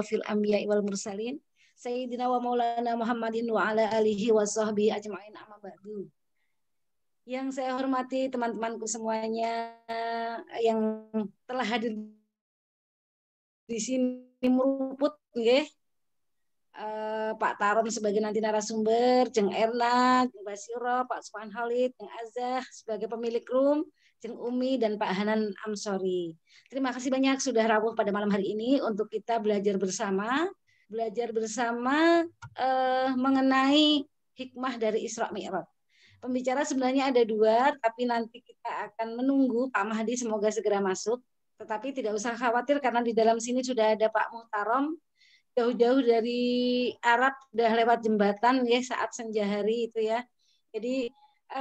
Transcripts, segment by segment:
Fil anbiya'i wal mursalin Sayyidina wa maulana Muhammadin wa ala alihi wa sahbihi ajma'in amma ba'du. Yang saya hormati teman-temanku semuanya yang telah hadir di sini meruput nggih. Pak Tarom sebagai nanti narasumber, Jeng Erna, Jeng Basiro, Pak Subhan Halid, Jeng Azah sebagai pemilik room, Jeng Umi dan Pak Hanan Amsori. Terima kasih banyak sudah rawuh pada malam hari ini untuk kita belajar bersama mengenai hikmah dari Isra Mi'raj. Pembicara sebenarnya ada dua, tapi nanti kita akan menunggu Pak Mahdi semoga segera masuk. Tetapi tidak usah khawatir karena di dalam sini sudah ada Pak Muhtarom, jauh-jauh dari Arab, sudah lewat jembatan ya saat senja hari itu ya. Jadi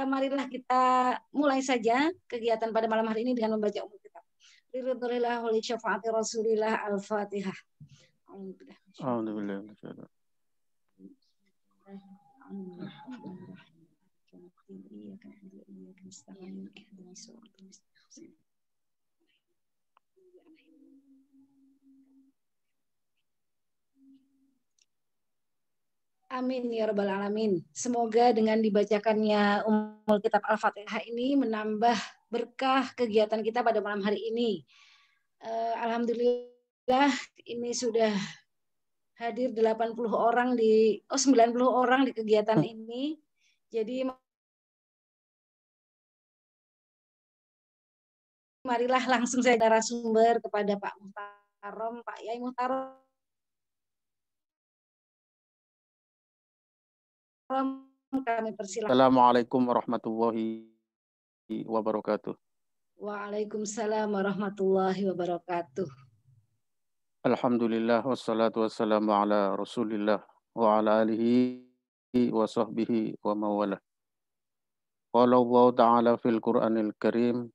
marilah kita mulai saja kegiatan pada malam hari ini dengan membaca umum kitab. Ridwanillah wa li syafaati Rasulillah Al-Fatihah. Amin ya rabbal alamin. Semoga dengan dibacakannya Ummul Kitab Al-Fatihah ini menambah berkah kegiatan kita pada malam hari ini. Alhamdulillah ini sudah hadir 90 orang 90 orang di kegiatan ini. Jadi marilah langsung saya narasumber kepada Pak Muhtarom, Pak Yai Muhtarom. Kami persilahkan. Assalamualaikum warahmatullahi wabarakatuh. Waalaikumsalam warahmatullahi wabarakatuh. Alhamdulillah wassalatu wassalamu ala Rasulillah wa ala alihi wa sahbihi wa mawalah. Qala Allah ta'ala fil Qur'anil Karim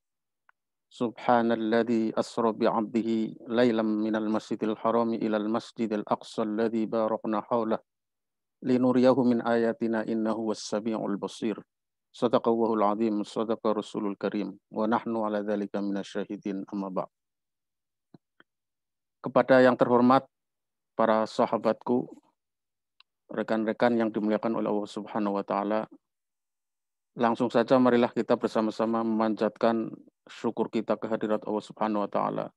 Subhanalladzi asra bi'abdihi laylam minal masjidil harami ilal masjidil aqsa alladzi barakna hawlah linuriyahu min ayatina innahu was-sami'ul basir. Shadaqallahul azim, shadaqa rasulul karim, wa nahnu ala dzalika minasyahidin amma ba'd. Kepada yang terhormat para sahabatku, rekan-rekan yang dimuliakan oleh Allah Subhanahu wa taala, langsung saja marilah kita bersama-sama memanjatkan syukur kita kehadirat Allah Subhanahu wa taala.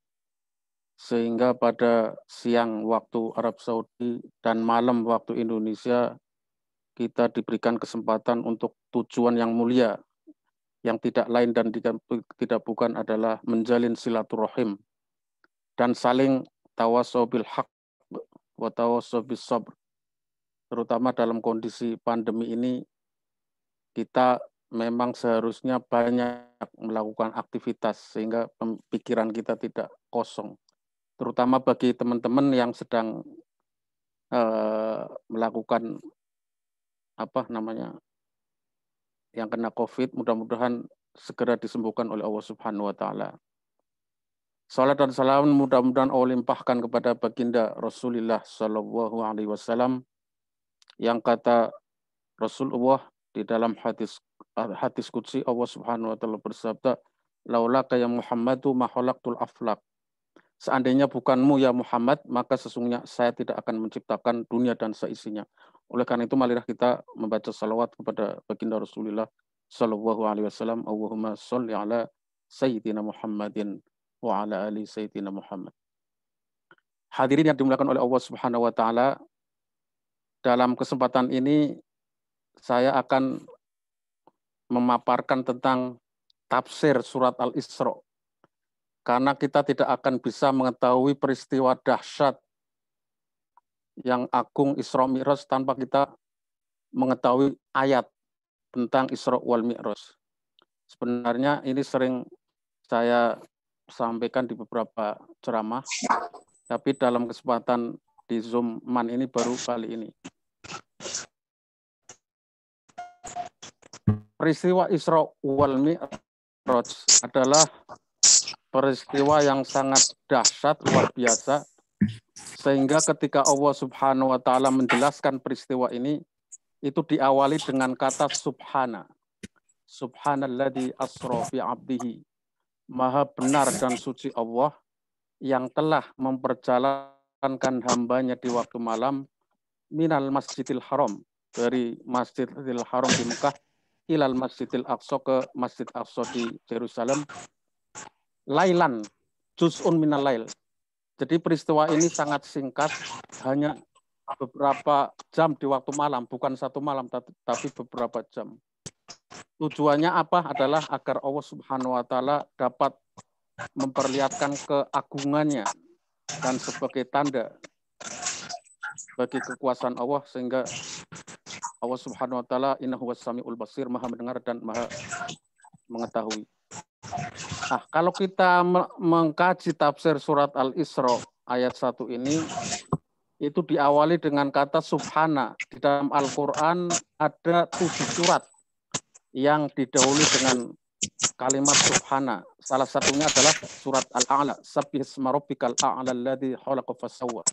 Sehingga pada siang waktu Arab Saudi dan malam waktu Indonesia kita diberikan kesempatan untuk tujuan yang mulia yang tidak lain dan tidak bukan adalah menjalin silaturahim dan saling tawasau bil haq wa tawasau bis sabr. Terutama dalam kondisi pandemi ini kita memang seharusnya banyak melakukan aktivitas sehingga pikiran kita tidak kosong. Terutama bagi teman-teman yang sedang melakukan yang kena COVID, mudah-mudahan segera disembuhkan oleh Allah Subhanahu wa taala. Salat dan salam mudah-mudahan Allah limpahkan kepada baginda Rasulullah sallallahu alaihi wasallam yang kata Rasulullah di dalam hadis qudsi Allah Subhanahu wa taala bersabda, "Laulaka ya Muhammadu ma khalaqtul aflaq." Seandainya bukanmu ya Muhammad, maka sesungguhnya saya tidak akan menciptakan dunia dan seisinya. Oleh karena itu, marilah kita membaca salawat kepada baginda Rasulullah sallallahu alaihi wasallam. Allahumma sholli ala sayyidina Muhammadin wa ala ali sayyidina Muhammad. Hadirin yang dimuliakan oleh Allah Subhanahu wa taala, dalam kesempatan ini saya akan memaparkan tentang tafsir surat Al-Isra. Karena kita tidak akan bisa mengetahui peristiwa dahsyat yang agung Isra Mi'raj tanpa kita mengetahui ayat tentang Isra wal Mi'raj. Sebenarnya ini sering saya sampaikan di beberapa ceramah, tapi dalam kesempatan di Zoom-man ini baru kali ini. Peristiwa Isra wal Mi'raj adalah peristiwa yang sangat dahsyat, luar biasa, sehingga ketika Allah Subhanahu wa taala menjelaskan peristiwa ini, itu diawali dengan kata subhana. Subhanalladzi asra bi 'abdihi. Maha benar dan suci Allah yang telah memperjalankan memperjalankan hambanya di waktu malam minal masjidil haram, dari masjidil haram di Mekah ilal masjidil aqsa, ke masjid aqsa di Yerusalem, lailan juz'un minal lail. Jadi peristiwa ini sangat singkat, hanya beberapa jam di waktu malam, bukan satu malam tapi beberapa jam. Tujuannya apa? Adalah agar Allah Subhanahu wa taala dapat memperlihatkan keagungannya dan sebagai tanda bagi kekuasaan Allah, sehingga Allah Subhanahu wa taala innahu was-sami'ul basir, Maha mendengar dan Maha mengetahui. Kalau kita mengkaji tafsir surat Al-Isra ayat 1 ini, itu diawali dengan kata subhana. Di dalam Al-Qur'an ada 7 surat yang didahului dengan kalimat subhana. Salah satunya adalah surat Al-A'la, sabbihisma rabbikal a'la alladzi khalaqa fasawwa.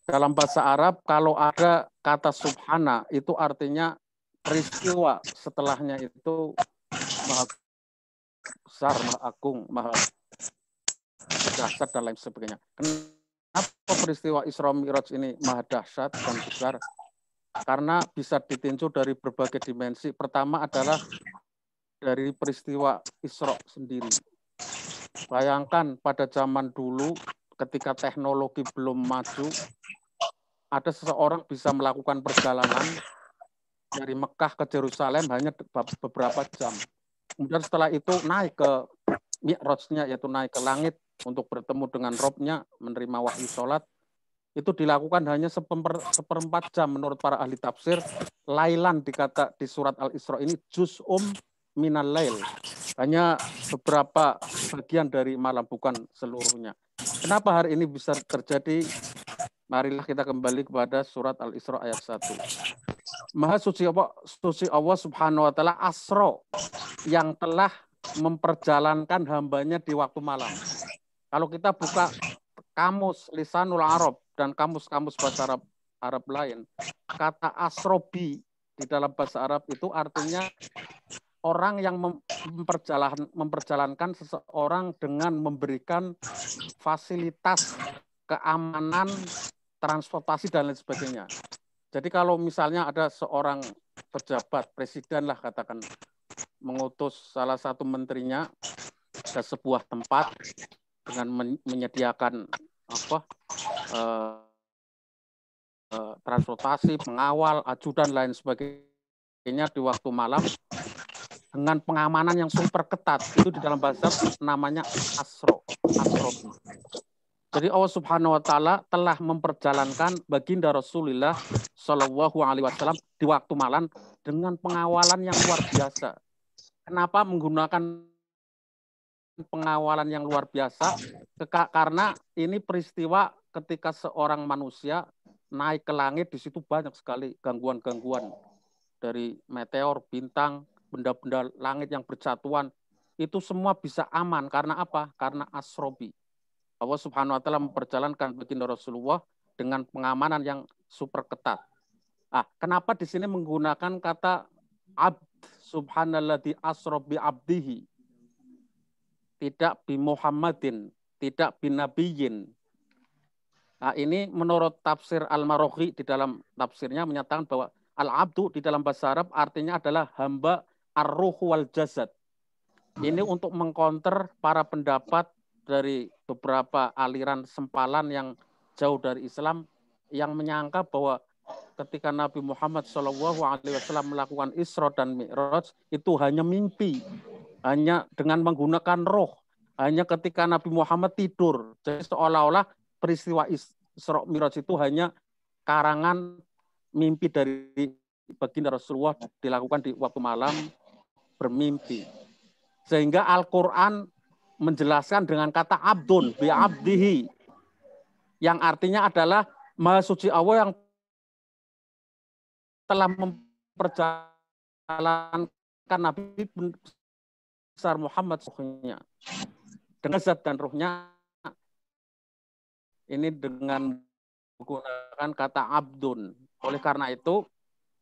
Dalam bahasa Arab, kalau ada kata subhana, itu artinya peristiwa setelahnya itu maha besar, maha agung, maha dahsyat, dan lain sebagainya. Kenapa peristiwa Isra Mi'raj ini maha dahsyat dan besar? Karena bisa ditinjau dari berbagai dimensi. Pertama adalah dari peristiwa Isra sendiri. Bayangkan pada zaman dulu ketika teknologi belum maju, ada seseorang bisa melakukan perjalanan dari Mekah ke Yerusalem hanya beberapa jam. Kemudian setelah itu naik ke Mi'rajnya, yaitu naik ke langit untuk bertemu dengan Robnya, menerima wahyu sholat. Itu dilakukan hanya seperempat jam menurut para ahli tafsir. Lailan dikata di surat Al-Isra ini juz'um minal lail. Hanya beberapa bagian dari malam, bukan seluruhnya. Kenapa hari ini bisa terjadi? Marilah kita kembali kepada surat Al-Isra ayat 1. Maha suci Allah Subhanahu wa taala asro, yang telah memperjalankan hambanya di waktu malam. Kalau kita buka kamus Lisanul Arab dan kamus-kamus bahasa Arab lain, kata asrobi di dalam bahasa Arab itu artinya orang yang memperjalankan seseorang dengan memberikan fasilitas keamanan, transportasi, dan lain sebagainya. Jadi kalau misalnya ada seorang pejabat, presiden lah katakan, mengutus salah satu menterinya ke sebuah tempat dengan menyediakan transportasi, pengawal, ajudan, lain sebagainya di waktu malam dengan pengamanan yang super ketat, itu di dalam bahasa namanya asro. Jadi Allah Subhanahu wa taala telah memperjalankan baginda Rasulullah Shallallahu alaihi wasallam di waktu malam dengan pengawalan yang luar biasa. Kenapa menggunakan pengawalan yang luar biasa? Karena ini peristiwa ketika seorang manusia naik ke langit, di situ banyak sekali gangguan-gangguan dari meteor, bintang, benda-benda langit yang berjatuhan. Itu semua bisa aman karena apa? Karena asrobi. Allah Subhanahu wa taala memperjalankan baginda Rasulullah dengan pengamanan yang super ketat. Kenapa di sini menggunakan kata abd, subhanalladzi asra bi abdihi, tidak bi Muhammadin, tidak bi nabiyyin. Ini menurut tafsir Al-Maraghi di dalam tafsirnya menyatakan bahwa al-abdu di dalam bahasa Arab artinya adalah hamba ar-ruh wal jasad. Ini untuk mengcounter para pendapat dari beberapa aliran sempalan yang jauh dari Islam yang menyangka bahwa ketika Nabi Muhammad SAW melakukan Isra dan Mi'raj itu hanya mimpi, hanya dengan menggunakan roh, hanya ketika Nabi Muhammad tidur. Jadi seolah-olah peristiwa Isra Mi'raj itu hanya karangan mimpi dari baginda Rasulullah dilakukan di waktu malam, bermimpi. Sehingga Al-Quran menjelaskan dengan kata abdun bi abdihi, yang artinya adalah Maha Suci Allah yang telah memperjalankan Nabi besar Muhammad dengan zat dan ruhnya, ini dengan menggunakan kata abdun. Oleh karena itu,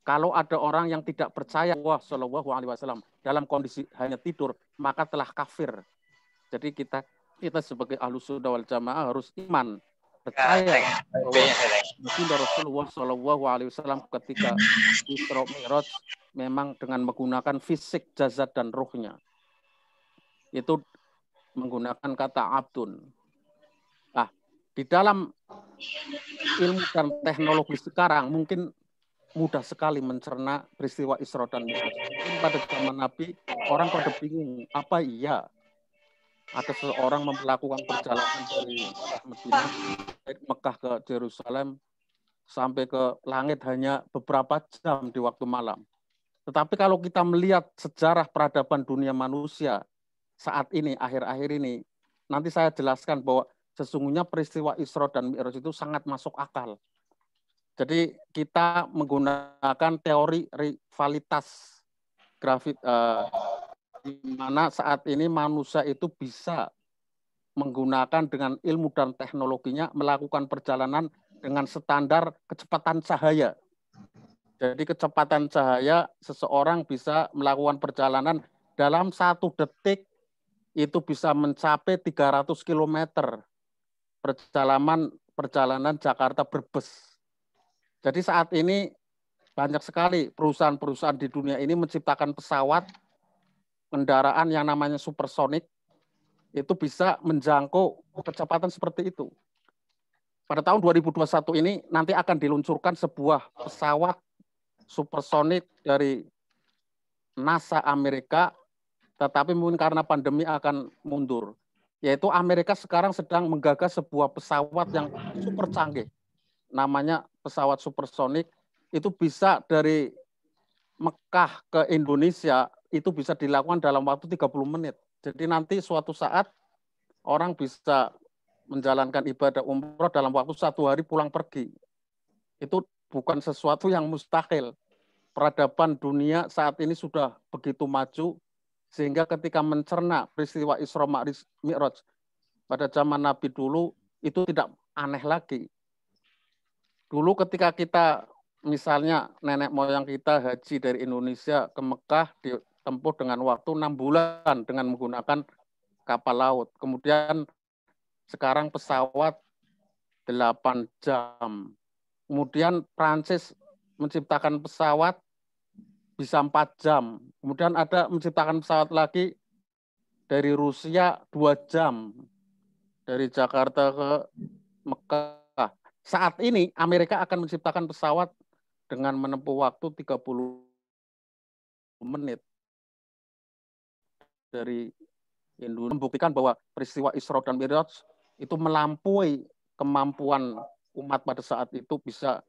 kalau ada orang yang tidak percaya Allah Shallallahu alaihi wasallam dalam kondisi hanya tidur, maka telah kafir. Jadi kita sebagai Ahlus Sunnah wal Jamaah harus iman percaya bahwa baginda Rasulullah SAW ketika Isra Mi'raj memang dengan menggunakan fisik, jasad dan ruhnya. Itu menggunakan kata abdun. Nah, di dalam ilmu dan teknologi sekarang mungkin mudah sekali mencerna peristiwa Isra dan Mi'raj. Mungkin pada zaman Nabi orang pada bingung, apa iya ada seseorang melakukan perjalanan dari Madinah, dari Mekah ke Yerusalem sampai ke langit hanya beberapa jam di waktu malam. Tetapi kalau kita melihat sejarah peradaban dunia manusia saat ini, akhir-akhir ini, nanti saya jelaskan bahwa sesungguhnya peristiwa Isra dan Mi'raj itu sangat masuk akal. Jadi kita menggunakan teori rivalitas di mana saat ini manusia itu bisa menggunakan dengan ilmu dan teknologinya melakukan perjalanan dengan standar kecepatan cahaya. Jadi kecepatan cahaya seseorang bisa melakukan perjalanan dalam 1 detik itu bisa mencapai 300 km perjalanan Jakarta Brebes. Jadi saat ini banyak sekali perusahaan-perusahaan di dunia ini menciptakan pesawat kendaraan yang namanya supersonik itu bisa menjangkau kecepatan seperti itu. Pada tahun 2021 ini nanti akan diluncurkan sebuah pesawat supersonik dari NASA Amerika, tetapi mungkin karena pandemi akan mundur. Yaitu Amerika sekarang sedang menggagas sebuah pesawat yang super canggih. Namanya pesawat supersonik, itu bisa dari Mekah ke Indonesia, itu bisa dilakukan dalam waktu 30 menit. Jadi nanti suatu saat orang bisa menjalankan ibadah umroh dalam waktu 1 hari pulang pergi. Itu bukan sesuatu yang mustahil. Peradaban dunia saat ini sudah begitu maju, sehingga ketika mencerna peristiwa Isra Mi'raj pada zaman Nabi dulu, itu tidak aneh lagi. Dulu ketika kita, misalnya nenek moyang kita haji dari Indonesia ke Mekah, ditempuh dengan waktu 6 bulan dengan menggunakan kapal laut. Kemudian sekarang pesawat 8 jam. Kemudian Prancis menciptakan pesawat bisa 4 jam. Kemudian ada menciptakan pesawat lagi dari Rusia 2 jam. Dari Jakarta ke Mekah. Saat ini Amerika akan menciptakan pesawat dengan menempuh waktu 30 menit. Dari Indonesia membuktikan bahwa peristiwa Isra dan Mi'raj itu melampaui kemampuan umat pada saat itu, bisa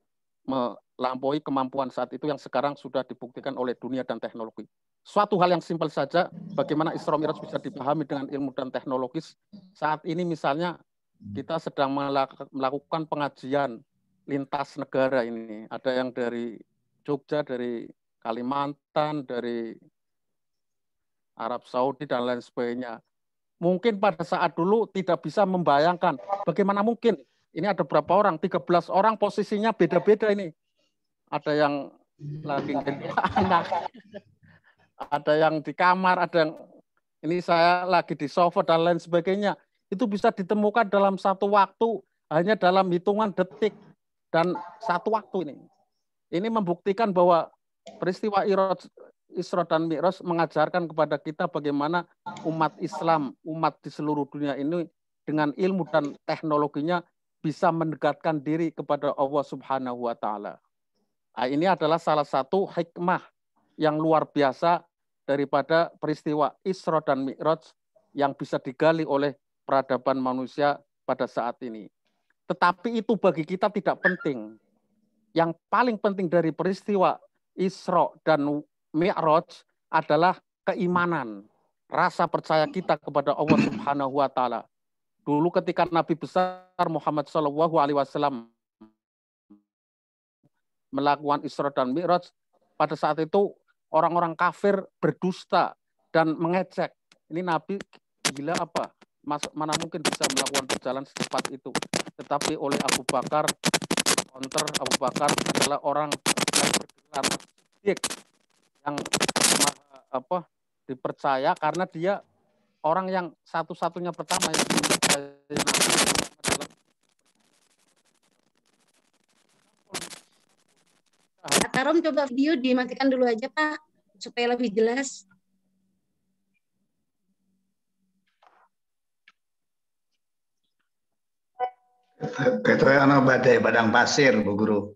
melampaui kemampuan saat itu yang sekarang sudah dibuktikan oleh dunia dan teknologi. Suatu hal yang simpel saja, bagaimana Isra Mi'raj bisa dipahami dengan ilmu dan teknologis. Saat ini misalnya kita sedang melakukan pengajian lintas negara ini. Ada yang dari Jogja, dari Kalimantan, dari Arab Saudi, dan lain sebagainya. Mungkin pada saat dulu tidak bisa membayangkan bagaimana mungkin ini ada berapa orang, 13 orang posisinya beda-beda ini. Ada yang lagi anak, ada yang di kamar, ada yang ini saya lagi di sofa dan lain sebagainya. Itu bisa ditemukan dalam 1 waktu, hanya dalam hitungan detik dan 1 waktu ini. Ini membuktikan bahwa peristiwa Isra dan Mi'raj mengajarkan kepada kita bagaimana umat Islam, umat di seluruh dunia ini dengan ilmu dan teknologinya bisa mendekatkan diri kepada Allah Subhanahu wa Ta'ala. Nah, ini adalah salah satu hikmah yang luar biasa daripada peristiwa Isra dan Mi'raj yang bisa digali oleh peradaban manusia pada saat ini. Tetapi itu bagi kita tidak penting. Yang paling penting dari peristiwa Isra dan Mi'raj adalah keimanan, rasa percaya kita kepada Allah Subhanahu wa Ta'ala. Dulu ketika Nabi besar Muhammad SAW melakukan Isra dan Mi'raj, pada saat itu orang-orang kafir berdusta dan mengecek. Ini Nabi gila apa? Mana mungkin bisa melakukan perjalanan secepat itu. Tetapi oleh Abu Bakar, Abu Bakar adalah orang yang bergelar siddiq, yang dipercaya karena dia orang yang satu-satunya pertama yang Karom coba video dimatikan dulu aja Pak, supaya lebih jelas. Ketua ana badai padang pasir, Bu Guru.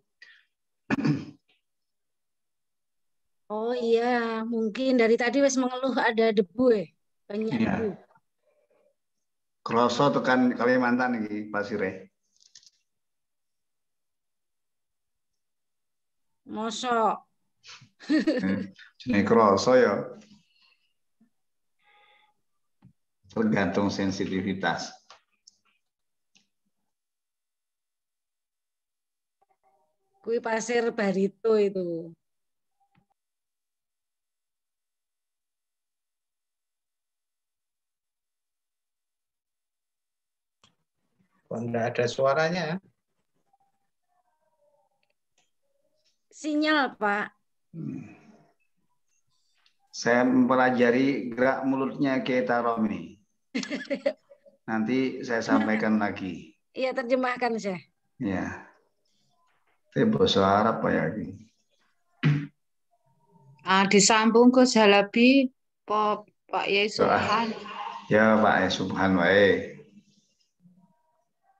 Oh iya, mungkin dari tadi wes mengeluh ada debu banyak Iya. debu. Kroso tekan Kalimantan iki pasire. Mosok. Jenenge kroso ya. Tergantung sensitivitas. Kui pasir Barito itu. Enggak ada suaranya. Sinyal, Pak. Saya mempelajari gerak mulutnya Keita Romi. Nanti saya sampaikan lagi. Iya, terjemahkan saya. Ya. Itu bahasa Arab apa ya ini? Disambung ke Jalabi, Pak Yai Subhan. Ya Pak Yai Subhan wae.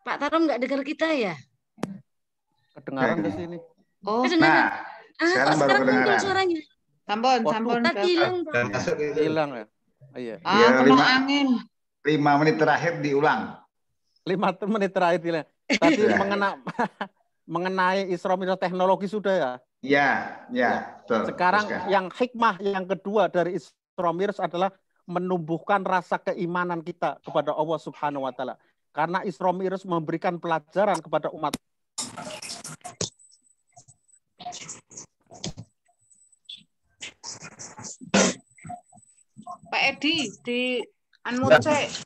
Pak Tarom nggak dengar kita ya? Kedengaran di sini. Oh, Nah, sekarang baru muncul kedengaran. suaranya. sampun. Tadi hilang, Pak. Dan masuk itu. Hilang ya? Iya. Ya, Kena angin. 5 menit terakhir diulang. 5 menit terakhir hilang. Tadi mengenai Isra Mi'raj teknologi sudah ya? Ya, betul. Sekarang Teruskan. yang hikmah yang kedua dari Isra Mi'raj adalah menumbuhkan rasa keimanan kita kepada Allah Subhanahu wa taala. Karena Isra Mi'raj memberikan pelajaran kepada umat. Pak Edi di unmute cek.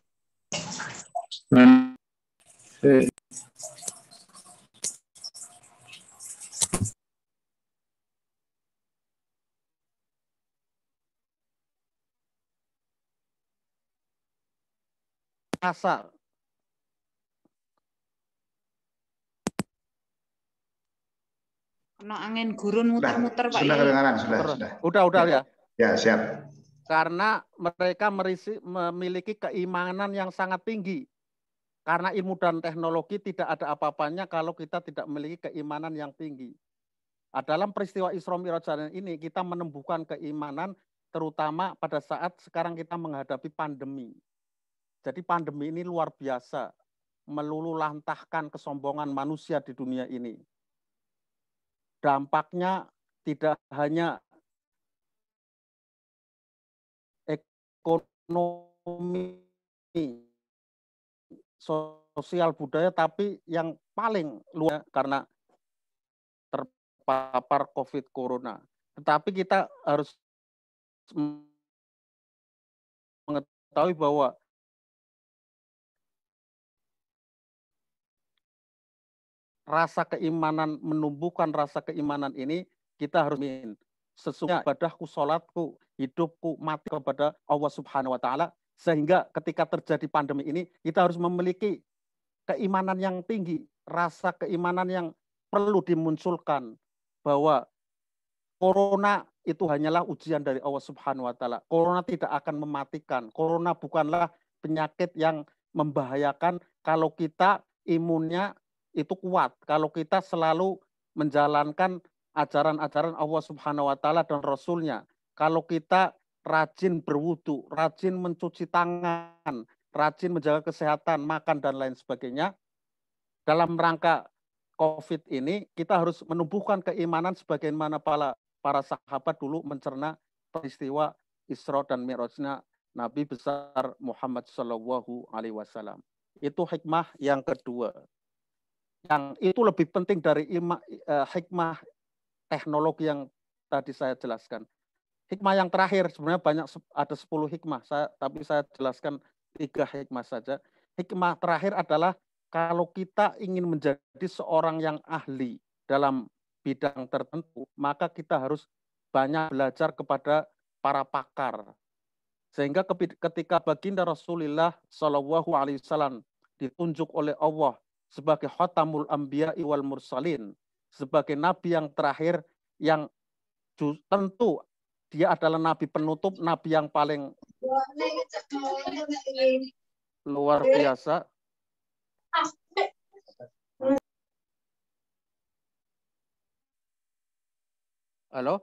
Rasa Kena angin gurun muter-muter Pak Sudah Yai. kedengaran, sudah. udah ya. Ya, siap. Karena mereka memiliki keimanan yang sangat tinggi. Karena ilmu dan teknologi tidak ada apa-apanya kalau kita tidak memiliki keimanan yang tinggi. Dalam peristiwa Isra Mi'raj ini kita menumbuhkan keimanan terutama pada saat sekarang kita menghadapi pandemi. Jadi pandemi ini luar biasa, meluluhlantahkan kesombongan manusia di dunia ini. Dampaknya tidak hanya ekonomi, sosial budaya, tapi yang paling luar karena terpapar COVID Corona. Tetapi kita harus mengetahui bahwa rasa keimanan, menumbuhkan rasa keimanan ini kita harus sesungguhnya ibadahku, sholatku, hidupku, mati kepada Allah Subhanahu wa taala, sehingga ketika terjadi pandemi ini kita harus memiliki keimanan yang tinggi, rasa keimanan yang perlu dimunculkan bahwa corona itu hanyalah ujian dari Allah Subhanahu wa taala. Corona tidak akan mematikan. Corona bukanlah penyakit yang membahayakan kalau kita imunnya itu kuat, kalau kita selalu menjalankan ajaran-ajaran Allah Subhanahu wa taala dan Rasul-Nya. Kalau kita rajin berwudu, rajin mencuci tangan, rajin menjaga kesehatan, makan dan lain sebagainya. Dalam rangka COVID ini kita harus menumbuhkan keimanan sebagaimana para sahabat dulu mencerna peristiwa Isra dan Mi'rajnya Nabi besar Muhammad Shallallahu Alaihi Wasallam. Itu hikmah yang kedua. Yang itu lebih penting dari hikmah teknologi yang tadi saya jelaskan. Hikmah yang terakhir sebenarnya banyak, ada 10 hikmah, tapi saya jelaskan 3 hikmah saja. Hikmah terakhir adalah kalau kita ingin menjadi seorang yang ahli dalam bidang tertentu, maka kita harus banyak belajar kepada para pakar. Sehingga ketika baginda Rasulullah Shallallahu Alaihi Wasallam ditunjuk oleh Allah sebagai khatamul anbiya wal mursalin, sebagai nabi yang terakhir yang tentu dia adalah nabi penutup, nabi yang paling luar biasa. Halo?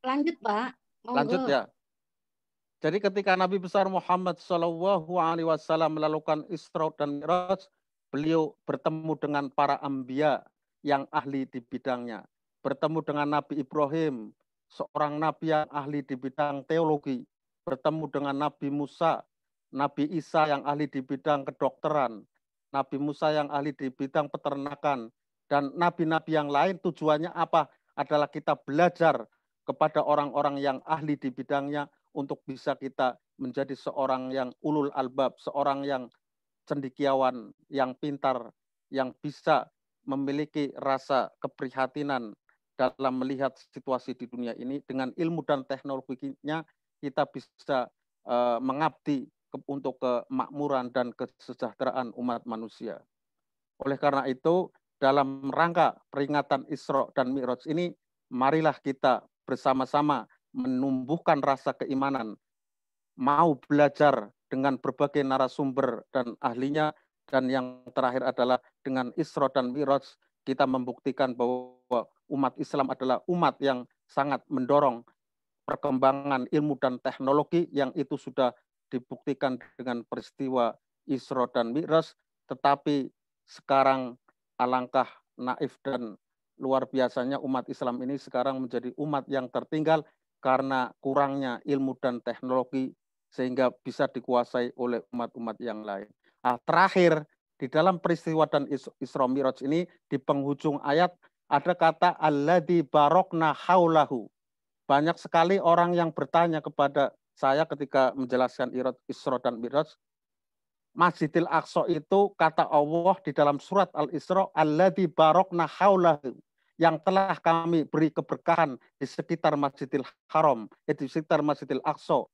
Lanjut, Pak. Monggo. Lanjut ya. Jadi ketika Nabi besar Muhammad SAW melakukan Isra dan Mi'raj, beliau bertemu dengan para anbiya yang ahli di bidangnya. Bertemu dengan Nabi Ibrahim, seorang nabi yang ahli di bidang teologi. Bertemu dengan Nabi Musa, Nabi Isa yang ahli di bidang kedokteran, Nabi Musa yang ahli di bidang peternakan, dan nabi-nabi yang lain. Tujuannya apa? Adalah kita belajar kepada orang-orang yang ahli di bidangnya untuk bisa kita menjadi seorang yang ulul albab, seorang yang cendekiawan, yang pintar, yang bisa memiliki rasa keprihatinan dalam melihat situasi di dunia ini. Dengan ilmu dan teknologinya kita bisa mengabdi untuk kemakmuran dan kesejahteraan umat manusia. Oleh karena itu, dalam rangka peringatan Isra dan Mi'raj ini, marilah kita bersama-sama menumbuhkan rasa keimanan, mau belajar dengan berbagai narasumber dan ahlinya, dan yang terakhir adalah dengan Isra dan Mi'raj, kita membuktikan bahwa umat Islam adalah umat yang sangat mendorong perkembangan ilmu dan teknologi, yang itu sudah dibuktikan dengan peristiwa Isra dan Mi'raj. Tetapi sekarang alangkah naif dan luar biasanya umat Islam ini sekarang menjadi umat yang tertinggal karena kurangnya ilmu dan teknologi sehingga bisa dikuasai oleh umat-umat yang lain. Nah, terakhir di dalam peristiwa dan Isra Mi'raj ini di penghujung ayat ada kata alladzi barokna haulahu. Banyak sekali orang yang bertanya kepada saya ketika menjelaskan Isra dan Mi'raj. Masjidil Aqsa itu kata Allah di dalam surat Al-Isra, alladzi barokna haulahu, yang telah kami beri keberkahan di sekitar Masjidil Haram, di sekitar Masjidil Aqsa.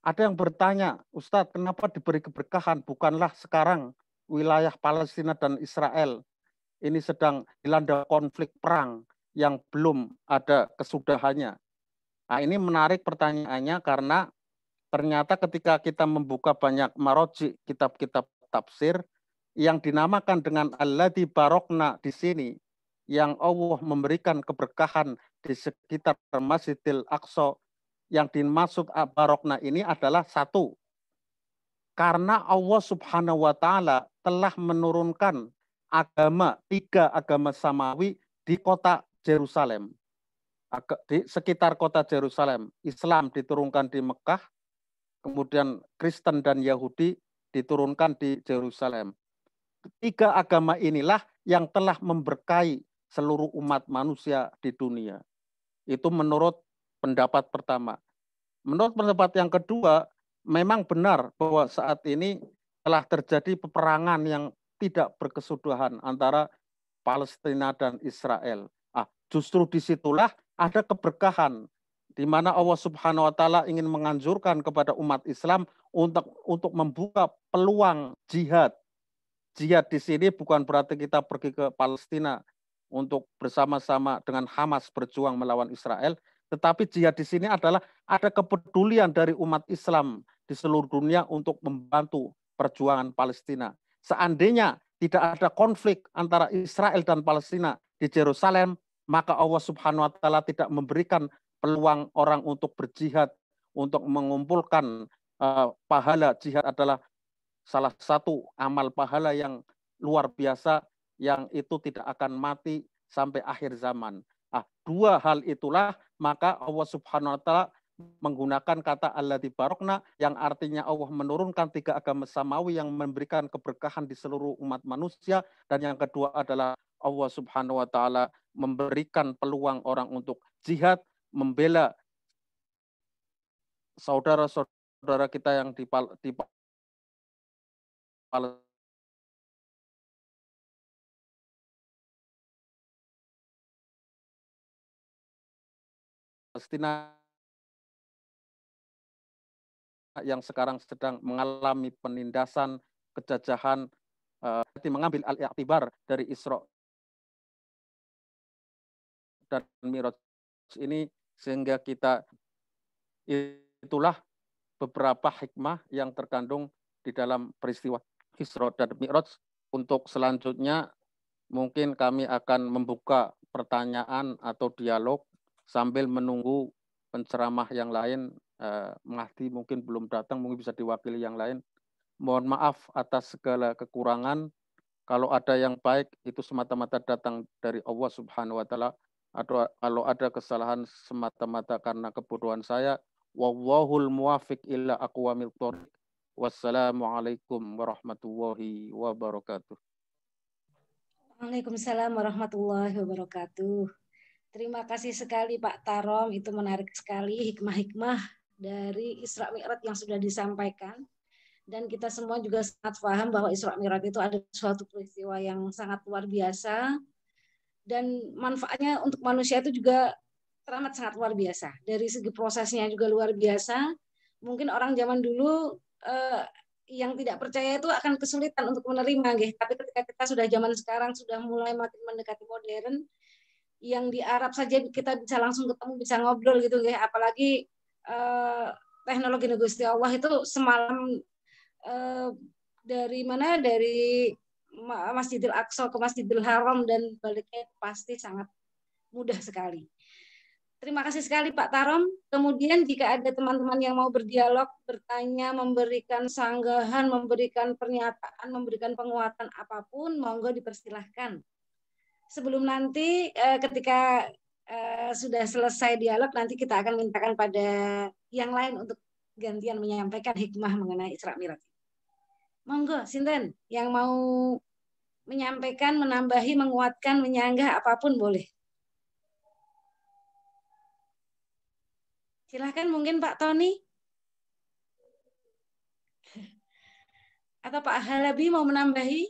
Ada yang bertanya, Ustadz, kenapa diberi keberkahan? Bukanlah sekarang wilayah Palestina dan Israel ini sedang dilanda konflik perang yang belum ada kesudahannya. Nah, ini menarik pertanyaannya karena ternyata ketika kita membuka banyak maroji, kitab-kitab tafsir, yang dinamakan dengan alladzi barokna di sini, yang Allah memberikan keberkahan di sekitar Masjidil Aqsa, yang dimaksud barokna ini adalah satu, karena Allah Subhanahu wa Ta'ala telah menurunkan tiga agama samawi di kota Yerusalem, di sekitar kota Yerusalem. Islam diturunkan di Mekah, kemudian Kristen dan Yahudi diturunkan di Yerusalem. Tiga agama inilah yang telah memberkahi seluruh umat manusia di dunia. Itu menurut pendapat pertama. Menurut pendapat yang kedua, memang benar bahwa saat ini telah terjadi peperangan yang tidak berkesudahan antara Palestina dan Israel. Justru disitulah ada keberkahan, di mana Allah Subhanahu wa Ta'ala ingin menganjurkan kepada umat Islam untuk membuka peluang jihad. Jihad di sini bukan berarti kita pergi ke Palestina untuk bersama-sama dengan Hamas berjuang melawan Israel, tetapi jihad di sini adalah ada kepedulian dari umat Islam di seluruh dunia untuk membantu perjuangan Palestina. Seandainya tidak ada konflik antara Israel dan Palestina di Yerusalem, maka Allah Subhanahu wa Ta'ala tidak memberikan peluang orang untuk berjihad, untuk mengumpulkan pahala. Jihad adalah salah satu amal pahala yang luar biasa, yang itu tidak akan mati sampai akhir zaman. Dua hal itulah maka Allah Subhanahu wa Ta'ala menggunakan kata alladzi barokna, yang artinya Allah menurunkan tiga agama samawi yang memberikan keberkahan di seluruh umat manusia, dan yang kedua adalah Allah Subhanahu wa Ta'ala memberikan peluang orang untuk jihad, membela saudara-saudara kita yang di Palestina yang sekarang sedang mengalami penindasan, kejajahan, mengambil al-i'tibar dari Isra dan Mi'raj ini, sehingga kita itulah beberapa hikmah yang terkandung di dalam peristiwa Isra dan Mi'raj. Untuk selanjutnya mungkin kami akan membuka pertanyaan atau dialog sambil menunggu penceramah yang lain. Mahdi mungkin belum datang, mungkin bisa diwakili yang lain. Mohon maaf atas segala kekurangan. Kalau ada yang baik itu semata-mata datang dari Allah Subhanahu wa taala. Atau kalau ada kesalahan semata-mata karena kebodohan saya. Wallahul muwafiq ila aqwamil thoriq. Wassalamualaikum warahmatullahi wabarakatuh. Waalaikumsalam warahmatullahi wabarakatuh. Terima kasih sekali Pak Tarom, itu menarik sekali hikmah-hikmah dari Isra Mi'raj yang sudah disampaikan. Dan kita semua juga sangat paham bahwa Isra Mi'raj itu ada suatu peristiwa yang sangat luar biasa. Dan manfaatnya untuk manusia itu juga teramat sangat luar biasa. Dari segi prosesnya juga luar biasa. Mungkin orang zaman dulu yang tidak percaya itu akan kesulitan untuk menerima, gitu. Tapi ketika kita sudah zaman sekarang sudah mulai makin mendekati modern, yang di Arab saja kita bisa langsung ketemu, bisa ngobrol gitu, gitu. Apalagi teknologi Gusti Allah itu semalam dari mana, dari Masjidil Aqsa ke Masjidil Haram dan baliknya pasti sangat mudah sekali. Terima kasih sekali Pak Tarom. Kemudian jika ada teman-teman yang mau berdialog, bertanya, memberikan sanggahan, memberikan pernyataan, memberikan penguatan apapun, monggo dipersilahkan. Sebelum nanti ketika sudah selesai dialog, nanti kita akan mintakan pada yang lain untuk gantian menyampaikan hikmah mengenai Isra Mi'raj. Monggo, sinten yang mau menyampaikan, menambahi, menguatkan, menyanggah apapun boleh. Silahkan mungkin Pak Tony atau Pak Halabi mau menambahi.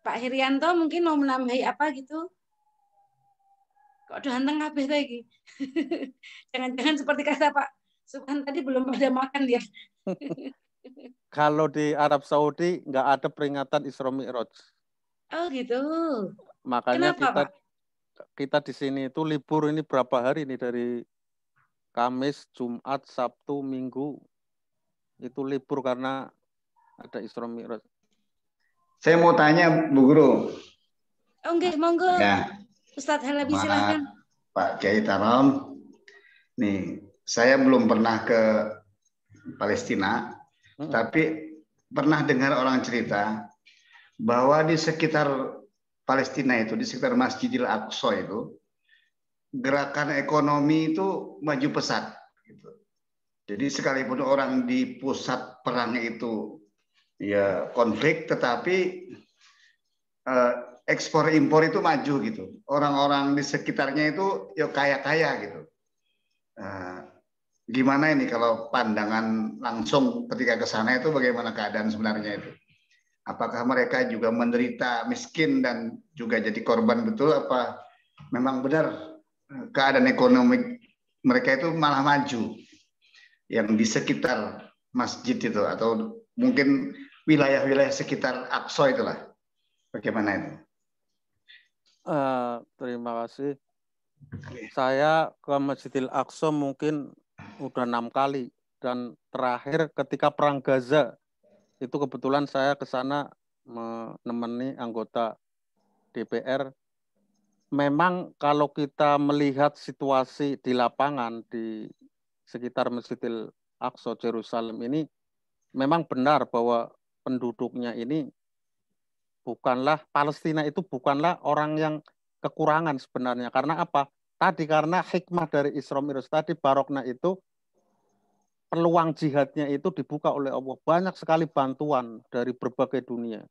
Pak Herianto mungkin mau menambahi apa gitu. Kok udah hanteng kabeh lagi. Jangan-jangan seperti kata Pak Subhan tadi belum pada makan dia. Kalau di Arab Saudi nggak ada peringatan Isra Mi'raj. Oh gitu. Makanya Kenapa, kita di sini itu libur ini berapa hari nih, dari Kamis, Jumat, Sabtu, Minggu. Itu libur karena ada Isra Mi'raj. Saya mau tanya Bu Guru. Oh enggak, monggo. Ya. Ustadz Halabi silahkan. Pak Kiai Tarom. Nih, saya belum pernah ke Palestina, tapi pernah dengar orang cerita bahwa di sekitar Palestina itu, di sekitar Masjidil Aqsa itu, gerakan ekonomi itu maju pesat. Gitu. Jadi sekalipun orang di pusat perang itu ya konflik, tetapi ekspor impor itu maju gitu. Orang-orang di sekitarnya itu ya kaya-kaya gitu. Gimana ini kalau pandangan langsung ketika ke sana itu, bagaimana keadaan sebenarnya itu? Apakah mereka juga menderita miskin dan juga jadi korban betul, apa memang benar keadaan ekonomi mereka itu malah maju yang di sekitar masjid itu, atau mungkin wilayah-wilayah sekitar Aqsa itulah? Bagaimana itu? Terima kasih. Saya ke Masjidil Aqsa mungkin udah 6 kali, dan terakhir ketika perang Gaza itu kebetulan saya ke sana menemani anggota DPR. Memang kalau kita melihat situasi di lapangan di sekitar Masjidil Aqsa Yerusalem ini, memang benar bahwa penduduknya ini bukanlah, Palestina itu bukanlah orang yang kekurangan sebenarnya. Karena apa? Tadi karena hikmah dari Isra Mi'raj tadi, barokna itu, peluang jihadnya itu dibuka oleh Allah. Banyak sekali bantuan dari berbagai dunia.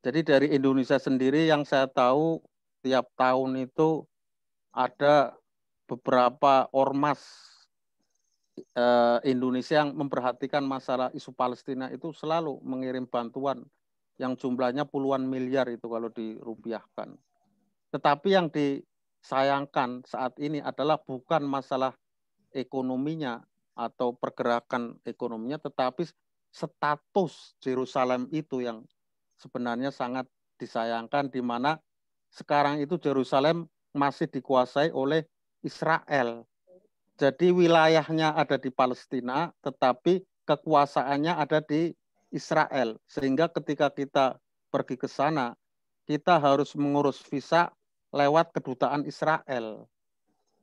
Jadi dari Indonesia sendiri yang saya tahu, tiap tahun itu ada beberapa ormas Indonesia yang memperhatikan masalah isu Palestina itu selalu mengirim bantuan yang jumlahnya puluhan miliar itu kalau dirupiahkan. Tetapi yang disayangkan saat ini adalah bukan masalah ekonominya, atau pergerakan ekonominya, tetapi status Yerusalem itu yang sebenarnya sangat disayangkan, di mana sekarang itu Yerusalem masih dikuasai oleh Israel. Jadi wilayahnya ada di Palestina, tetapi kekuasaannya ada di Israel. Sehingga ketika kita pergi ke sana, kita harus mengurus visa lewat kedutaan Israel.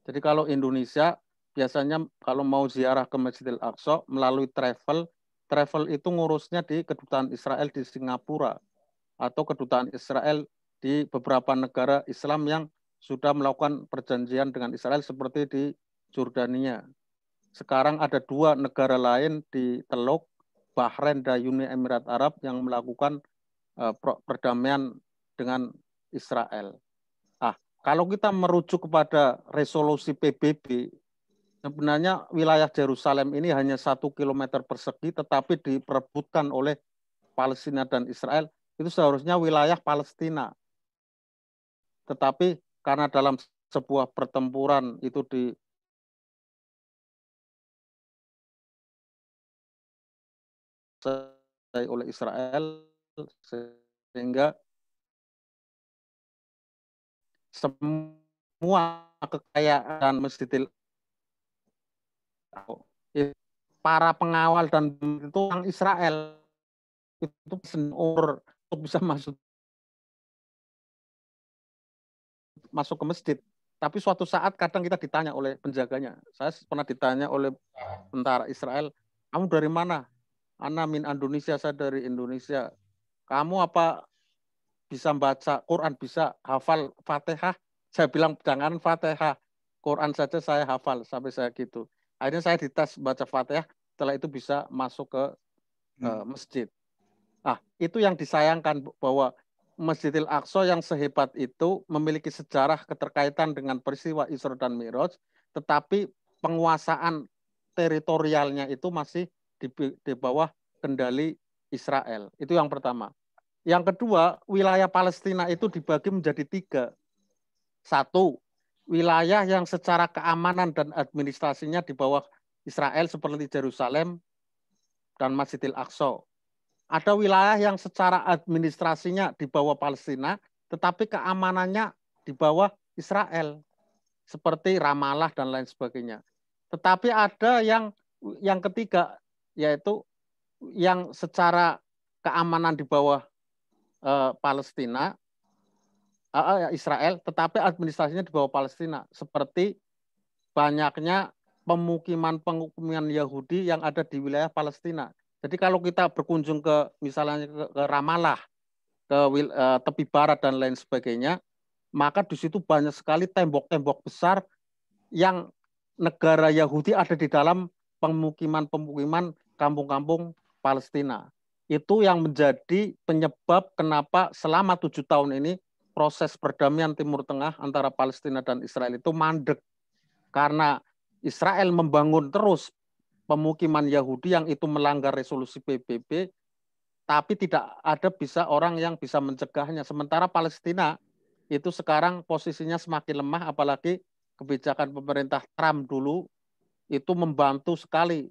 Jadi kalau Indonesia biasanya kalau mau ziarah ke Masjidil Aqsa melalui travel itu ngurusnya di kedutaan Israel di Singapura atau kedutaan Israel di beberapa negara Islam yang sudah melakukan perjanjian dengan Israel seperti di Jordania. Sekarang ada 2 negara lain di Teluk, Bahrain dan Uni Emirat Arab yang melakukan perdamaian dengan Israel. Kalau kita merujuk kepada resolusi PBB, sebenarnya wilayah Yerusalem ini hanya 1 kilometer persegi, tetapi diperebutkan oleh Palestina dan Israel, itu seharusnya wilayah Palestina. Tetapi karena dalam sebuah pertempuran itu oleh Israel, sehingga semua kekayaan Masjidil para pengawal dan itu orang Israel itu senur untuk bisa masuk ke masjid. Tapi suatu saat kadang kita ditanya oleh penjaganya. Saya pernah ditanya oleh tentara Israel, kamu dari mana? Ana min Indonesia, saya dari Indonesia. Kamu apa bisa baca Quran, bisa hafal Fatihah? Saya bilang jangan Fatihah, Quran saja saya hafal, sampai saya gitu. Akhirnya saya dites baca Fatihah, setelah itu bisa masuk ke masjid. Itu yang disayangkan, bahwa Masjidil Aqsa yang sehebat itu memiliki sejarah keterkaitan dengan peristiwa Isra dan Mi'raj, tetapi penguasaan teritorialnya itu masih di bawah kendali Israel. Itu yang pertama. Yang kedua, wilayah Palestina itu dibagi menjadi 3. 1, wilayah yang secara keamanan dan administrasinya di bawah Israel seperti Yerusalem dan Masjidil Aqsa. Ada wilayah yang secara administrasinya di bawah Palestina, tetapi keamanannya di bawah Israel, seperti Ramallah dan lain sebagainya. Tetapi ada yang ketiga, yaitu yang secara keamanan di bawah Palestina, Israel, tetapi administrasinya di bawah Palestina, seperti banyaknya pemukiman Yahudi yang ada di wilayah Palestina. Jadi kalau kita berkunjung ke misalnya ke Ramallah, ke tepi barat dan lain sebagainya, maka di situ banyak sekali tembok-tembok besar yang negara Yahudi ada di dalam pemukiman kampung-kampung Palestina. Itu yang menjadi penyebab kenapa selama 7 tahun ini proses perdamaian Timur Tengah antara Palestina dan Israel itu mandek. Karena Israel membangun terus pemukiman Yahudi yang itu melanggar resolusi PBB, tapi tidak ada orang yang bisa mencegahnya. Sementara Palestina itu sekarang posisinya semakin lemah, apalagi kebijakan pemerintah Trump dulu itu membantu sekali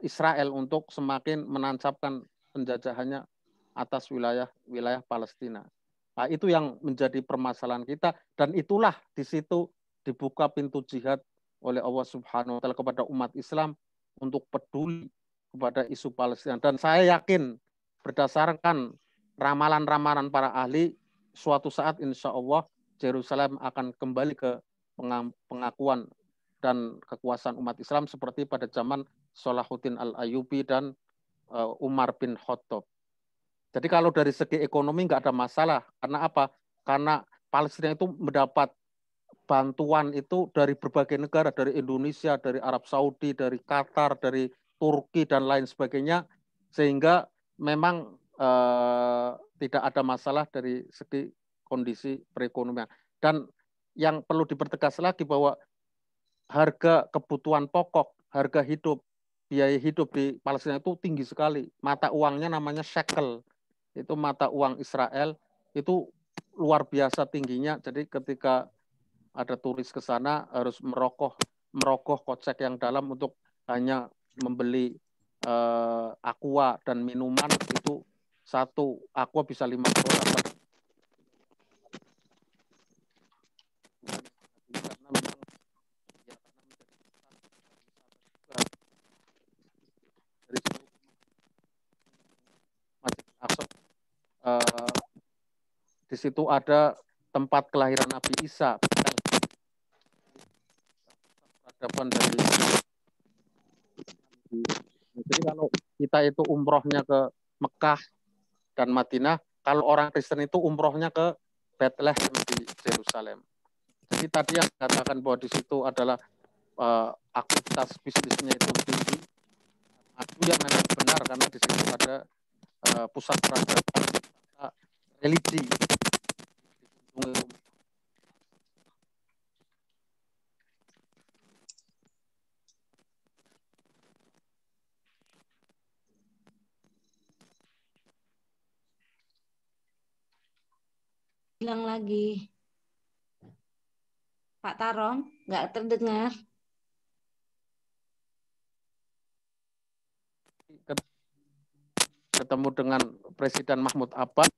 Israel untuk semakin menancapkan penjajahannya atas wilayah Palestina. Nah, itu yang menjadi permasalahan kita, dan itulah di situ dibuka pintu jihad oleh Allah Subhanahu wa taala kepada umat Islam untuk peduli kepada isu Palestina. Dan saya yakin berdasarkan ramalan-ramalan para ahli, suatu saat insya Allah Yerusalem akan kembali ke pengakuan dan kekuasaan umat Islam seperti pada zaman Salahuddin Al-Ayyubi dan Umar bin Khattab. Jadi kalau dari segi ekonomi nggak ada masalah. Karena apa? Karena Palestina itu mendapat bantuan itu dari berbagai negara, dari Indonesia, dari Arab Saudi, dari Qatar, dari Turki dan lain sebagainya, sehingga memang tidak ada masalah dari segi kondisi perekonomian. Dan yang perlu dipertegas lagi bahwa harga kebutuhan pokok, harga hidup, biaya hidup di Palestina itu tinggi sekali. Mata uangnya namanya shekel, itu mata uang Israel, itu luar biasa tingginya. Jadi ketika ada turis ke sana harus merogoh kocek yang dalam untuk hanya membeli aqua dan minuman, itu satu aqua bisa $50. Karena memang ya, dari Masjid Aqsa, di situ ada tempat kelahiran Nabi Isa, peradaban dari. Jadi kalau kita itu umrohnya ke Mekah dan Madinah, kalau orang Kristen itu umrohnya ke Bethlehem di Yerusalem. Jadi tadi yang katakan bahwa di situ adalah aktivitas bisnisnya itu tinggi, itu ya memang benar, karena di situ ada pusat peradaban religi. Hilang lagi. Pak Tarong, nggak terdengar. Ketemu dengan Presiden Mahmud Abbas,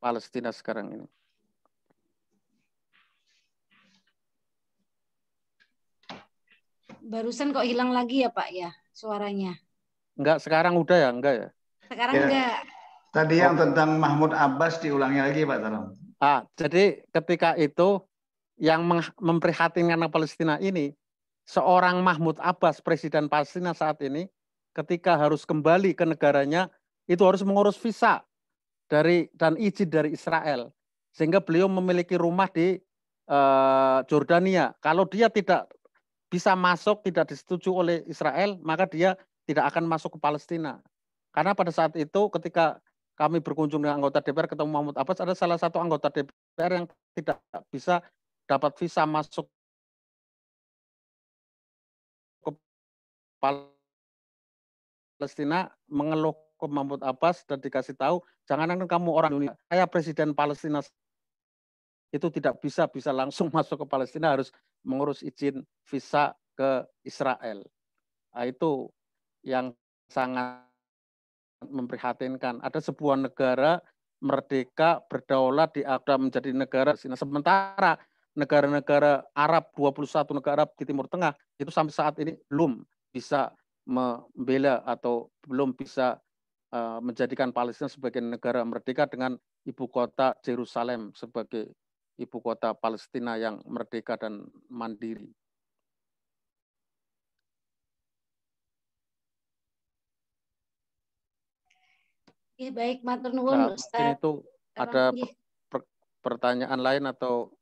Palestina sekarang ini. Barusan kok hilang lagi ya Pak ya suaranya? Enggak, sekarang udah ya? Enggak ya? Sekarang Ya. enggak. Tadi yang tentang Mahmud Abbas diulangi lagi Pak Tarong. Jadi ketika itu yang memprihatinkan Palestina ini, seorang Mahmud Abbas, Presiden Palestina saat ini, ketika harus kembali ke negaranya, itu harus mengurus visa dan izin dari Israel, sehingga beliau memiliki rumah di Jordania. Kalau dia tidak bisa masuk, tidak disetujui oleh Israel, maka dia tidak akan masuk ke Palestina. Karena pada saat itu ketika kami berkunjung dengan anggota DPR ketemu Mahmud Abbas, ada salah satu anggota DPR yang tidak bisa dapat visa masuk ke Palestina, mengeluh ke Mahmud Abbas dan dikasih tahu, jangankan kamu orang Indonesia, saya Presiden Palestina itu tidak bisa langsung masuk ke Palestina, harus mengurus izin visa ke Israel. Nah, itu yang sangat memprihatinkan. Ada sebuah negara merdeka, berdaulat, diakui menjadi negara. Sementara negara-negara Arab, 21 negara Arab di Timur Tengah, itu sampai saat ini belum bisa membela atau belum bisa menjadikan Palestina sebagai negara merdeka dengan ibu kota Yerusalem sebagai ibu kota Palestina yang merdeka dan mandiri. Ya, baik, matur nuwun Ustaz. Mungkin itu ada pertanyaan lain atau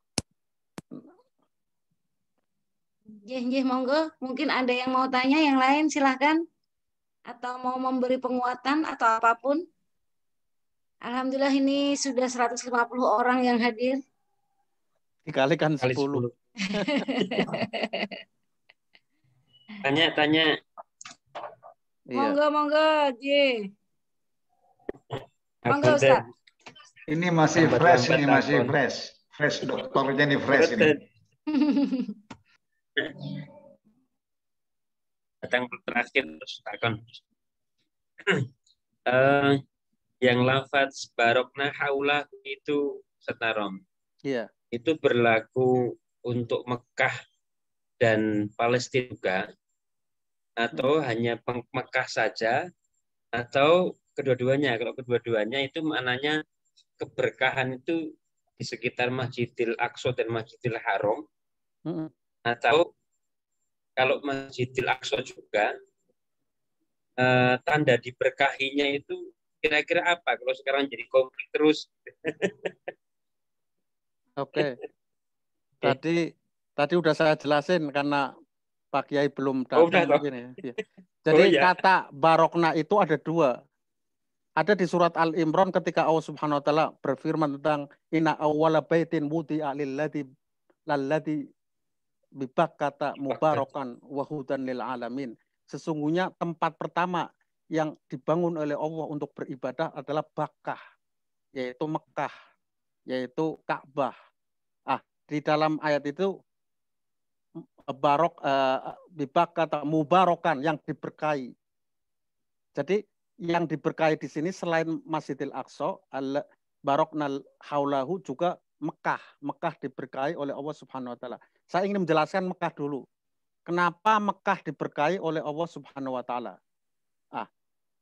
monggo, mungkin ada yang mau tanya, yang lain silahkan, atau mau memberi penguatan atau apapun. Alhamdulillah ini sudah 150 orang yang hadir. Dikalikan 10. Tanya. Monggo, J. Monggo Ustaz. Ini masih fresh, fresh dokternya ini fresh ini. Datang terakhir terus takon. Yang lafaz barokna haula itu setarom. Iya. Itu berlaku untuk Mekah dan Palestina juga, atau hanya Mekah saja, atau kedua-duanya? Kalau kedua-duanya itu maknanya keberkahan itu di sekitar Masjidil Aqsa dan Masjidil Haram, atau kalau Masjidil Aqsa juga tanda diberkahinya itu kira-kira apa? Kalau sekarang jadi konflik terus. Oke. Tadi udah saya jelasin karena Pak Kiai belum Oh, udah datang toh. mungkin ya. Jadi iya. kata barokna itu ada dua. Ada di surat Al-Imran ketika Allah Subhanahu wa taala berfirman tentang inna awwala baitin wudi'a lilladzi bibakkata mubarakan wa hudan lil alamin. Sesungguhnya tempat pertama yang dibangun oleh Allah untuk beribadah adalah Bakkah, yaitu Mekah, yaitu Ka'bah. Di dalam ayat itu bibakkata mubarakan, yang diberkahi. Jadi yang diberkahi di sini selain Masjidil Aqsa, baroknal haulahu juga Mekah. Mekah diberkahi oleh Allah Subhanahu wa taala. Saya ingin menjelaskan Mekah dulu. Kenapa Mekah diberkahi oleh Allah Subhanahu wa taala?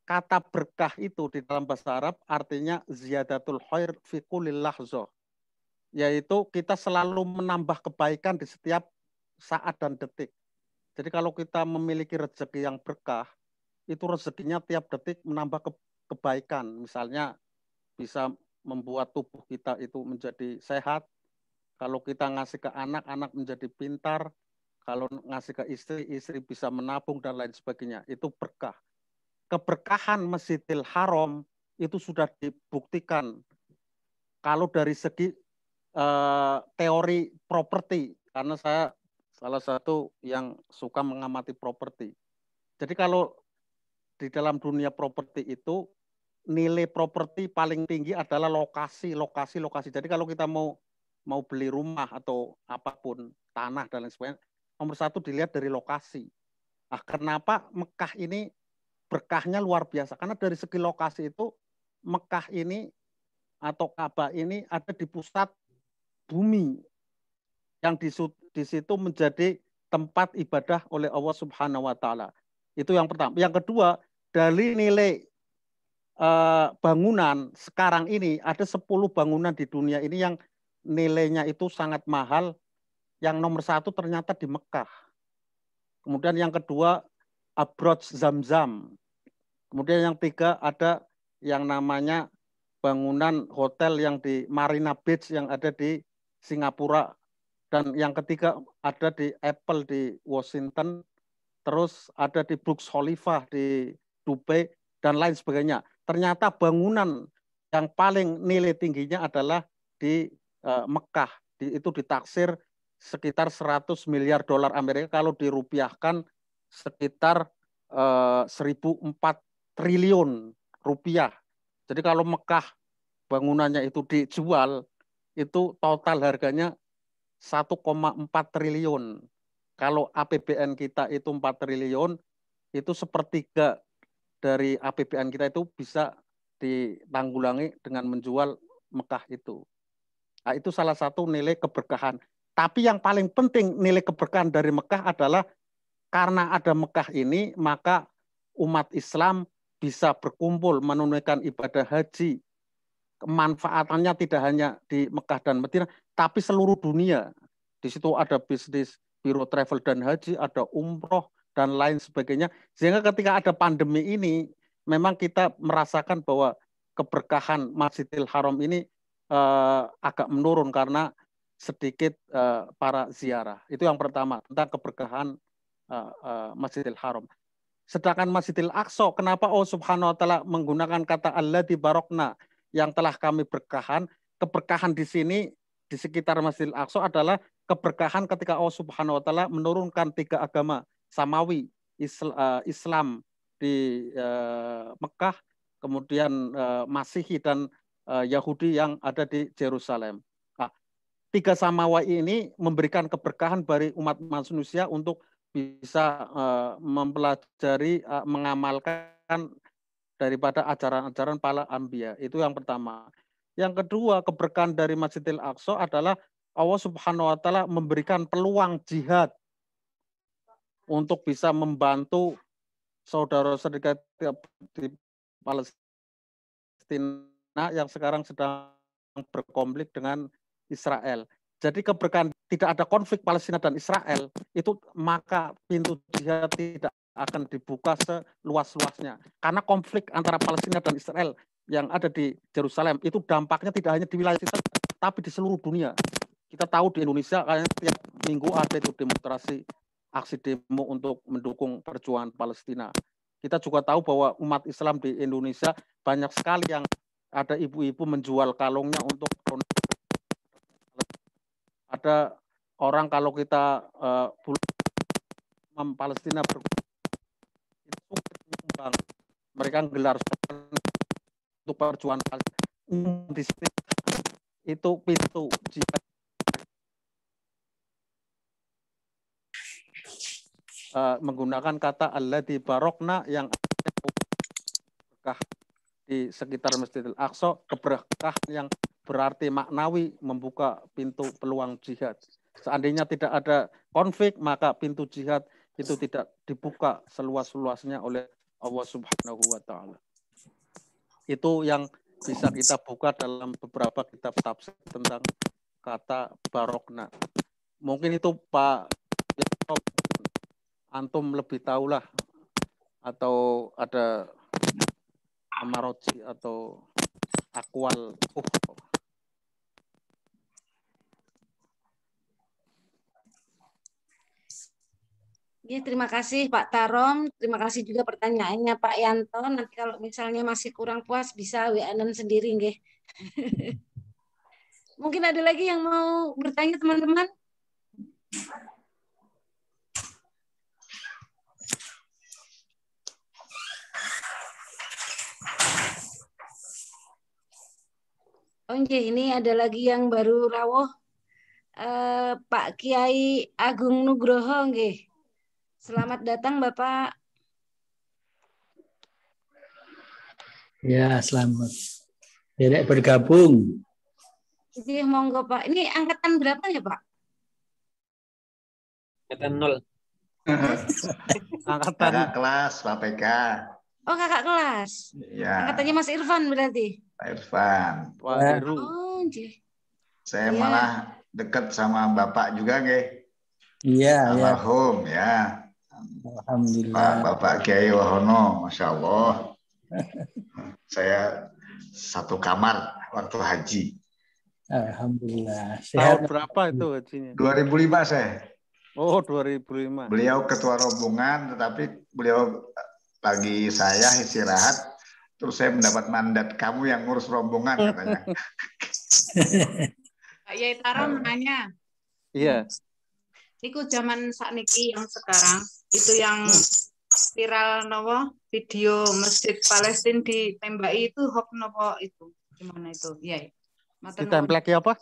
Kata berkah itu di dalam bahasa Arab artinya ziyadatul khair fi kulli lahzah. Yaitu kita selalu menambah kebaikan di setiap saat dan detik. Jadi kalau kita memiliki rezeki yang berkah, itu rezekinya tiap detik menambah kebaikan. Misalnya bisa membuat tubuh kita itu menjadi sehat. Kalau kita ngasih ke anak, anak menjadi pintar. Kalau ngasih ke istri, istri bisa menabung dan lain sebagainya. Itu berkah. Keberkahan Masjidil Haram itu sudah dibuktikan. Kalau dari segi teori properti, karena saya salah satu yang suka mengamati properti. Jadi kalau di dalam dunia properti itu nilai properti paling tinggi adalah lokasi. Jadi kalau kita mau beli rumah atau apapun, tanah dan lain sebagainya, nomor satu dilihat dari lokasi. Kenapa Mekah ini berkahnya luar biasa? Karena dari segi lokasi itu Mekah ini atau Ka'bah ini ada di pusat bumi yang di situ menjadi tempat ibadah oleh Allah Subhanahu wa taala. Itu yang pertama. Yang kedua, dari nilai bangunan sekarang ini ada 10 bangunan di dunia ini yang nilainya itu sangat mahal. Yang nomor satu ternyata di Mekah. Kemudian yang kedua Abroj Zamzam. Kemudian yang tiga ada yang namanya bangunan hotel yang di Marina Beach yang ada di Singapura. Dan yang ketiga ada di Apple di Washington. Terus ada di Burj Khalifa di Dubai dan lain sebagainya. Ternyata bangunan yang paling nilai tingginya adalah di Mekah. Itu ditaksir sekitar 100 miliar dolar Amerika, kalau dirupiahkan sekitar 1.004 triliun rupiah. Jadi kalau Mekah bangunannya itu dijual, itu total harganya 1,4 triliun. Kalau APBN kita itu 4 triliun, itu sepertiga dari APBN kita itu bisa ditanggulangi dengan menjual Mekah itu. Nah, itu salah satu nilai keberkahan. Tapi yang paling penting nilai keberkahan dari Mekah adalah karena ada Mekah ini, maka umat Islam bisa berkumpul menunaikan ibadah haji. Kemanfaatannya tidak hanya di Mekah dan Madinah, tapi seluruh dunia. Di situ ada bisnis biro travel dan haji, ada umroh dan lain sebagainya. Sehingga ketika ada pandemi ini, memang kita merasakan bahwa keberkahan Masjidil Haram ini agak menurun karena sedikit para ziarah. Itu yang pertama tentang keberkahan Masjidil Haram. Sedangkan Masjidil Aqsa, kenapa Allah Subhanahu wa taala menggunakan kata alladzi barokna, yang telah kami berkahan? Keberkahan di sini di sekitar Masjidil Aqsa adalah keberkahan ketika Allah Subhanahu wa taala menurunkan 3 agama samawi, Islam di Mekah, kemudian Masihi dan Yahudi yang ada di Yerusalem. 3 samawi ini memberikan keberkahan bagi umat manusia untuk bisa mempelajari, mengamalkan daripada ajaran-ajaran para anbiya. Itu yang pertama. Yang kedua, keberkahan dari Masjidil Aqsa adalah Allah Subhanahu wa taala memberikan peluang jihad untuk bisa membantu saudara-saudara di Palestina yang sekarang sedang berkonflik dengan Israel. Jadi keberkahan tidak ada konflik Palestina dan Israel, itu maka pintu jihad tidak akan dibuka seluas-luasnya. Karena konflik antara Palestina dan Israel yang ada di Yerusalem itu dampaknya tidak hanya di wilayah kita, tapi di seluruh dunia. Kita tahu di Indonesia kayaknya tiap minggu ada itu demonstrasi, aksi demo untuk mendukung perjuangan Palestina. Kita juga tahu bahwa umat Islam di Indonesia banyak sekali yang ada ibu-ibu menjual kalungnya untuk ada orang kalau kita Palestina menyumbang, mereka gelar untuk perjuangan Palestina di sini itu pintu jihad menggunakan kata alladzi barokna yang berkah di sekitar Masjidil Aqsa, keberkahan yang berarti maknawi membuka pintu peluang jihad. Seandainya tidak ada konflik, maka pintu jihad itu tidak dibuka seluas-luasnya oleh Allah Subhanahu wa Ta'ala. Itu yang bisa kita buka dalam beberapa kitab tafsir tentang kata barokna. Mungkin itu Pak antum lebih tahulah, atau ada amaroji atau akwal. Ya, terima kasih Pak Tarom. Terima kasih juga pertanyaannya Pak Yanto. Nanti kalau misalnya masih kurang puas bisa WA-an sendiri nggih. Mungkin ada lagi yang mau bertanya teman-teman? Oh ini ada lagi yang baru rawuh, Pak Kiai Agung Nugroho nggih. Selamat datang Bapak. Ya, selamat. Dedek bergabung. Jadi monggo Pak. Ini angkatan berapa ya Pak? Angkatan 0. Angkatan Kakak kelas Pak PK. Oh kakak kelas. Ya. Angkatannya Mas Irfan berarti. Pak Irfan. Pak Heru. Oh, saya ya. malah dekat sama Bapak juga, nggih. Iya, almarhum ya. Alhamdulillah. Bapak Kiai Wahono, Masya Allah. Saya satu kamar waktu haji. Alhamdulillah. Tahun berapa itu hajinya? 2005 saya. Oh, 2005. Beliau ketua rombongan, tetapi beliau lagi saya istirahat. Terus saya mendapat mandat, kamu yang ngurus rombongan katanya. Pak Yai Tarom nanya. Iya. Iku zaman sakniki yang sekarang itu yang viral nopo video Masjid Palestina ditembaki itu hoax nopo itu gimana itu? Iya. Ditembaki apa?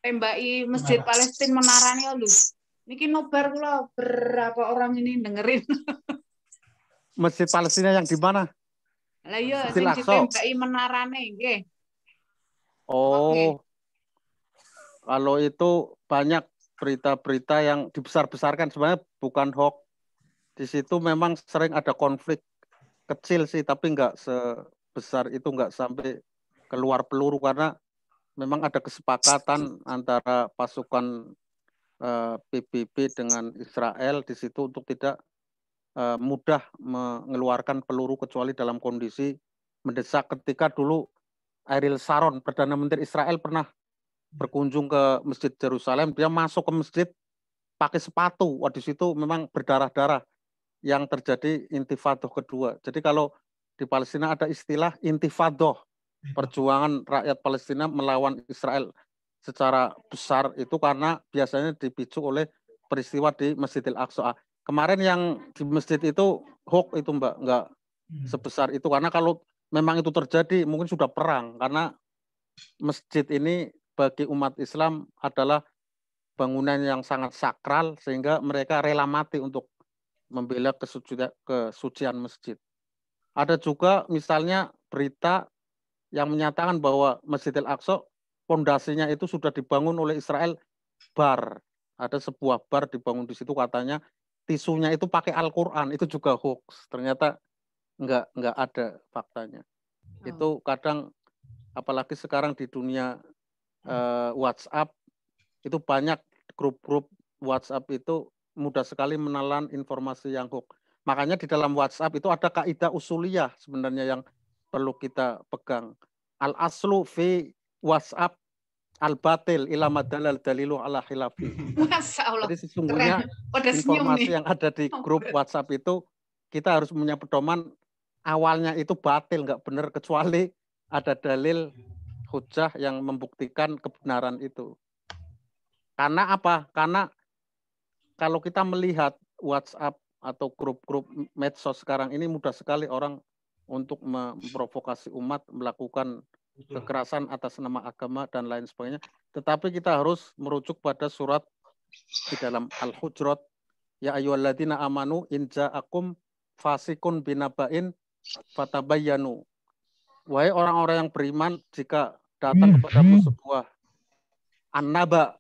Tembaki Masjid Palestina menarani lho. Niki nobar kula berapa orang ini dengerin. Masjid Palestina yang di mana? Lah iya sing ditembaki menarane nggih. Oh. Okay. Kalau itu banyak berita-berita yang dibesar-besarkan, sebenarnya bukan hoax. Di situ memang sering ada konflik kecil sih, tapi nggak sebesar itu, nggak sampai keluar peluru karena memang ada kesepakatan antara pasukan PBB dengan Israel di situ untuk tidak mudah mengeluarkan peluru kecuali dalam kondisi mendesak. Ketika dulu Ariel Sharon, Perdana Menteri Israel, pernah berkunjung ke Masjid Yerusalem, dia masuk ke masjid pakai sepatu. Wah, di situ memang berdarah-darah yang terjadi intifadah kedua. Jadi kalau di Palestina ada istilah intifadah, perjuangan rakyat Palestina melawan Israel secara besar itu karena biasanya dipicu oleh peristiwa di Masjidil Aqsa. Kemarin yang di masjid itu hoax itu Mbak, nggak sebesar itu karena kalau memang itu terjadi mungkin sudah perang, karena masjid ini bagi umat Islam adalah bangunan yang sangat sakral sehingga mereka rela mati untuk membela kesucian masjid. Ada juga misalnya berita yang menyatakan bahwa Masjidil Aqsa fondasinya itu sudah dibangun oleh Israel bar. Ada sebuah bar dibangun di situ, katanya tisunya itu pakai Al-Quran, itu juga hoax. Ternyata nggak ada faktanya. Itu kadang, apalagi sekarang di dunia WhatsApp, itu banyak grup-grup WhatsApp itu mudah sekali menelan informasi yang hoax. Makanya di dalam WhatsApp itu ada kaidah usuliyah sebenarnya yang perlu kita pegang. Al-aslu fi WhatsApp al-batil ila madalal dalilu ala khilafi. Masya Allah. Jadi sesungguhnya Pada senyum informasi nih. yang ada di grup WhatsApp itu kita harus punya pedoman awalnya itu batil, nggak benar kecuali ada dalil hujah yang membuktikan kebenaran itu. Karena apa? Karena kalau kita melihat WhatsApp atau grup-grup medsos sekarang ini mudah sekali orang untuk memprovokasi umat, melakukan kekerasan atas nama agama dan lain sebagainya. Tetapi kita harus merujuk pada surat di dalam Al-Hujurat, ya ayyuhalladzina amanu in ja'akum fasikun binaba'in fatabayyanu. Wahai orang-orang yang beriman, jika datang kepadamu sebuah an-naba.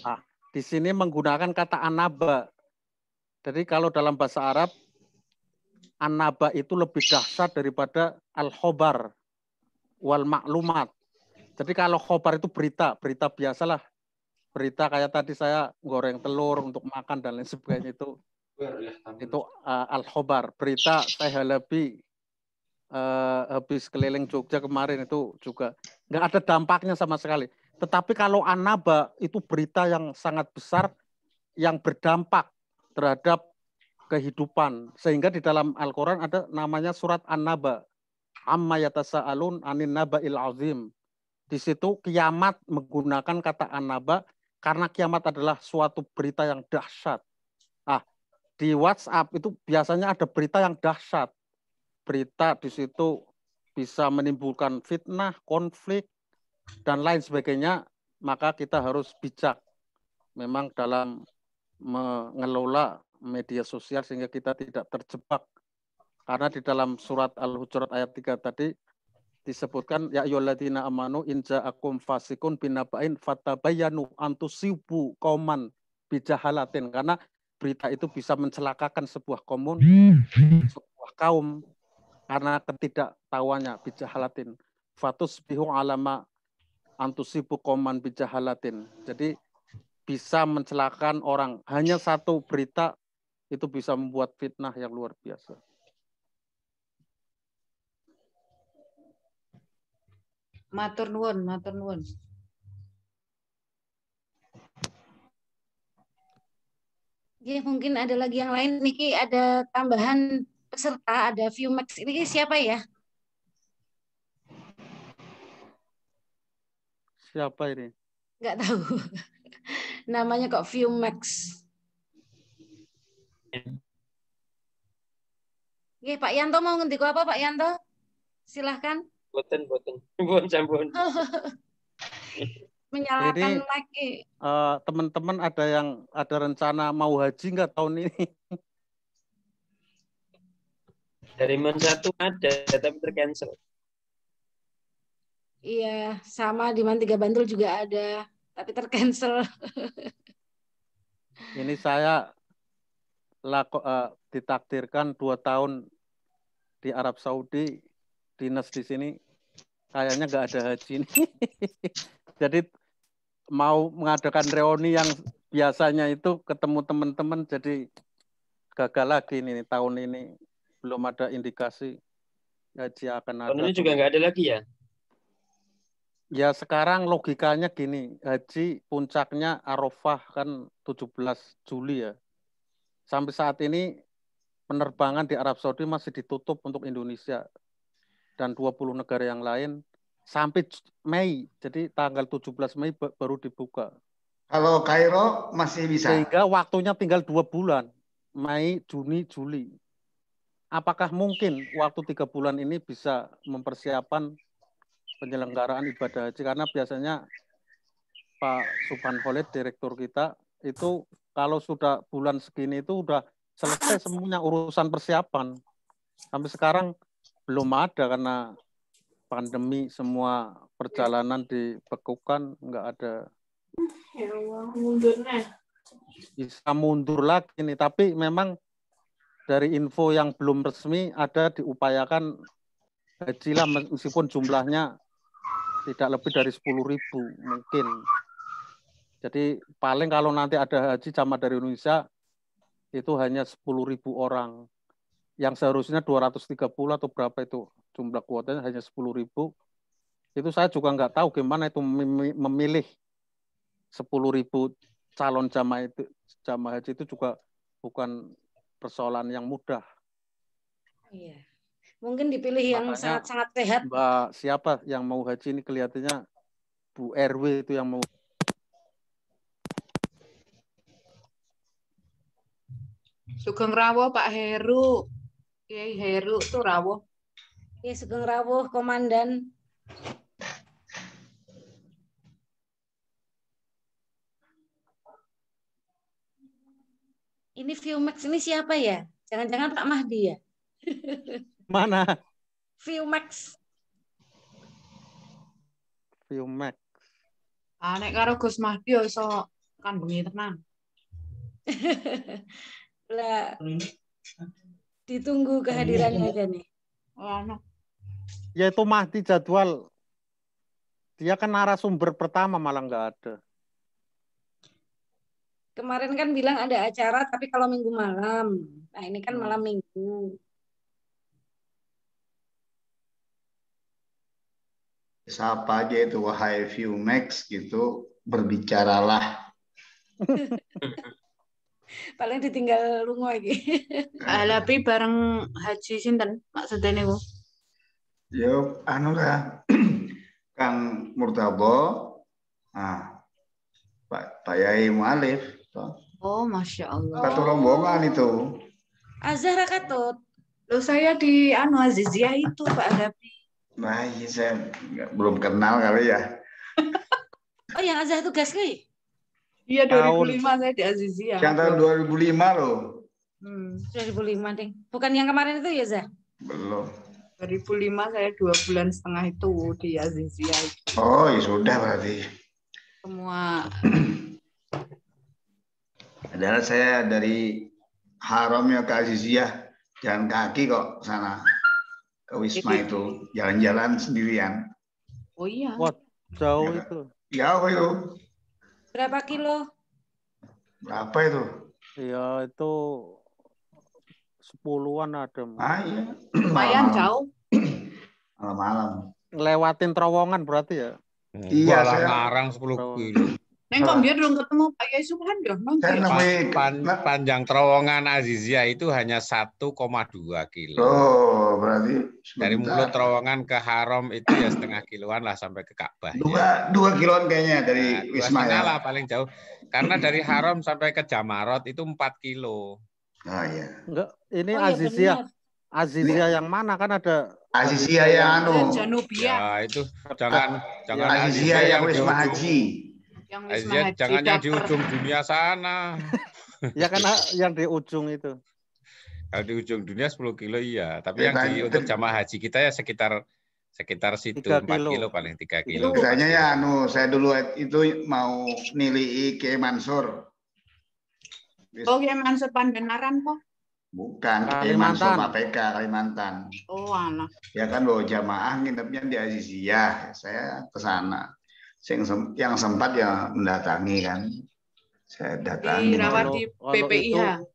Nah, di sini menggunakan kata an-naba. Jadi kalau dalam bahasa Arab, an-naba itu lebih dahsyat daripada al-khobar wal maklumat. Jadi kalau khobar itu berita biasalah. Berita kayak tadi saya goreng telur untuk makan dan lain sebagainya itu al-khobar. Berita saya habis keliling Jogja kemarin itu juga nggak ada dampaknya sama sekali. Tetapi kalau an-naba itu berita yang sangat besar yang berdampak terhadap kehidupan. Sehingga di dalam Al-Quran ada namanya surat An-Naba. Amma yatasa'alun anin naba'il azim. Di situ kiamat menggunakan kata An-Naba karena kiamat adalah suatu berita yang dahsyat. Ah, di WhatsApp itu biasanya ada berita yang dahsyat. Berita di situ bisa menimbulkan fitnah, konflik, dan lain sebagainya. Maka kita harus bijak memang dalam mengelola media sosial sehingga kita tidak terjebak. Karena di dalam surat Al-Hujurat ayat 3 tadi disebutkan ya ayyuhalladzina amanu in ja'akum fasikun binaba'in fatabayyanu an tusibu qauman bijahalatin, karena berita itu bisa mencelakakan sebuah sebuah kaum karena ketidaktahuannya bijahalatin. Fatusbihu alama an tusibu qauman bijahalatin. Jadi bisa mencelakakan orang. Hanya satu berita itu bisa membuat fitnah yang luar biasa. Matur nuwun, matur nuwun. Ya, mungkin ada lagi yang lain. Niki ada tambahan peserta, ada Viewmax. Ini siapa ya? Siapa ini? Nggak tahu. Namanya kok Viewmax. Oke, Pak Yanto mau ngendiko apa, Pak Yanto? Silahkan. Boten. Menyalakan mic. Teman-teman ada rencana mau haji nggak tahun ini? Dari Men1 ada, tapi tercancel. Iya, sama di Man3 Bantul juga ada, tapi tercancel. Ini saya ditakdirkan 2 tahun di Arab Saudi, dinas di sini, kayaknya nggak ada haji ini. Jadi mau mengadakan reuni yang biasanya itu ketemu teman-teman, jadi gagal lagi ini tahun ini. Belum ada indikasi haji akan ada. Tahun ini juga nggak ada lagi ya? Ya sekarang logikanya gini, haji puncaknya Arafah kan 17 Juli ya. Sampai saat ini penerbangan di Arab Saudi masih ditutup untuk Indonesia dan 20 negara yang lain sampai Mei. Jadi tanggal 17 Mei baru dibuka. Kalau Kairo masih bisa. Sehingga waktunya tinggal 2 bulan. Mei, Juni, Juli. Apakah mungkin waktu 3 bulan ini bisa mempersiapkan penyelenggaraan ibadah haji? Karena biasanya Pak Subhan Khalid, direktur kita, itu kalau sudah bulan segini itu udah selesai semuanya urusan persiapan. Sampai sekarang belum ada karena pandemi, semua perjalanan dibekukan, nggak ada. Ya Allah, mundurnya. Bisa mundur lagi nih, tapi memang dari info yang belum resmi ada diupayakan haji lah, meskipun jumlahnya tidak lebih dari 10.000 mungkin. Jadi paling kalau nanti ada haji jamaah dari Indonesia itu hanya 10.000 orang. Yang seharusnya 230 atau berapa itu jumlah kuotanya hanya 10.000. Itu saya juga nggak tahu gimana itu memilih 10.000 calon jamaah haji itu juga bukan persoalan yang mudah. Iya. Mungkin dipilih yang Makanya, sangat-sangat sehat. Mbak siapa yang mau haji ini kelihatannya Bu RW itu yang mau. Sugeng rawuh Pak Heru. Kiai Heru tuh rawuh. Ya, Sugeng rawuh Komandan. Ini Viewmax ini siapa ya? Jangan-jangan Pak Mahdi ya? Mana? Viewmax. Viewmax. Nek karo Gus Mahdi ya iso kandungi tenan. Lah, ditunggu kehadirannya aja nih. Ya itu Mahdi jadwal. Dia kan narasumber pertama malah nggak ada. Kemarin kan bilang ada acara tapi kalau minggu malam. Nah ini kan malam minggu. Siapa aja itu wahai Viewmax gitu, berbicaralah. Paling ditinggal lungo lagi. Tapi bareng haji sinten maksudnya niku? Yo anu lah. Kang Murtabo. Nah, Pak Yai Mualif. Oh, Masya Allah. Satu rombongan itu. Azhar Katut. Loh saya di Azizia itu Pak Adapi. Nah, iya saya belum kenal kali ya. Oh, yang Azhar tugas ke? Iya 2005 saya di Azizia. Yang tahun 2005 loh. 2005 ding. Bukan yang kemarin itu ya, Zah? Belum. 2005 saya 2,5 bulan itu di Azizia. Oh, ya sudah berarti. Semua. Adalah saya dari Haramnya ke Azizia, jalan kaki kok sana ke Wisma itu, jalan-jalan sendirian. Oh iya. Wah, jauh itu. Jauh itu. Berapa kilo? Berapa itu? Ya itu 10-an ada. Iya. Lumayan jauh. Malam-malam. Lewatin terowongan berarti ya? Iya, saya ngarang 10 kilo. Neng kok biar belum ketemu Pak Yai Subhan ya? Panjang terowongan Azizia itu hanya 1,2 kilo. Oh, berarti dari mulut terowongan ke Haram itu ya setengah kiloan lah sampai ke Ka'bah. 2 kiloan kayaknya dari Wisma ya. Lah paling jauh. Karena dari Haram sampai ke Jamarot itu 4 kilo. Oh iya. Enggak, ini Azizia. Azizia yang mana kan ada Azizia yang anu. Janubia. Ya itu jangan Azizia yang Wisma Haji. Yang Wisma Haji. Jangan yang di ujung dunia sana. Ya kan yang di ujung itu. Kalau di ujung dunia 10 kilo iya, tapi yang di untuk jamaah haji kita ya sekitar situ 4 kilo paling 3 kilo. Biasanya ya anu, saya dulu itu mau nilai Kiai Mansur. Oh, Kiai Mansur Pandenaran kok? Bukan, Kiai Mansur KPK Kalimantan. Oh, anak. Ya kan bawa jamaah nginepnya di Azizia, saya ke sana. Yang sempat ya mendatangi kan. Saya datangi. Dirawat di PPIH.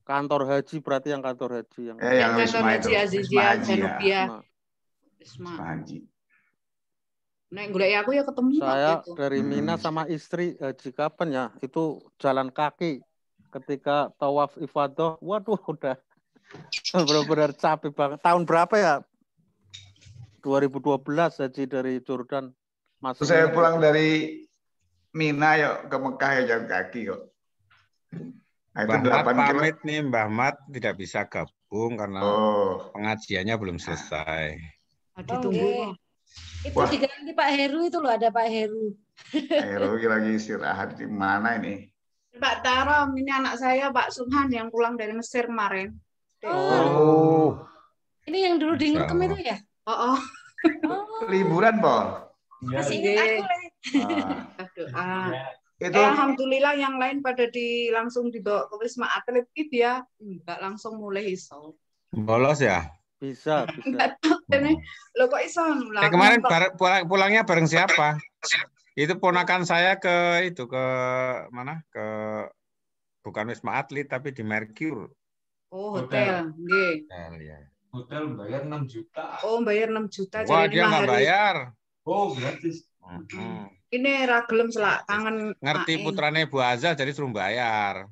Kantor haji berarti yang kantor haji yang kantor haji Azizia Janubia. Wisma Haji. Nek golek aku ya ketemu. Saya dari Mina sama istri haji kapan ya? Itu jalan kaki ketika tawaf ifadah. Waduh udah benar-benar capek banget. Tahun berapa ya? 2012 haji dari Jordan. Masih saya pulang dari Mina yuk ke Mekah ya jalan kaki kok. Nah, itu Mbah Mat pamit nih, Mbah Mat tidak bisa gabung karena pengajiannya belum selesai. Ditunggu. Itu diganti Pak Heru itu loh, ada Pak Heru. Heru lagi istirahat di mana ini? Pak Tarom, ini anak saya Pak Subhan yang pulang dari Mesir kemarin. Oh. Ini yang dulu di Ngurkem itu ya? Oh. Liburan, Pak. Masih ingat aku itu alhamdulillah yang lain pada langsung dibawa ke Wisma Atlet dia enggak langsung mulai iso. Bolos ya? Bisa. Lo kok iso? Kemarin pulangnya bareng siapa? Itu ponakan saya ke mana? Bukan Wisma Atlet tapi di Mercure. Oh, hotel, nggih. Hotel bayar 6 juta. Oh, bayar 6 juta jadi 5 hari. Wah, dia nggak bayar. Oh, gratis. Ini ragelum selak kangen. Ngerti putrane Bu Azal jadi suruh bayar.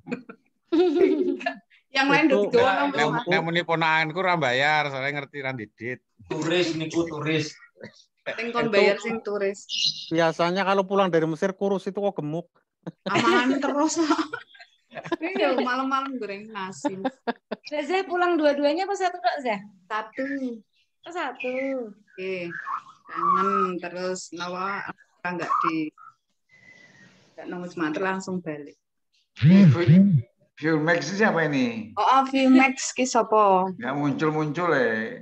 Yang lain udah didono nek muni ponakanku ora bayar, soalnya ngerti ra didit. Turis niku turis. Sing kon bayar sing turis. Biasanya kalau pulang dari Mesir kurus itu kok gemuk. Amangan terus. Iya, malam-malam goreng nasi. Zah pulang dua-duanya apa satu Kak Zah? Satu. Oh, satu. Oke. Kangen terus nawa enggak nunggu semangat langsung balik. Viewmax siapa ini? Oh, Viewmax ki sapa? Nggak muncul-muncul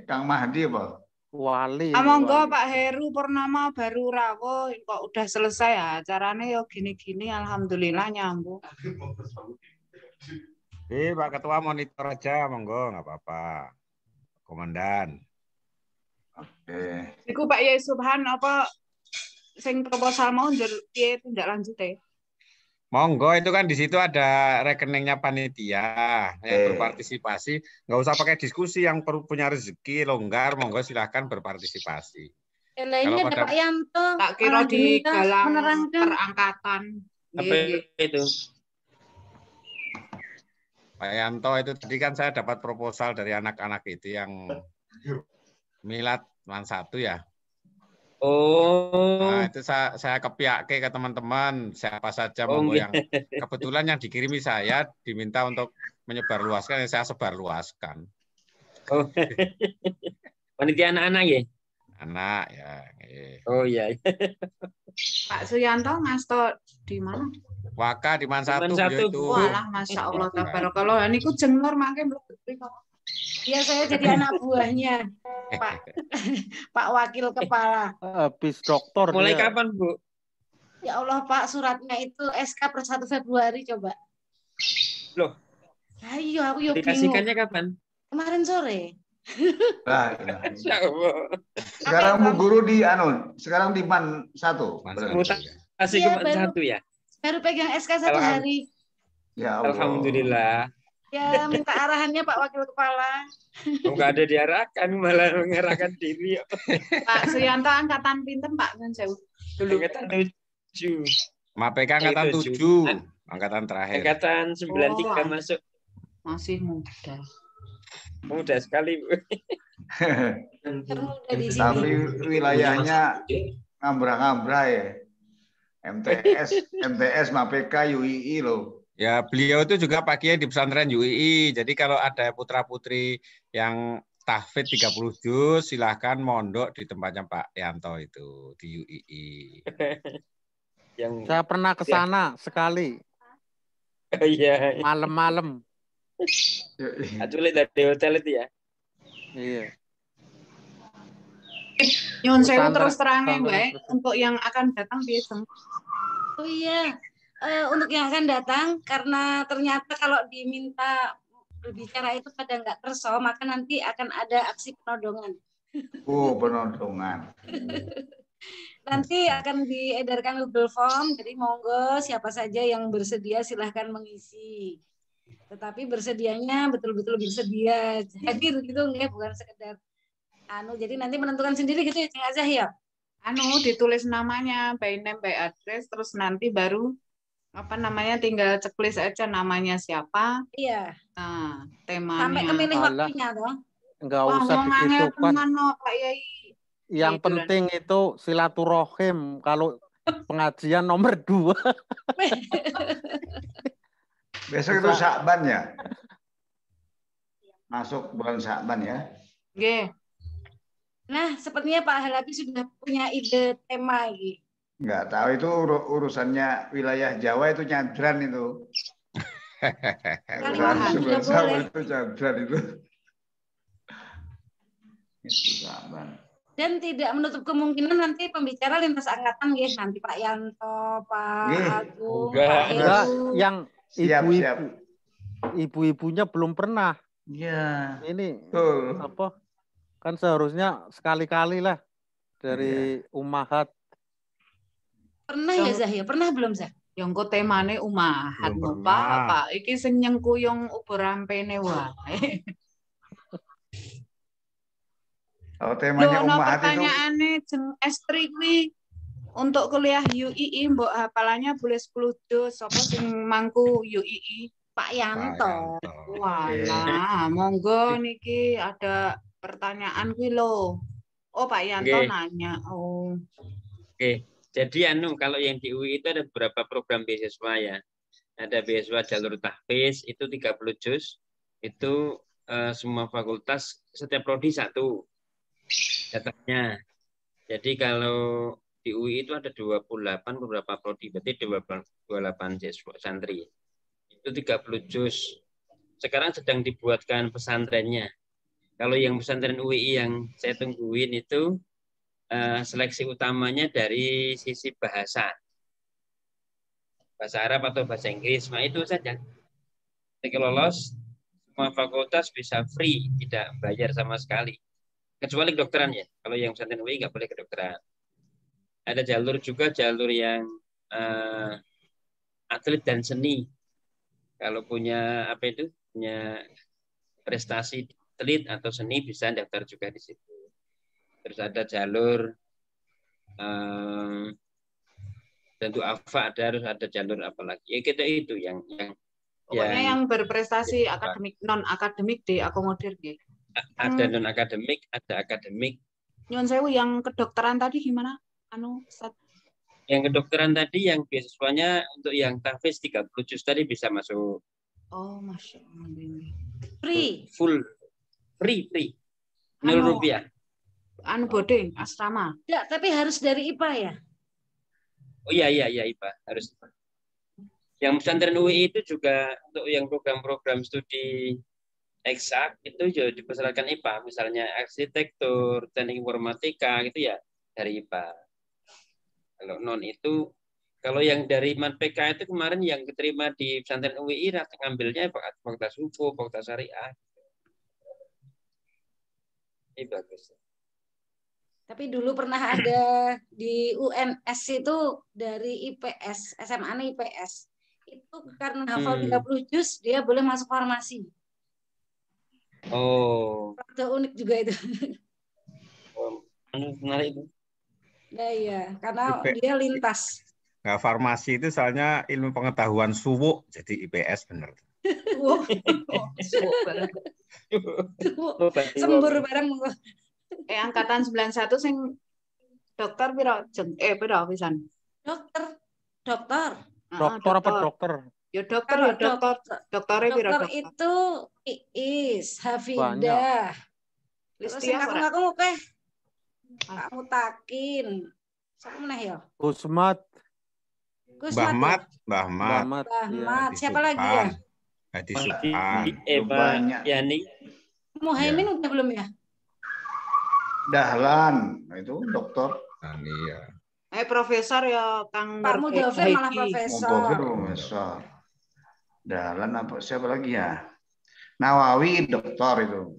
Kang Mahdi apa? Wali. Monggo Pak Heru Purnama baru rawuh kok udah selesai acarane yo gini-gini alhamdulillah nyambung. Pak Ketua monitor aja monggo nggak apa-apa. Komandan. Oke. Iku Pak Yai Subhan apa sing proposal mau piye tindak lanjut Monggo itu kan di situ ada rekeningnya panitia yang berpartisipasi, nggak usah pakai diskusi, yang punya rezeki longgar, monggo silahkan berpartisipasi. Ini ada Pak Yanto. Tak kira di galang perangkatan. Apa itu? Pak Yanto itu tadi kan saya dapat proposal dari anak-anak itu yang Milad Man 1 ya. Oh. Nah, itu saya kepiake ke teman-teman siapa saja monggo yang kebetulan yang dikirimi saya diminta untuk menyebarluaskan, saya sebarluaskan. Oh. Panitia anak-anak ya? Anak ya. Oh iya. Pak Suyanto ngasto di mana? Waka di Man 1 itu. Walah, Masya Allah tabarakallah. Niku jemur mangke mlebet kok. Ya saya jadi anak buahnya Pak Wakil Kepala. Habis dokter. Mulai kapan Bu? Ya Allah Pak, suratnya itu SK per 1 Februari coba. Loh. Ayo aku bingung. Dikasihkannya kapan? Kemarin sore. Nah, sekarang Bu Guru di sekarang di Man 1. Kasih ke Man 1 ya. Baru pegang SK 1 hari. Ya Allah. Alhamdulillah. Ya minta arahannya Pak Wakil Kepala. Enggak ada diarahkan, malah mengerahkan diri. Pak Suyanto angkatan pinten Pak kan saya dulu angkatan 7. MAPK angkatan 7. Angkatan terakhir. Angkatan 93 masuk. Masih muda. Muda sekali Bu. Tapi wilayahnya ngambra-ngambra ya. MTS, MAPK, UII loh. Ya, beliau itu juga Pak Kiai di pesantren UII. Jadi kalau ada putra-putri yang tahfidz 30 juz, silahkan mondok di tempatnya Pak Yanto itu di UII. Saya pernah ke sana sekali. Oh iya. Malam-malam. Aculik dari hotel itu ya. Iya. Nyun sewu terus terangnya baik untuk yang akan datang biasa. Oh iya. Untuk yang akan datang, karena ternyata kalau diminta berbicara itu pada nggak kerso, maka nanti akan ada aksi penodongan. Oh, penodongan. Nanti akan diedarkan Google Form, jadi monggo siapa saja yang bersedia silahkan mengisi. Tetapi bersedianya betul-betul bersedia hadir gitu, nggak, bukan sekedar jadi nanti menentukan sendiri gitu ya, Cing Azah ya. Ditulis namanya, by name, by address, terus nanti baru tinggal checklist aja namanya siapa. Iya. Nah, temanya. Sampai kemilih waktunya toh. Enggak usah dikitukan. Pak Yai. Yang penting itu silaturahim. Kalau pengajian nomor 2. Besok itu Syakban ya. Masuk bulan Syakban ya. Nggih. Nah, sepertinya Pak Halabi sudah punya ide tema ini. Enggak tahu, itu urusannya wilayah Jawa, itu nyadran itu. Urusan itu nyadran itu. Dan tidak menutup kemungkinan nanti pembicara lintas angkatan ya, nanti Pak Yanto, Pak Agung, Pak Heru. Yang ibu-ibunya belum pernah. Iya. Ini apa? Kan seharusnya sekali-kali lah dari Ummahat. Pernah ya Zah ya? Pernah belum Zah? Yang kok temane Ummahat Pak. Iki sing nyengkuyung ubur rampene wae. Kalau temanya Ummahat itu pertanyaane jeng estri kuwi Untuk kuliah UII mbok hafalannya boleh 10 juz apa sing mangku UII? Pak Yanto. Walah, monggo niki ada pertanyaan kuwi lho. Oh, Pak Yanto Oke. nanya. Oh. Oke, jadi kalau yang di UI itu ada beberapa program beasiswa ya. Ada beasiswa jalur tahfiz itu 30 juz. Itu semua fakultas setiap prodi satu datanya. Jadi kalau di UI itu ada 28 beberapa prodi, berarti 28 siswa santri. Itu 30 juz. Sekarang sedang dibuatkan pesantrennya. Kalau yang pesantren UI yang saya tungguin itu seleksi utamanya dari sisi bahasa Arab atau bahasa Inggris. Nah itu saja. Ketika lolos, semua fakultas bisa free, tidak bayar sama sekali. Kecuali kedokteran ya. Kalau yang pesantren UI nggak boleh kedokteran. Ada jalur juga, jalur yang atlet dan seni. Kalau punya punya prestasi atlet atau seni bisa daftar juga di situ. Terus ada jalur tentu AFA ada jalur apa lagi? Ya kita itu yang pokoknya yang berprestasi akademik, non akademik diakomodir gitu. Ada non akademik, ada akademik. Nyun sewu yang kedokteran tadi gimana? Yang kedokteran tadi yang beasiswanya untuk yang tahfiz 30 juz tadi bisa masuk. Oh, Masya Allah. Free. Full. Free. Rp0. Boarding, asrama. Ya, tapi harus dari IPA ya? Oh iya IPA, harus IPA. Yang pesantren UI itu juga untuk yang program-program studi eksak itu juga dipersyaratkan IPA, misalnya arsitektur, teknik informatika gitu ya dari IPA. Kalau non itu, kalau yang dari MATPK itu kemarin yang diterima di pesantren UI ngambilnya fakultas hukum, fakultas syariah. Ini bagus. Tapi dulu pernah ada di UNS itu dari IPS, SMA-nya IPS. Itu karena hafal 30 juz, dia boleh masuk farmasi. Oh. Ada unik juga itu. Menarik itu. Nah, iya, karena dia lintas. Nah, farmasi itu soalnya ilmu pengetahuan suwuk, jadi IPS bener. Sembur bareng. Angkatan 91 sing dokter piro? Piro pisan? Dokter apa dokter? Ya dokter ya dokter. Dokternya piro dokter? Dokter itu Iis, Hafidah. Terus sing aku Pak Mutakin. Siapa meneh ya? Gusmat. Bahmat. Siapa lagi ya? Hadi Subhan. Banyak. Yani. Muhaimin udah belum ya? Dahlan, itu dokter. Iya. Profesor ya Kang Pak Mudofir malah profesor. Dahlan apa siapa lagi ya? Nawawi dokter itu.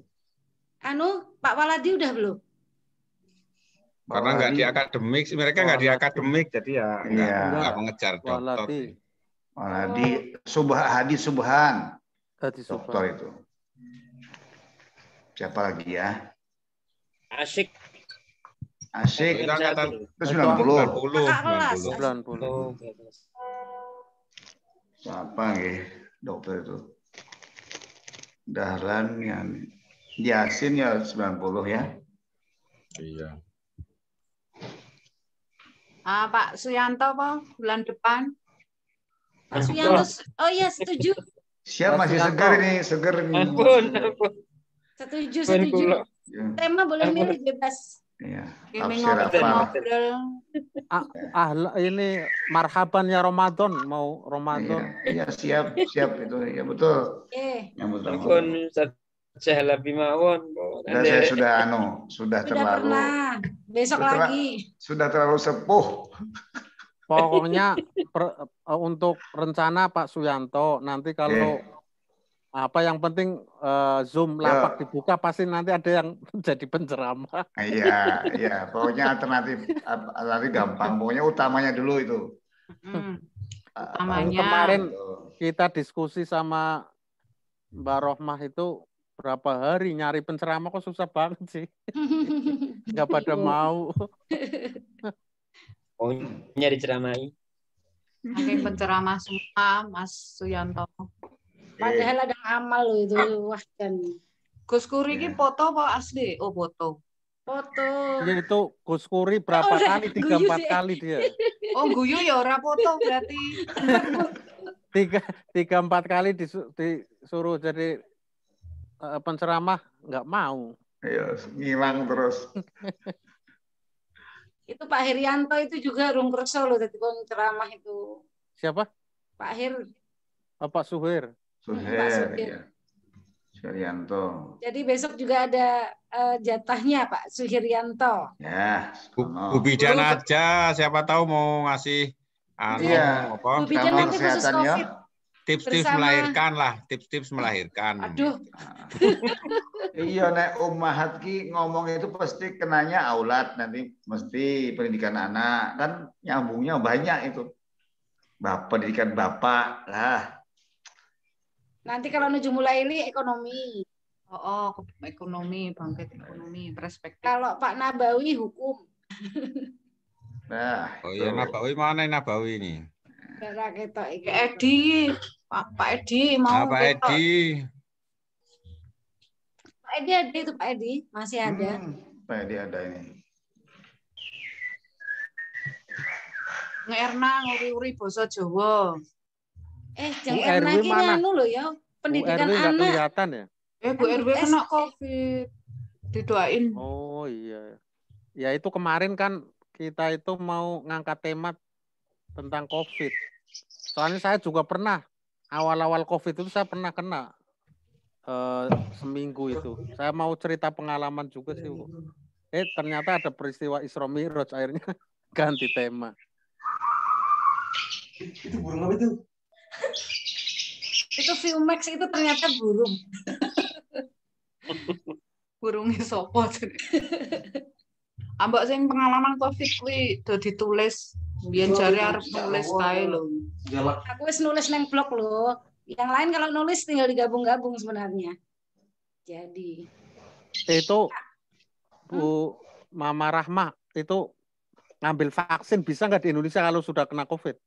Pak Waladi udah belum? Karena nggak di akademik, mereka nggak di akademik, jadi ya nggak mengejar dokter. Waladi, Hadi Subhan. Dokter itu. Siapa lagi ya? Asyik. Itu angkatan 90. Siapa nggih dokter itu? Dahlan yang Yasin ya 90 ya. Iya. Pak Suyanto apa bulan depan? Pak Suyanto, oh iya setuju. Siap masih seger nih. Ampun. Setuju. Tema boleh milih bebas. Iya. Ini marhaban ya Ramadan, mau Ramadan. Iya siap itu ya betul. Yang betul. Saya lebih mawon. Saya sudah terlalu. Pernah. Besok lagi. Sudah terlalu sepuh. Pokoknya untuk rencana Pak Suyanto nanti kalau yang penting Zoom lapak dibuka pasti nanti ada yang jadi penceramah. Iya. Pokoknya alternatif gampang. Pokoknya utamanya dulu itu. Utamanya. Kemarin kita diskusi sama Mbak Rohmah itu berapa hari nyari penceramah kok susah banget sih. Nggak pada mau. Oh, nyari ceramai. Saking penceramah semua, Mas Suyanto. Padahal ada amal loh itu. Wah, dan Gus Kuri ini foto apa asli? Oh, foto. foto. Dia itu Gus Kuri berapa Oh, kali? 3-4 sih. kali dia. Oh, guyu ya ora foto berarti. 3-4 kali disuruh jadi penceramah nggak mau. Iya, ngilang terus. Itu Pak Herianto itu juga rung kerso loh jadi ceramah itu. Siapa? Pak Her. Pak Suher. Pak Suher. Ya. Suharyanto. Jadi besok juga ada jatahnya Pak Suhiryanto. Ya, Bu Bidan aja, siapa tahu mau ngasih iya, apa? Bu Bidan nanti khusus COVID. Tips-tips bersama... melahirkan lah, tips-tips melahirkan. Aduh. Iya, Nek Ummahat ki ngomong itu pasti kenanya aulat, nanti mesti pendidikan anak, kan nyambungnya banyak itu. Pendidikan bapak lah. Nanti kalau nuju mulai ini ekonomi. Oh, ekonomi, bangkit ekonomi, perspektif. Kalau Pak Nabawi hukum. Nah, oh iya, Nabawi mana Nabawi ini? Edi, Pak Edi mau. Pak Edi. Pak Edi ada itu Pak Edi masih ada. Pak Edi ada ini. Ngerna nguri-uri basa Jawa. Jeng Erna ki nganu lho ya, pendidikan anak. Kelihatan ya? Bu RW kena COVID. Didoain. Oh iya. Ya itu kemarin kan kita itu mau ngangkat tema tentang COVID. Soalnya saya juga pernah awal-awal COVID itu saya pernah kena seminggu itu. Saya mau cerita pengalaman juga sih. Ternyata ada peristiwa Isra Mi'raj, akhirnya ganti tema. Itu burung apa itu? Itu Viewmax itu ternyata burung. Burungnya sopo. Ambak sing pengalaman COVID kuwi do ditulis. Biyen jare arep nulis kae lho. Aku wis nulis nang blog lho. Yang lain kalau nulis tinggal digabung-gabung sebenarnya. Jadi itu Bu Mama Rahma itu ngambil vaksin bisa nggak di Indonesia kalau sudah kena COVID?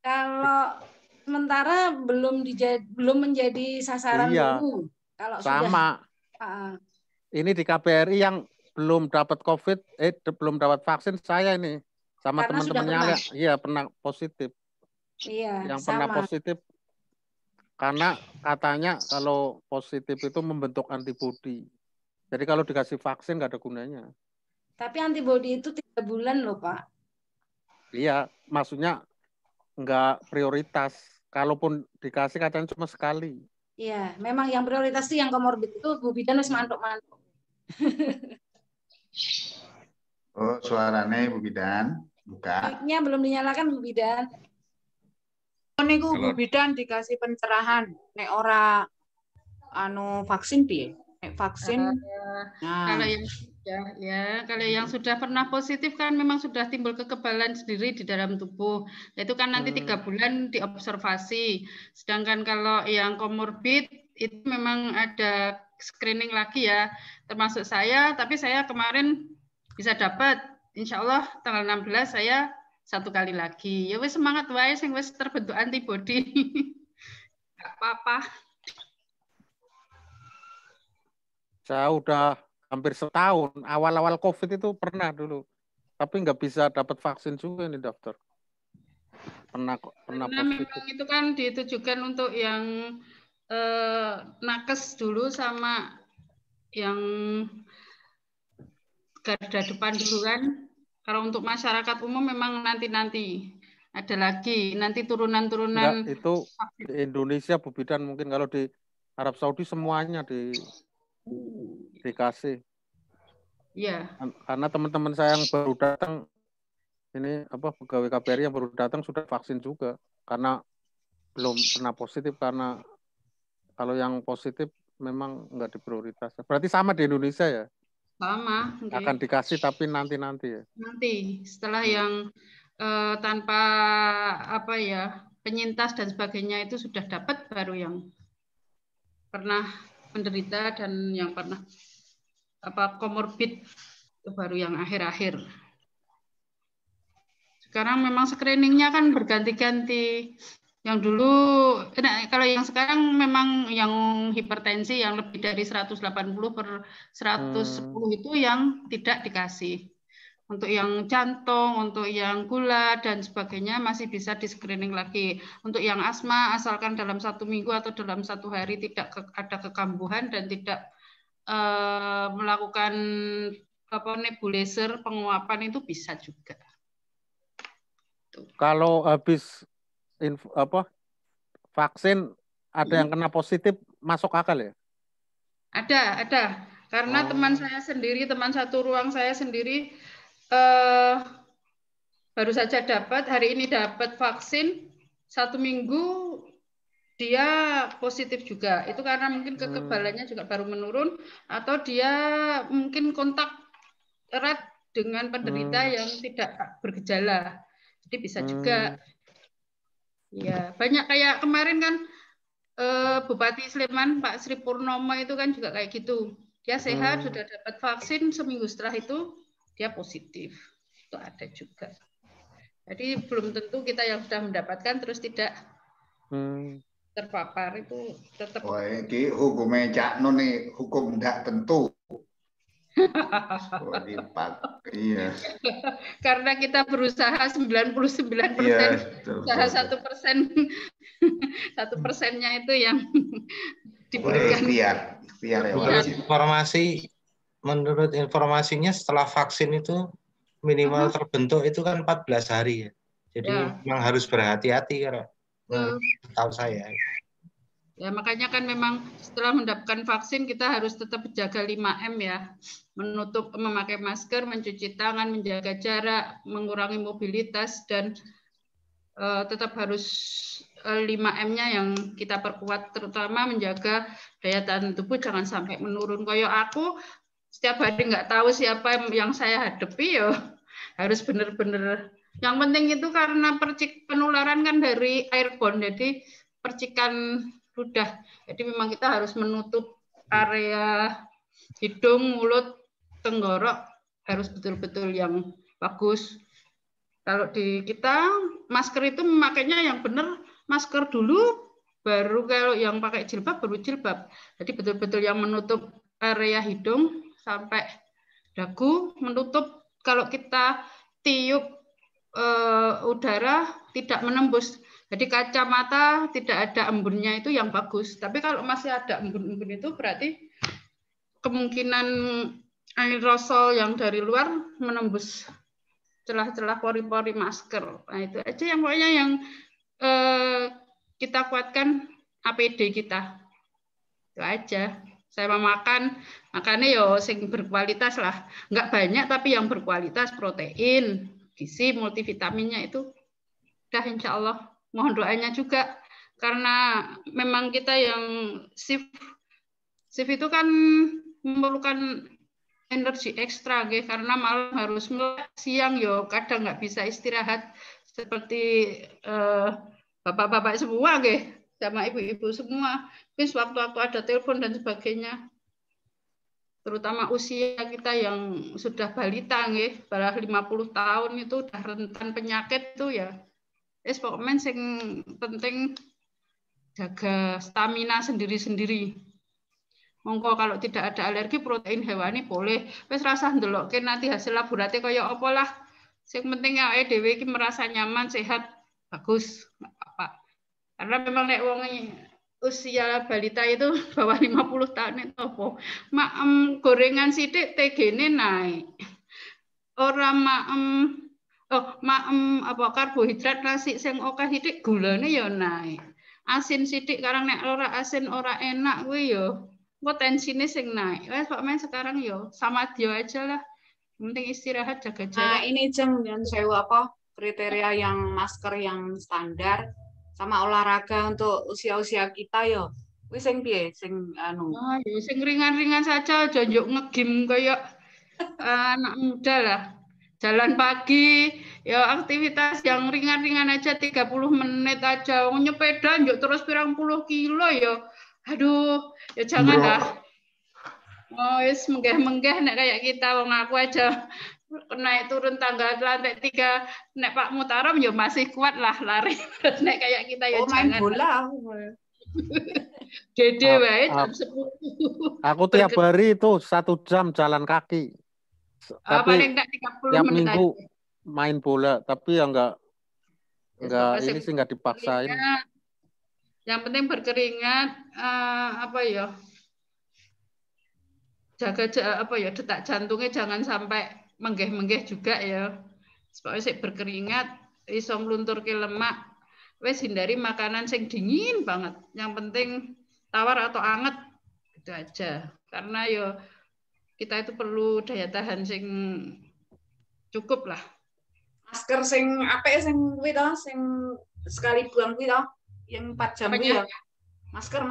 Kalau sementara belum menjadi sasaran dulu. Kalau sama. Ini di KBRI yang belum dapat COVID, belum dapat vaksin saya ini sama teman-temannya, iya pernah positif. Iya. Yang pernah positif karena katanya kalau positif itu membentuk antibodi. Jadi kalau dikasih vaksin nggak ada gunanya. Tapi antibodi itu 3 bulan loh Pak. Iya, maksudnya nggak prioritas. Kalaupun dikasih katanya cuma sekali. Iya, memang yang prioritas sih yang komorbid itu Bu Bidan harus mantuk-mantuk. Oh, suaranya Bu Bidan buka. Mic-nya belum dinyalakan Bu Bidan. Niku Bu Bidan dikasih pencerahan nek ora vaksin piye? Nek vaksin kalau yang kalau yang sudah pernah positif kan memang sudah timbul kekebalan sendiri di dalam tubuh. Itu kan nanti 3 bulan diobservasi. Sedangkan kalau yang komorbid itu memang ada screening lagi ya. Termasuk saya, tapi saya kemarin bisa dapat. Insya Allah tanggal 16 saya 1 kali lagi. Ya wis semangat wae sing wis terbentuk antibodi. Enggak apa-apa. Saya udah hampir setahun. Awal-awal COVID itu pernah dulu. Tapi nggak bisa dapat vaksin juga nih dokter. Pernah Karena memang itu kan ditujukan untuk yang nakes dulu sama yang garda depan dulu kan. Kalau untuk masyarakat umum memang nanti ada lagi nanti turunan-turunan. Itu di Indonesia Bu Bidan, mungkin kalau di Arab Saudi semuanya dikasih. Iya. Karena teman-teman saya yang baru datang ini pegawai KBRI yang baru datang sudah vaksin juga karena belum pernah positif, karena kalau yang positif memang nggak diprioritaskan. Berarti sama di Indonesia ya? Sama. Okay. Akan dikasih tapi nanti ya? Nanti setelah yang tanpa penyintas dan sebagainya itu sudah dapat, baru yang pernah menderita dan yang pernah komorbid itu baru yang akhir-akhir. Sekarang memang screeningnya kan berganti-ganti. Yang dulu, kalau yang sekarang memang yang hipertensi yang lebih dari 180/110 itu yang tidak dikasih. Untuk yang jantung, untuk yang gula dan sebagainya masih bisa di screening lagi. Untuk yang asma, asalkan dalam 1 minggu atau dalam 1 hari tidak ada kekambuhan dan tidak melakukan nebulizer penguapan itu bisa juga. Kalau habis vaksin ada yang kena positif masuk akal ya? Ada. Karena teman saya sendiri, teman satu ruang saya sendiri baru saja hari ini dapat vaksin 1 minggu dia positif juga. Itu karena mungkin kekebalannya juga baru menurun atau dia mungkin kontak erat dengan penderita yang tidak bergejala. Jadi bisa juga. Ya, banyak kayak kemarin kan Bupati Sleman Pak Sri Purnomo itu kan juga kayak gitu. Dia sehat, sudah dapat vaksin, seminggu setelah itu dia positif. Itu ada juga. Jadi belum tentu kita yang sudah mendapatkan terus tidak terpapar, itu tetap. Wah, ini hukumnya Cak Nun nih, hukum tidak tentu. Iya. Karena kita berusaha 99%, usaha 1%nya itu yang diberikan. Menurut informasinya setelah vaksin itu minimal terbentuk itu kan 14 hari ya. Jadi memang harus berhati-hati karena tahu saya. Ya, makanya kan memang setelah mendapatkan vaksin kita harus tetap jaga 5M ya. Memakai masker, mencuci tangan, menjaga jarak, mengurangi mobilitas, dan tetap harus 5M-nya yang kita perkuat, terutama menjaga daya tahan tubuh jangan sampai menurun. Kayak aku setiap hari nggak tahu siapa yang saya hadapi, ya harus benar-benar. Yang penting itu karena penularan kan dari airborne, jadi percikan ludah. Jadi memang kita harus menutup area hidung, mulut, tenggorok, harus betul-betul yang bagus. Kalau di kita masker itu memakainya yang benar masker dulu, baru kalau yang pakai jilbab baru jilbab. Jadi betul-betul yang menutup area hidung sampai dagu, menutup kalau kita tiup udara tidak menembus. Jadi kacamata tidak ada embunnya itu yang bagus. Tapi kalau masih ada embun-embun itu berarti kemungkinan aerosol yang dari luar menembus celah-celah pori-pori masker. Nah itu aja yang pokoknya yang kita kuatkan APD kita. Itu aja. Saya mau makannya yo sing berkualitas lah. Enggak banyak tapi yang berkualitas, protein, gizi, multivitaminnya itu udah insya Allah. Mohon doanya juga karena memang kita yang shift itu kan memerlukan energi ekstra karena malam harus melek, siang yo kadang nggak bisa istirahat seperti bapak-bapak semua sama ibu-ibu semua. Terus waktu-waktu ada telepon dan sebagainya. Terutama usia kita yang sudah balita baru 50 tahun itu udah rentan penyakit tuh ya. Pokoknya yang penting jaga stamina sendiri-sendiri. Monggo kalau tidak ada alergi protein hewani boleh. Wis rasa ndelokke nanti hasil laboratorium kaya apa lah. Sing penting awake dhewe iki merasa nyaman, sehat, bagus, enggak apa-apa. Karena memang nek wong usia balita itu bawah 50 tahun itu apa? Gorengan sithik TG-ne naik. Ora apa karbohidrat nasi sing akeh sithik gulane ya naik. Asin sithik karang nek ora asin ora enak kuwi ya potensine sing naik. Wes pokoknya sekarang yo sama dia aja lah. Penting istirahat, jaga jarak. Nah, ini Ceng yang saya kriteria yang masker yang standar sama olahraga untuk usia-usia kita yo. Wis sing piye sing anu? Oh, yo sing ringan-ringan saja, aja njuk ngegim kayak anak muda lah. Jalan pagi, ya aktivitas yang ringan-ringan aja 30 menit aja. Nyepeda njuk terus pirang puluh kilo ya. Aduh, ya jangan lah. Oh, wis menggeh-menggeh nek kayak kita wong aku aja naik turun tangga lantai 3 nek Pak Mutarom ya masih kuat lah lari. Nek kayak kita ya main jangan. bola. Dede wae jam 10. Aku tiap hari itu 1 jam jalan kaki. Tapi paling enggak 30 tiap menit minggu aja. main bola, tapi ya enggak Pokoknya ini sih enggak dipaksain. Yang penting berkeringat, apa ya? Jaga apa ya, detak jantungnya jangan sampai menggeh-menggeh juga ya. Supaya sih berkeringat, iso mlunturke lemak. Wes hindari makanan sing dingin banget. Yang penting tawar atau anget itu aja. Karena ya kita itu perlu daya tahan sing cukup lah. Masker sing apik sing kuwi to, sing sekali buang kuwi to, yang 4 jam kuwi ya. Masker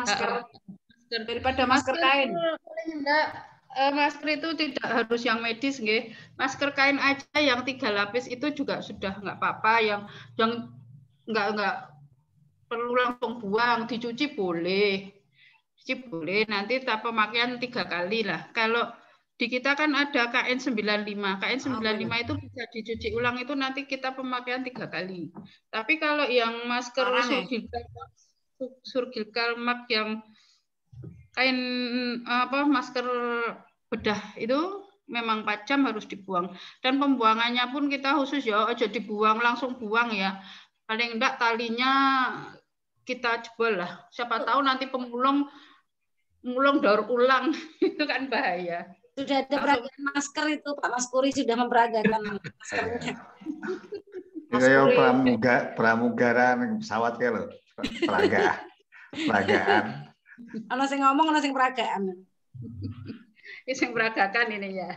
daripada masker kain. Paling enggak masker itu tidak harus yang medis nggih. Masker kain aja yang 3 lapis itu juga sudah enggak apa-apa, yang enggak perlu langsung buang, dicuci boleh. Cuci boleh, nanti pemakaian 3 kali lah. Kalau di kita kan ada KN95. KN95 itu bisa dicuci ulang, itu nanti kita pemakaian 3 kali. Tapi kalau yang masker surgical mask yang kain masker bedah itu memang 4 jam harus dibuang. Dan pembuangannya pun kita khusus ya, aja dibuang langsung buang ya. Paling enggak talinya kita jebol lah. Siapa tahu nanti pemulung daur ulang itu kan bahaya. Sudah ada peragaan masker itu, Pak Mas Puri sudah memperagakan maskernya. Kayak pramugara pesawat ya loh, peragaan. Ono sing ngomong, ono sing peragaan. Ini sing peragakan ini ya.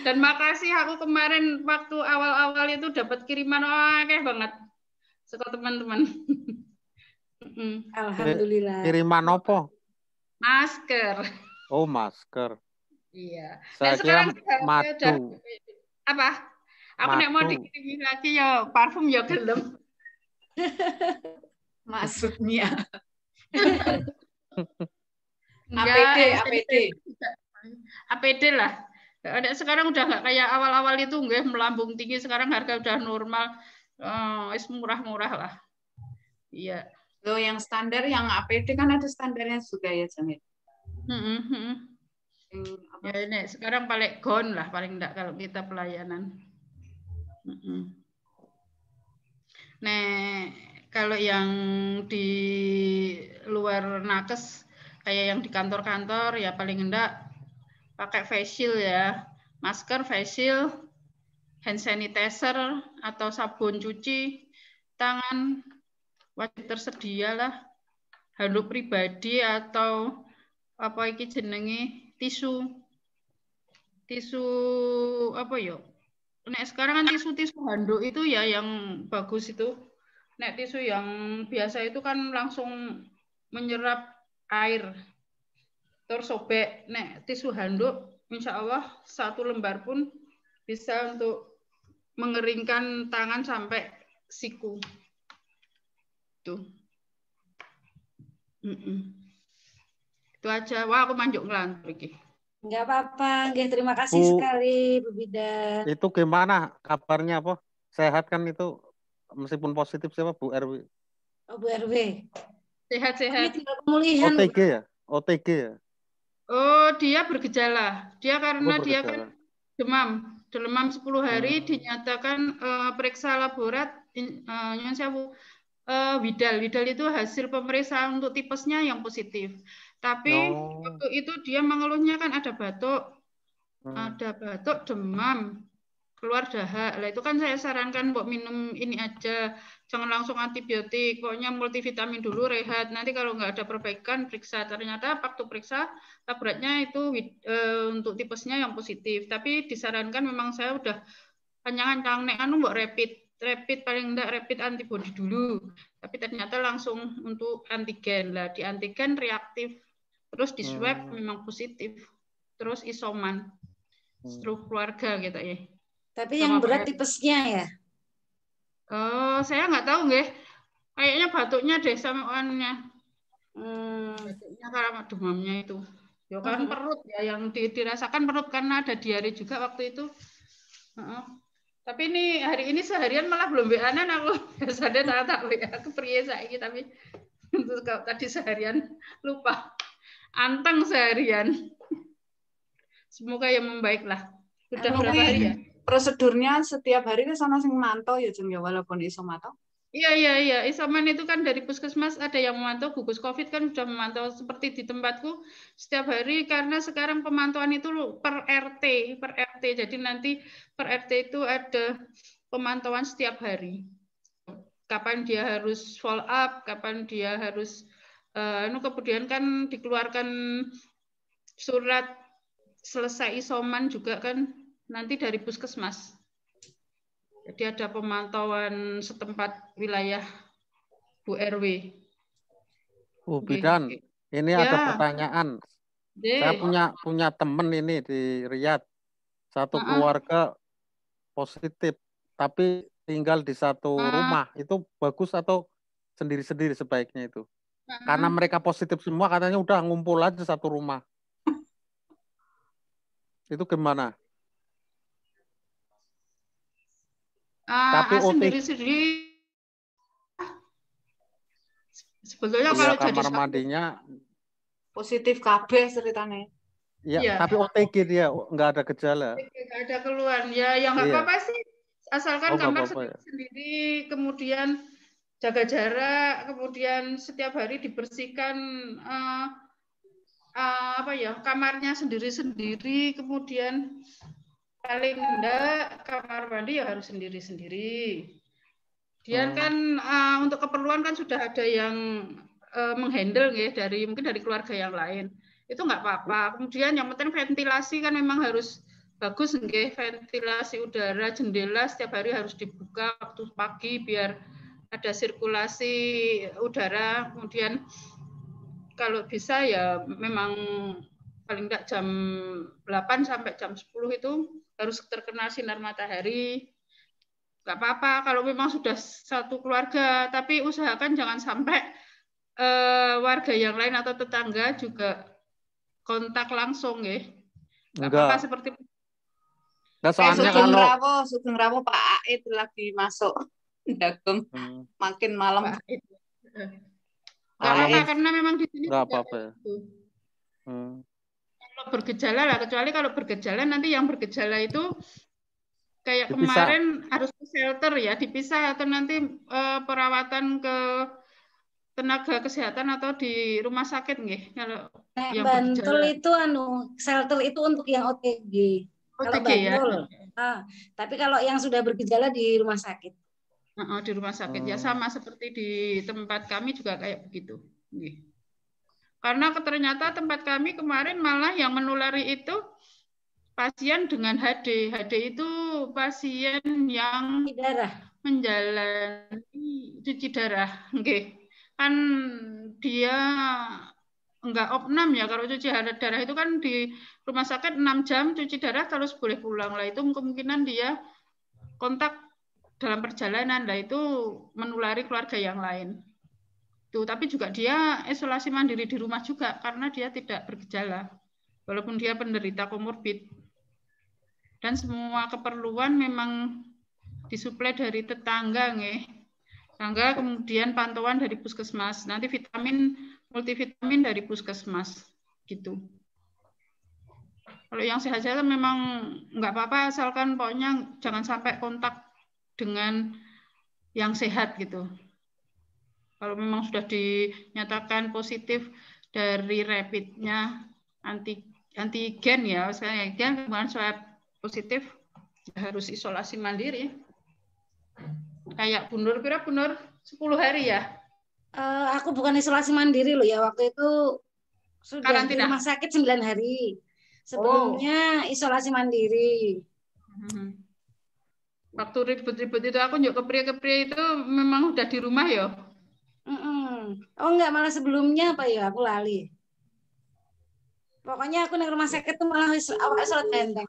Dan makasih aku kemarin waktu awal-awal itu dapat kiriman akeh banget saka teman-teman. Alhamdulillah. Kiriman apa? Masker. Oh, masker. Iya. Saya kira madu. Apa? Aku nek mau dikirimin lagi ya parfum ya gelem. Maksudnya. APD lah. Sekarang udah nggak kayak awal-awal itu nggak melambung tinggi. Sekarang harga udah normal. Murah-murah lah. Iya. Loh, yang standar, yang APD kan ada standarnya juga ya, Jamil. Ya ini sekarang paling gon lah, paling enggak kalau kita pelayanan. Nah, kalau yang di luar nakes kayak yang di kantor-kantor ya paling enggak pakai face shield ya, masker, face shield, hand sanitizer atau sabun cuci tangan wajib tersedia lah, handuk pribadi atau apa iki jenenge tisu apa ya? Nek sekarang kan tisu handuk itu ya yang bagus itu. Nek tisu yang biasa itu kan langsung menyerap air tersobek. Nek tisu handuk insya Allah 1 lembar pun bisa untuk mengeringkan tangan sampai siku. Tuh. Itu aja. Wah, aku manjuk ngelantur iki. Enggak apa-apa, terima kasih sekali Bu Bidan. Itu gimana kabarnya apa? Sehat kan itu meskipun positif siapa Bu RW? Oh, Bu RW. Sehat-sehat. Pemulihan. OTG ya? OTG ya? Oh, dia bergejala. Dia karena dia kan demam 10 hari dinyatakan periksa laborat Widal itu hasil pemeriksaan untuk tipesnya yang positif. Tapi waktu itu dia mengeluhnya kan ada batuk, demam, keluar dahak. Lah itu kan saya sarankan buat minum ini aja, jangan langsung antibiotik. Pokoknya multivitamin dulu, rehat. Nanti kalau nggak ada perbaikan periksa. Ternyata waktu periksa laboratnya itu untuk tipesnya yang positif. Tapi disarankan memang saya udah panjangan nek anu mbok rapid paling enggak rapid antibody dulu, tapi ternyata langsung untuk antigen lah, di antigen reaktif, terus di swab memang positif, terus isoman seluruh keluarga gitu ya. Tapi yang berat tipesnya ya? Saya nggak tahu nggih, kayaknya batuknya deh sama anunya, batuknya karena demamnya itu Ya kan perut ya yang dirasakan perut karena ada diare juga waktu itu. Tapi ini hari ini seharian malah belum WA-an aku. Biasanya tak WA aku priye saiki tapi tadi seharian lupa. Anteng seharian. Semoga yang membaiklah. Sudah berapa hari ya? Prosedurnya setiap hari ke sana sing mantau ya Jeng ya walaupun iso mantau. Iya. Isoman itu kan dari puskesmas ada yang memantau, gugus COVID kan sudah memantau seperti di tempatku setiap hari karena sekarang pemantauan itu per RT. Jadi nanti per RT itu ada pemantauan setiap hari. Kapan dia harus follow up, kapan dia harus kemudian kan dikeluarkan surat selesai isoman juga kan nanti dari puskesmas. Jadi ada pemantauan setempat wilayah Bu RW. Bu Bidan, ini ya. ada pertanyaan. Saya punya teman ini di Riyadh. Satu keluarga positif, tapi tinggal di satu rumah. Itu bagus atau sendiri-sendiri sebaiknya itu? Karena mereka positif semua, katanya udah ngumpul aja satu rumah. Itu gimana? Tapi sendiri-sendiri sebetulnya kalau kamar mandinya positif KB ceritanya. Ya, tapi OTG dia nggak ada gejala. Nggak ada keluhan. Ya, yang nggak apa-apa sih. Asalkan kamar sendiri, kemudian jaga jarak, kemudian setiap hari dibersihkan kamarnya sendiri-sendiri, kemudian paling enggak kamar mandi ya harus sendiri-sendiri. Kemudian kan untuk keperluan kan sudah ada yang menghandle ya mungkin dari keluarga yang lain. Itu nggak apa-apa. Kemudian yang penting ventilasi kan memang harus bagus nggih, ventilasi udara, jendela setiap hari harus dibuka waktu pagi biar ada sirkulasi udara. Kemudian kalau bisa ya memang paling enggak jam 8 sampai jam 10 itu harus terkena sinar matahari. Nggak apa-apa kalau memang sudah satu keluarga, tapi usahakan jangan sampai warga yang lain atau tetangga juga kontak langsung ya. Nggak apa-apa seperti Sugeng Rawo Pak Ait lagi masuk dagang makin malam. Nggak apa-apa karena memang di sini nggak apa-apa ya. Kalau bergejala lah, kecuali kalau bergejala nanti yang bergejala itu kayak dipisah. Kemarin harus ke shelter ya, dipisah atau nanti perawatan ke tenaga kesehatan atau di rumah sakit nggih. Kalau yang Bantul itu shelter itu untuk yang OTG. Kalau Bantul. Ya. Tapi kalau yang sudah bergejala di rumah sakit. Di rumah sakit ya sama seperti di tempat kami juga kayak begitu. Nggih. Karena ternyata tempat kami kemarin malah yang menulari itu pasien dengan HD. HD itu pasien yang menjalani cuci darah. Okay. Kan dia enggak opnam ya, kalau cuci darah itu kan di rumah sakit 6 jam cuci darah terus boleh pulang. Lah itu kemungkinan dia kontak dalam perjalanan, lah itu menulari keluarga yang lain. Tapi juga dia isolasi mandiri di rumah juga karena dia tidak bergejala walaupun dia penderita komorbid. Dan semua keperluan memang disuplai dari tetangga nggih. Tetangga kemudian pantauan dari puskesmas, nanti vitamin multivitamin dari puskesmas gitu. Kalau yang sehat-sehat memang nggak apa-apa asalkan pokoknya jangan sampai kontak dengan yang sehat gitu. Kalau memang sudah dinyatakan positif dari rapidnya antigen ya, saya kemudian swab positif harus isolasi mandiri. Kayak Bunur 10 hari ya? Aku bukan isolasi mandiri loh ya, waktu itu sudah karantina. Di rumah sakit 9 hari. Sebelumnya isolasi mandiri. Waktu ribut-ribut itu aku nyok kepri itu memang udah di rumah ya? Oh enggak, malah sebelumnya apa ya, aku lali. Pokoknya aku di rumah sakit tuh malah awal sholat benteng.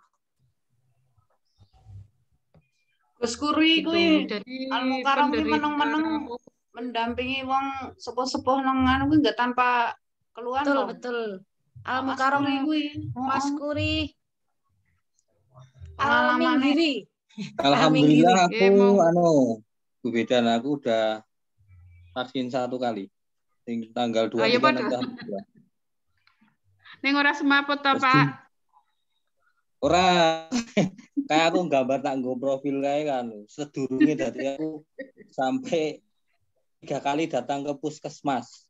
Gus Kuri kuwi Al-Mukarram iki meneng-meneng mendampingi wong sepuh-sepuh nang anu kuwi enggak tanpa keluhan betul. Al-Mukarram Mas Kuri. Pengalamannya. Al-Minggiri. Alhamdulillah aku Bu Bedan aku udah vaksin 1 kali. Tanggal 23 nanti alhamdulillah. Ning ora semaput to, Pak? Ora kayak aku gambar tak nggo profil kae kan. Sedurunge dadi aku sampai 3 kali datang ke puskesmas.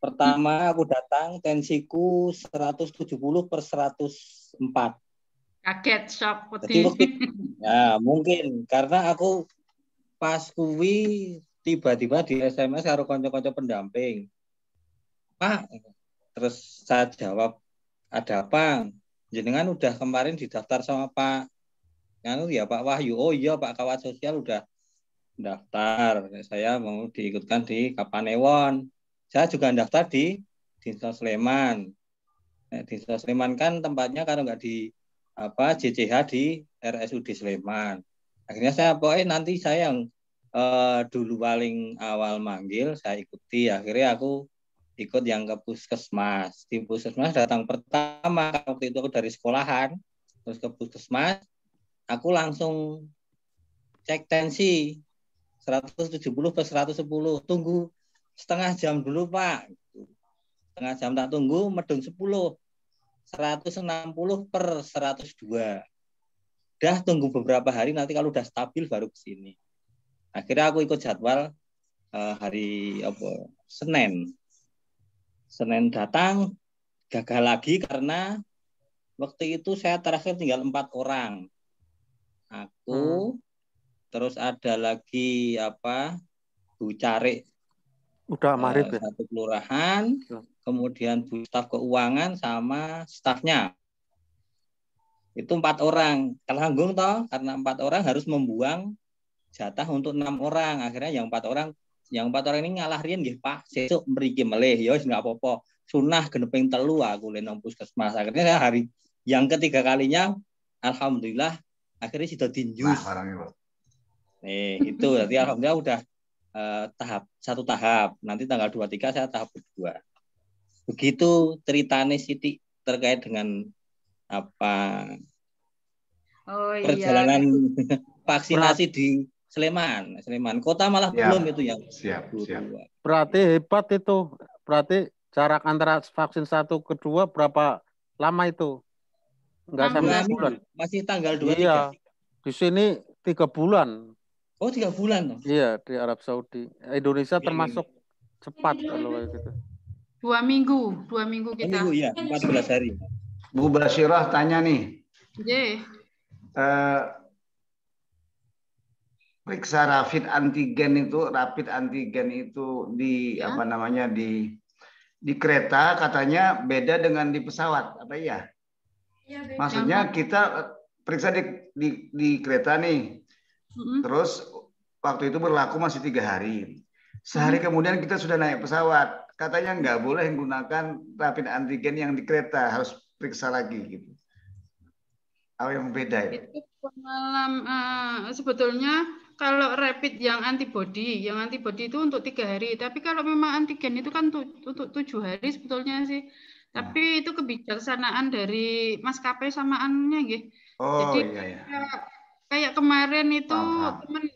Pertama aku datang tensiku 170/104. Kaget, shock, Ya, mungkin karena aku pas kuwi tiba-tiba di SMS karo kanca-kanca pendamping. Pak, terus saya jawab, ada apa? Jenengan udah kemarin didaftar sama Pak ya Pak Wahyu. Oh iya Pak Kawat Sosial udah daftar. Saya mau diikutkan di Kapanewon. Saya juga daftar di Dinsos Sleman. Dinsos Sleman kan tempatnya kalau nggak di JCH di RSUD Sleman. Akhirnya saya nanti saya yang dulu paling awal manggil saya ikuti. Akhirnya aku ikut yang ke puskesmas. Di puskesmas datang pertama waktu itu aku dari sekolahan terus ke puskesmas. Aku langsung cek tensi 170/110. Tunggu setengah jam dulu Pak. Setengah jam tak tunggu medung 10. 160/102. Udah tunggu beberapa hari nanti kalau udah stabil baru ke sini. Akhirnya aku ikut jadwal hari Senin. Senin datang gagal lagi karena waktu itu saya terakhir tinggal 4 orang. Aku terus ada lagi Bu Carik. Udah maghrib ya. Satu kelurahan. Kemudian Bu staf keuangan sama stafnya. Itu 4 orang. Kelanggung toh, karena 4 orang harus membuang jatah untuk 6 orang. Akhirnya yang 4 orang ini ngalah riyen nggih Pak, sesuk mriki melih ya wis enggak apa-apa. Sunah geneping 3 aku le nang puskesmas. Akhirnya saya hari yang ketiga kalinya alhamdulillah akhirnya sudah tinjus. Itu berarti alhamdulillah udah satu tahap. Nanti tanggal 23 saya tahap kedua. Begitu ceritanya Siti terkait dengan perjalanan vaksinasi di Sleman. Kota malah belum itu yang siap. Berarti hebat itu. Berarti jarak antara vaksin 1 ke 2 berapa lama itu? Enggak sampai bulan. Masih tanggal 23. Iya. Di sini 3 bulan. Oh, 3 bulan. Iya, di Arab Saudi. Indonesia termasuk cepat kalau kayak gitu. 2 minggu kita. 2 minggu ya, 14 hari. Bu Basyirah tanya nih. Periksa rapid antigen itu di di kereta katanya beda dengan di pesawat, apa iya? Maksudnya kita periksa di kereta nih. Terus waktu itu berlaku masih 3 hari. Sehari kemudian kita sudah naik pesawat. Katanya nggak boleh menggunakan rapid antigen yang di kereta, harus periksa lagi gitu. Apa yang beda itu? Sebetulnya kalau rapid yang antibody itu untuk 3 hari. Tapi kalau memang antigen itu kan untuk 7 hari sebetulnya sih. Tapi itu kebijaksanaan dari maskapai samaannya, gitu. Oh, jadi iya. Kayak kemarin itu teman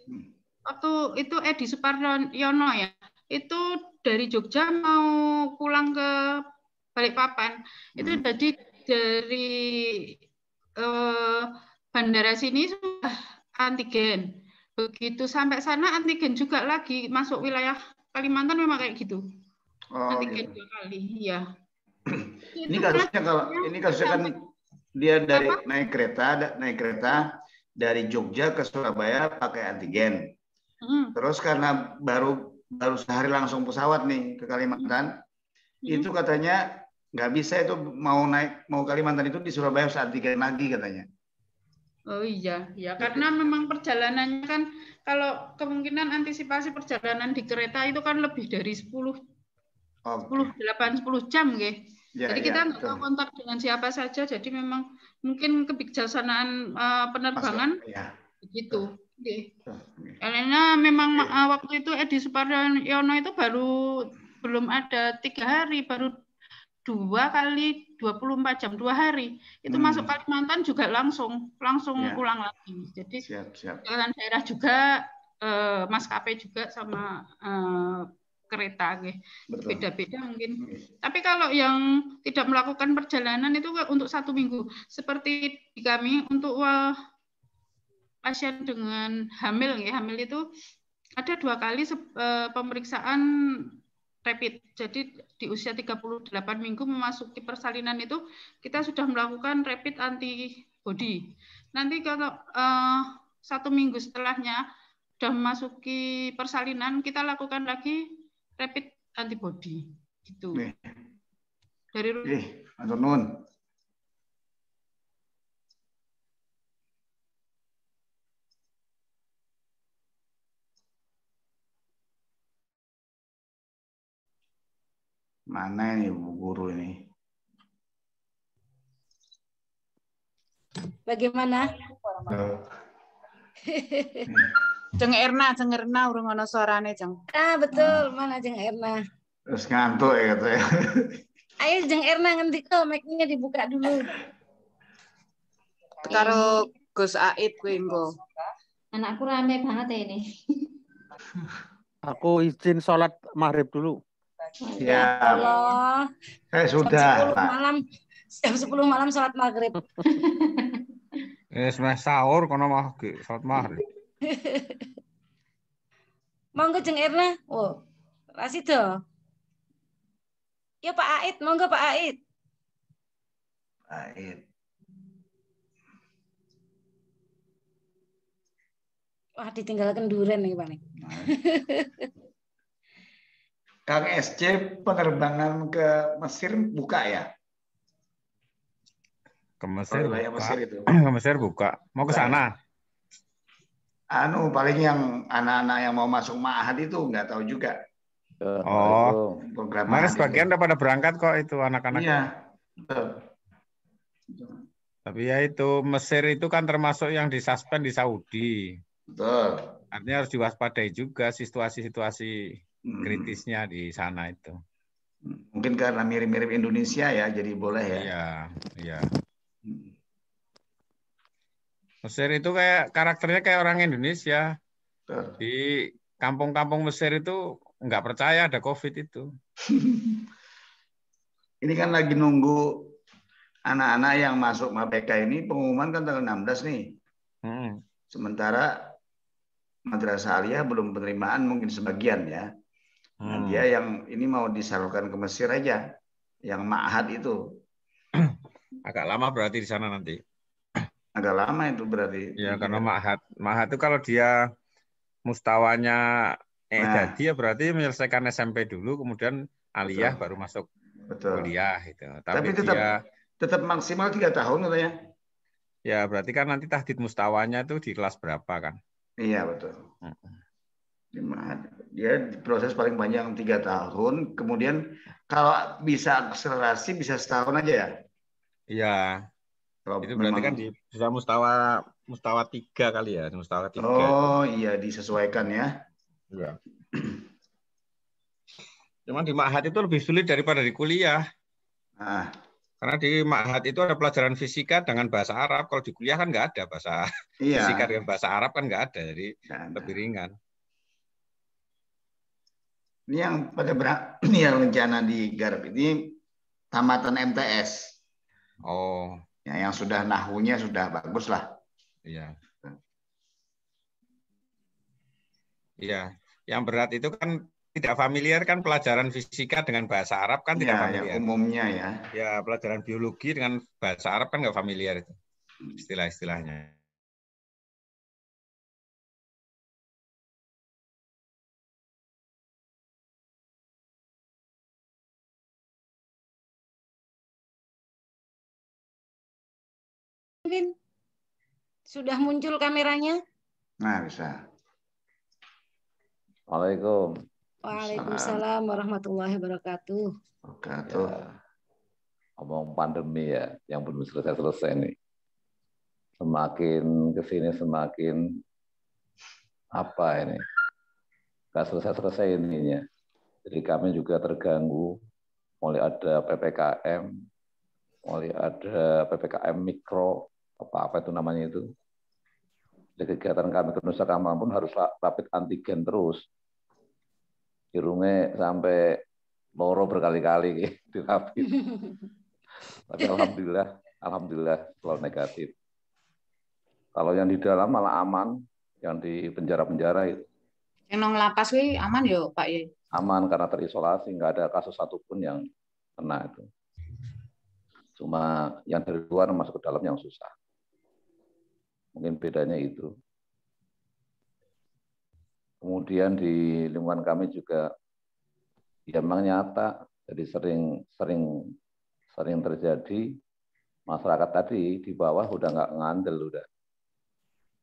waktu itu Edi Suparyono ya. Itu dari Jogja mau pulang ke Balikpapan. Itu jadi dari bandara sini sudah antigen. Begitu sampai sana antigen juga lagi, masuk wilayah Kalimantan memang kayak gitu. Antigen 2 kali, iya. Ini kasusnya kan dia dari naik kereta dari Jogja ke Surabaya pakai antigen. Terus karena baru sehari langsung pesawat nih ke Kalimantan, itu katanya nggak bisa, itu mau Kalimantan itu di Surabaya harus antigen lagi katanya. Oh iya, karena memang perjalanannya kan kalau kemungkinan antisipasi perjalanan di kereta itu kan lebih dari 10 jam, nggih. Jadi kita nggak tahu kontak dengan siapa saja, jadi memang mungkin kebijaksanaan penerbangan begitu. Karena memang waktu itu Edi Suparyono itu belum ada 3 hari, baru 2 kali 24 jam 2 hari. Itu masuk Kalimantan juga langsung Ya. ulang lagi. Jadi Siap. jalan daerah juga maskapai juga sama kereta beda-beda mungkin. Tapi kalau yang tidak melakukan perjalanan itu untuk 1 minggu. Seperti di kami untuk pasien dengan hamil ya, hamil itu ada 2 kali pemeriksaan rapid. Jadi di usia 38 minggu memasuki persalinan itu kita sudah melakukan rapid antibody. Nanti kalau 1 minggu setelahnya sudah memasuki persalinan, kita lakukan lagi rapid antibody gitu. Dari matur nuwun. Mana ini Bu Guru ini? Bagaimana? Jeng Erna urung ana suarane, Jeng. Betul, mana Jeng Erna? Terus ngantuk ya katanya. Ayo Jeng Erna ngendika, mic-nya dibuka dulu. Karo Gus Aid kuwi engko. Anakku rame banget ya ini. Aku izin sholat maghrib dulu. Ya Allah. Sudah. Jam 10 malam sholat maghrib. Wis sahur kono mah sholat maghrib. Monggo Jeng Erna. Oh, Rasido. Ya Pak Aid, monggo Pak Aid. Wah, ditinggalkan duren nih Pak. Kang SC penerbangan ke Mesir buka ya? Ke Mesir buka. Mesir itu. Ke Mesir buka. Mau ke sana? Paling yang anak-anak yang mau masuk ma'had itu nggak tahu juga. Oh, mana sebagian udah pada berangkat kok itu anak-anak. Iya. Tapi ya itu Mesir itu kan termasuk yang disuspend di Saudi. Betul. Artinya harus diwaspadai juga situasi-situasi kritisnya di sana itu. Mungkin karena mirip-mirip Indonesia ya, jadi boleh ya. Iya. Mesir itu kayak karakternya kayak orang Indonesia. Di kampung-kampung Mesir itu nggak percaya ada COVID itu. Ini kan lagi nunggu anak-anak yang masuk MAPK ini, pengumuman kan tanggal 16 nih. Sementara Madrasah Aliyah belum penerimaan mungkin sebagian ya. Nah, dia yang ini mau disalurkan ke Mesir aja, yang ma'had itu. Agak lama berarti di sana nanti. Agak lama itu berarti. Ya, karena ma'had itu kalau dia mustawanya jadi ya berarti menyelesaikan SMP dulu, kemudian aliyah baru masuk kuliah itu. Tapi tetap maksimal 3 tahun katanya. Ya, berarti kan nanti tahdid mustawanya itu di kelas berapa kan? Iya, betul. Dia proses paling panjang 3 tahun, kemudian kalau bisa akselerasi bisa setahun aja ya? Iya. Itu berarti kan bisa mustawa 3 kali ya, mustawa 3. Oh iya, disesuaikan ya. Iya. Cuman di ma'had itu lebih sulit daripada di kuliah. Karena di ma'had itu ada pelajaran fisika dengan bahasa Arab. Kalau di kuliah kan nggak ada bahasa fisika dengan bahasa Arab kan nggak ada, jadi lebih ringan. Ini yang yang rencana digarap ini tamatan MTS. Oh. Ya, yang sudah nahunya sudah bagus lah. Iya. Iya. Yang berat itu kan tidak familiar kan pelajaran fisika dengan bahasa Arab kan tidak familiar. Ya, umumnya ya. Ya, pelajaran biologi dengan bahasa Arab kan nggak familiar itu istilah-istilahnya. Mungkin sudah muncul kameranya? Nah, bisa. Waalaikumsalam. Waalaikumsalam warahmatullahi wabarakatuh. Ya, ngomong pandemi ya, yang belum selesai-selesai nih. Semakin kesini semakin apa ini? Gak selesai-selesai ininya. Jadi kami juga terganggu mulai ada PPKM, mulai ada PPKM mikro, apa itu namanya itu. Jadi kegiatan kami ke Nusa Kambangan pun harus rapid antigen terus. Irungnya sampai loro berkali-kali di rapid. Tapi alhamdulillah selalu negatif. Kalau yang di dalam malah aman, yang di penjara-penjara itu. Yang nong lapas wi aman ya Pak ya? Aman karena terisolasi, nggak ada kasus satupun yang kena itu. Cuma yang dari luar masuk ke dalam yang susah. Mungkin bedanya itu. Kemudian di lingkungan kami juga ya memang nyata, jadi sering terjadi masyarakat tadi di bawah udah nggak ngandel,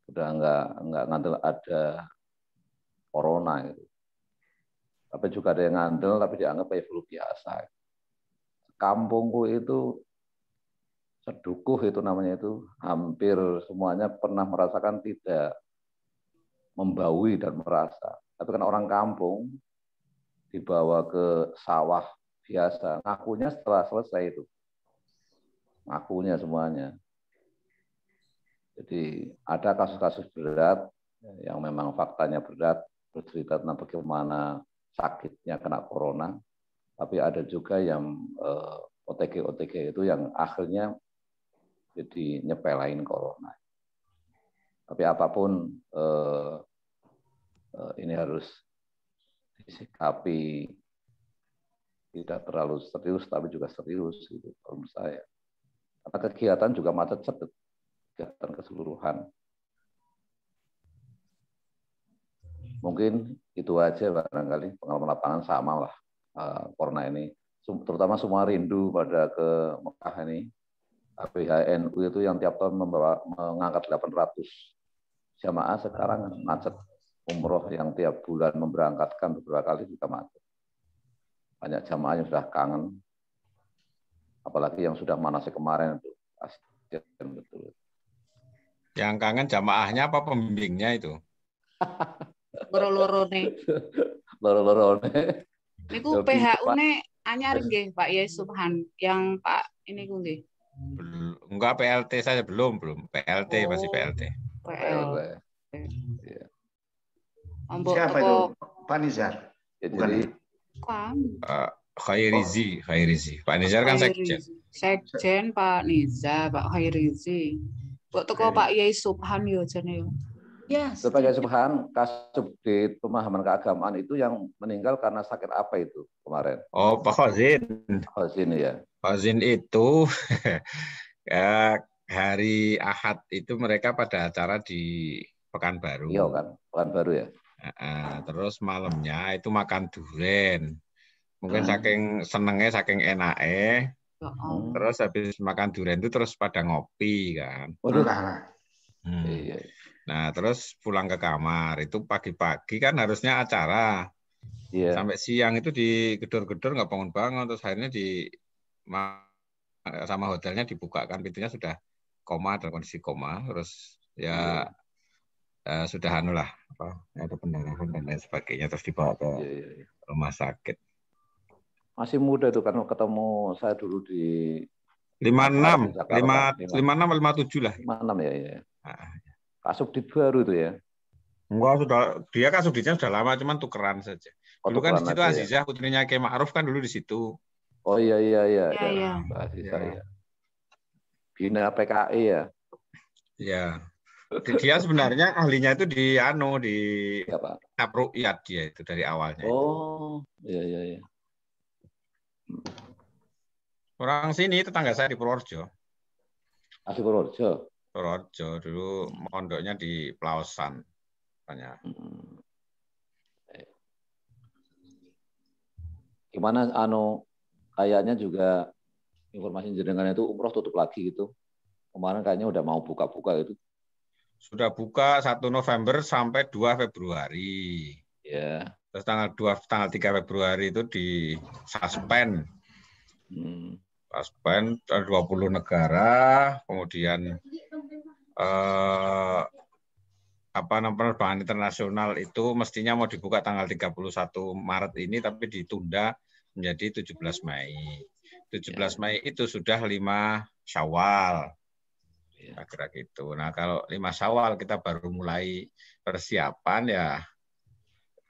udah nggak ngandel ada corona gitu. Tapi juga ada yang ngandel tapi dianggap kayak flu biasa. Kampungku itu sedukuh itu namanya itu, hampir semuanya pernah merasakan tidak membaui dan merasa. Tapi kan orang kampung dibawa ke sawah biasa, ngakunya setelah selesai itu. Ngakunya semuanya. Jadi ada kasus-kasus berat yang memang faktanya berat, bercerita tentang bagaimana sakitnya kena corona, tapi ada juga yang OTG itu yang akhirnya jadi nyepelain corona. Tapi apapun ini harus disikapi tidak terlalu serius, tapi juga serius gitu kalau menurut saya. Karena kegiatan juga macet cepet, kegiatan keseluruhan. Mungkin itu aja barangkali pengalaman lapangan sama lah corona ini. Terutama semua rindu pada ke Mekah ini. APHNU itu yang tiap tahun mengangkat 800 jamaah, sekarang macet. Umroh yang tiap bulan memberangkatkan beberapa kali juga macet. Banyak jamaah yang sudah kangen. Apalagi yang sudah manasik kemarin itu. Kasihan betul. Yang kangen jamaahnya apa pembimbingnya itu? Loro-lorone. Loro-lorone. Niku PHU-ne anyar nggih Pak Yai Subhan yang Pak ini ku nggih. Enggak, PLT saja belum. PLT masih PLT. PLT. Iya. Siapa itu? Pak Nizar? Jadi Khairizi. Pak Nizar kan sekjen. Sekjen Pak Nizar, Pak Khairizi. Kok teko Pak Yai Subhan yo jane yo. Ya, sebagai Subhan, Kasubdit pemahaman keagamaan itu yang meninggal karena sakit apa itu kemarin? Oh, Pak Khazin. Khazin ya. Khazin itu hari Ahad itu mereka pada acara di Pekanbaru. Iya kan, Pekanbaru ya. Terus malamnya itu makan duren. Mungkin saking senengnya, saking enaknya. Terus habis makan duren itu terus pada ngopi kan. Waduh. Nah, terus pulang ke kamar. Itu pagi-pagi kan harusnya acara. Yeah. Sampai siang itu digedor-gedor nggak bangun-bangun. Terus akhirnya sama hotelnya dibuka kan, pintunya sudah koma, dalam kondisi koma. Terus ya sudah lah, ada pendarahan dan lain sebagainya. Terus dibawa ke rumah sakit. Masih muda itu kan, ketemu saya dulu di 56, 57 lah. 56 ya. Kasubdit baru itu ya. Enggak, dia Kasubditnya sudah lama, cuman tukeran saja. Dulu kan di situ Azizah, putrinya Kiai Ma'ruf kan dulu di situ. Oh iya. Azizah ya. Bina PKI ya. Iya. Dia sebenarnya ahlinya itu di Tabru'iyat dia itu dari awalnya. Oh, iya. Orang sini tetangga saya di Purworejo. Di Purworejo. Purworejo dulu mondoknya di Pelausan. Banyak. Gimana kayaknya juga informasi jenengan itu umroh tutup lagi gitu. Kemarin kayaknya udah mau buka-buka gitu. Sudah buka 1 November sampai 2 Februari. Ya. Terus tanggal 3 Februari itu di suspend. Suspend 20 negara, kemudian penerbangan internasional itu mestinya mau dibuka tanggal 31 Maret ini, tapi ditunda menjadi 17 Mei. 17 Mei itu sudah 5 Syawal. Kira-kira gitu. Nah, kalau 5 Syawal kita baru mulai persiapan ya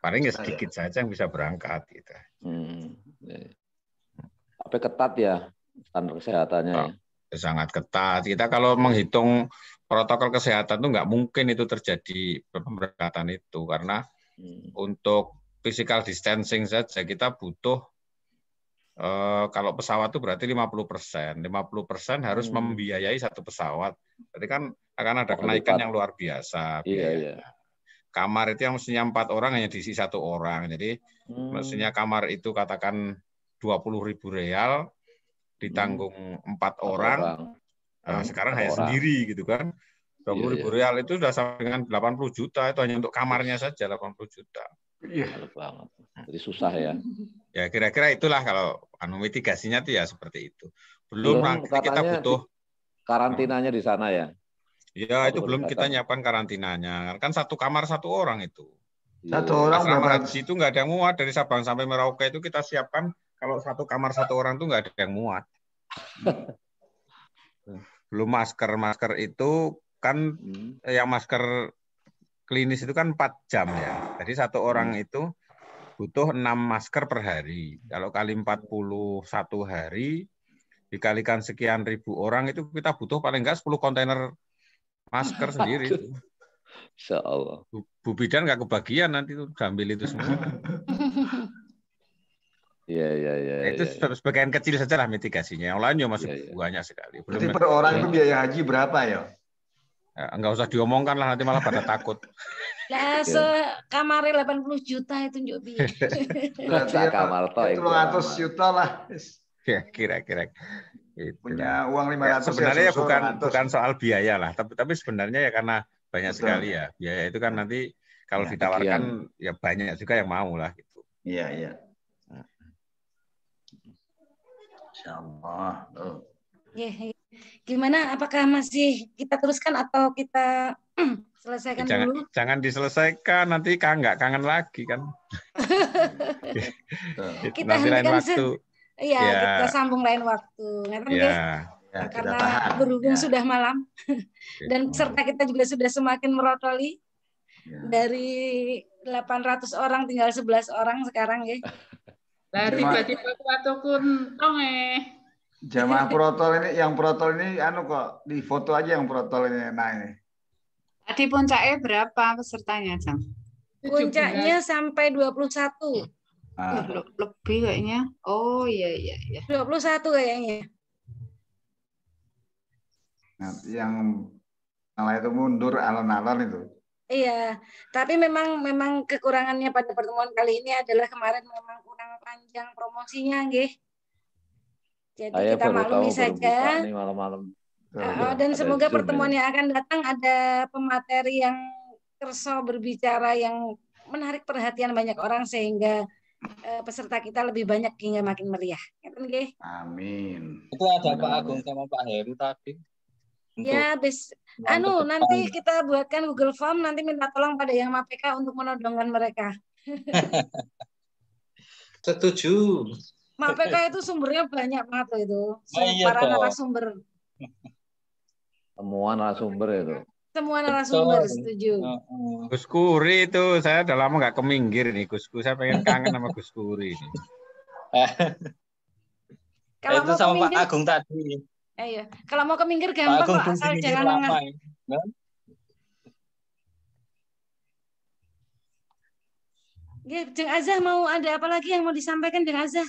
paling ya sedikit saja yang bisa berangkat gitu. Tapi ketat ya standar kesehatannya ya. Sangat ketat. Kita kalau menghitung protokol kesehatan itu nggak mungkin itu terjadi pemberangkatan itu karena untuk physical distancing saja kita butuh kalau pesawat itu berarti 50%. 50% harus membiayai satu pesawat. Berarti kan akan ada kenaikan yang luar biasa. Iya. Kamar itu yang mestinya 4 orang hanya diisi 1 orang. Jadi mestinya kamar itu katakan 20.000 real ditanggung 4 orang. Nah, sekarang hanya sendiri gitu kan. 20.000 real itu sudah sama dengan 80 juta. Itu hanya untuk kamarnya saja 80 juta. Iya banget. Jadi susah ya. Ya kira-kira itulah kalau mitigasinya itu ya seperti itu. Belum nanti kita butuh karantinanya di sana ya. Ya itu belum kita nyiapkan karantinanya. Kan 1 kamar 1 orang itu. 1 orang asrama haji itu nggak ada yang muat dari Sabang sampai Merauke itu kita siapkan kalau 1 kamar 1 orang itu nggak ada yang muat. Belum masker itu kan yang masker klinis itu kan 4 jam ya. Jadi 1 orang itu butuh 6 masker per hari. Kalau kali 41 hari dikalikan sekian ribu orang itu kita butuh paling enggak 10 kontainer masker sendiri. Insya Allah. Bu Bidan nggak kebagian nanti itu ambil itu semua. Iya. Itu sebagian kecil saja lah mitigasinya. Yang lain ya masih banyak sekali. Jadi per orang itu biaya haji berapa ya? Enggak usah diomongkan lah nanti malah pada takut. Lah sekamare 80 juta itu njuk piye. Berarti kamar toh 300 juta lah. Ya kira-kira. Punya uang 500 sebenarnya ya bukan soal biaya lah, tapi sebenarnya ya karena banyak sekali ya. Biaya itu kan nanti kalau ditawarkan ya banyak juga yang mau lah gitu. Iya. Insyaallah. Gimana? Apakah masih kita teruskan atau kita selesaikan dulu? Jangan diselesaikan, nanti nggak kangen lagi kan. Kita nanti lain waktu. Iya, kita sambung lain waktu. Karena berhubung sudah malam dan peserta kita juga sudah semakin merotoli. Dari 800 orang tinggal 11 orang sekarang ya. Lah tiba-tiba waktu kuntong Jamaah protol ini, yang protol ini kok di foto aja yang protol ini. Nah ini. Tadi puncaknya berapa pesertanya, Jang? Puncaknya sampai 21. Lebih kayaknya. Oh iya. 21 kayaknya. Nah, yang lain itu mundur alon-alon itu. Iya, tapi memang kekurangannya pada pertemuan kali ini adalah kemarin memang kurang panjang promosinya, nggih. Jadi kita maklumi saja. Malam-malam. Dan semoga pertemuan yang akan datang ada pemateri yang kerso berbicara yang menarik perhatian banyak orang sehingga peserta kita lebih banyak hingga makin meriah. Nggih. Amin. Itu ada Pak Agung sama Pak Heru tadi. Ya, nanti kita buatkan Google Form, nanti minta tolong pada yang MAPK untuk menodongkan mereka. Setuju. MAPK itu sumbernya banyak banget loh itu. Para narasumber. Semua narasumber itu. Semua narasumber, setuju. Gus Kuri itu, saya udah lama nggak ke Minggir nih, Gus Kuri. Saya pengen kangen sama Gus Kuri ini. Kalau itu sama Pak Agung tadi. Iya. Kalau mau ke Minggir gampang kok, asal jangan Jeng Azah mau ada apa lagi yang mau disampaikan Jeng Azah?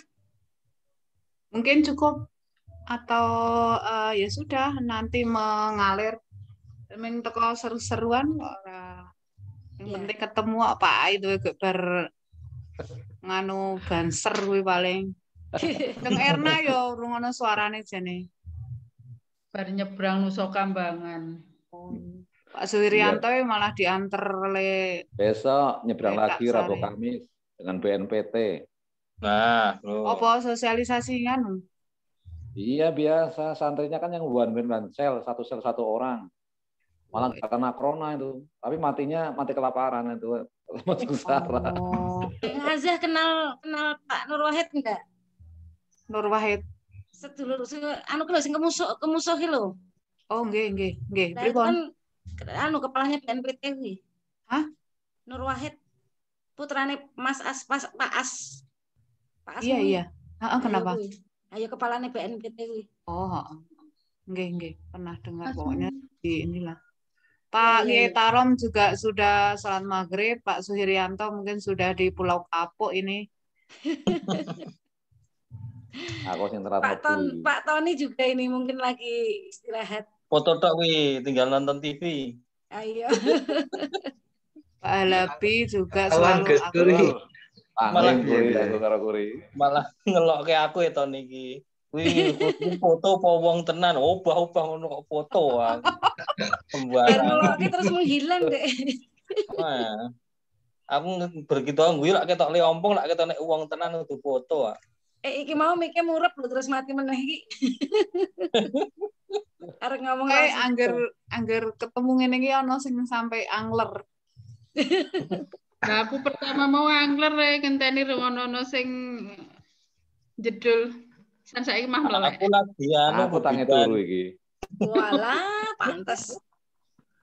Mungkin cukup atau ya sudah nanti mengalir. Main teko seru-seruan yang penting ketemu apa itu bar nganu banser kuwi paling. Deng Erna yo rungono suarane jane. Bar nyebrang Nusa Kambangan. Pak Suwiryanto malah diantar oleh besok nyebrang lagi Rabu Kamis dengan BNPT. Nah, apa sosialisasi kan? Iya biasa, santrinya kan yang one man sel, satu orang. Malah karena corona itu, tapi mati kelaparan itu. Mas Gusara. Azah kenal Pak Nur Wahid enggak? Nur Wahid. Sedulur anu lho sing kemusuh ki lho. Oh, nggih. Nah, itu kan anu kepalanya BNPT kuwi. Hah? Nur Wahid. Putrane Mas As, Pak As. Pak As. Iya. Heeh, kenapa? Ayo kepalanya BNPT kuwi. Oh, nggih. Pernah dengar pokoknya di inilah. Pak Kiai Tarom juga sudah salat maghrib. Pak Suhiryanto mungkin sudah di Pulau Kapuk ini. Aku sing terat Pak Tony juga ini mungkin lagi istirahat. Foto tok wi, tinggal nonton TV. Ayo. Pak Halabi juga selalu aktif. Malah ngelok ke aku ya tahun ini. Wih, foto wong tenan, obah-obah ngono kok foto. Sembarang. Terus menghilang deh. Nah, aku begitu gue lak ketok le ompong lak ketok nek wong tenan kudu foto. Iki mau mikir murep lho terus mati meneh iki. Arek ngomong angger ketemu ngene iki ana sing sampai angler. Nah, aku pertama mau angler ngenteni ono sing jedul. San saiki mah lho. Aku lagi aku tangi turu iki. Walah, pantes.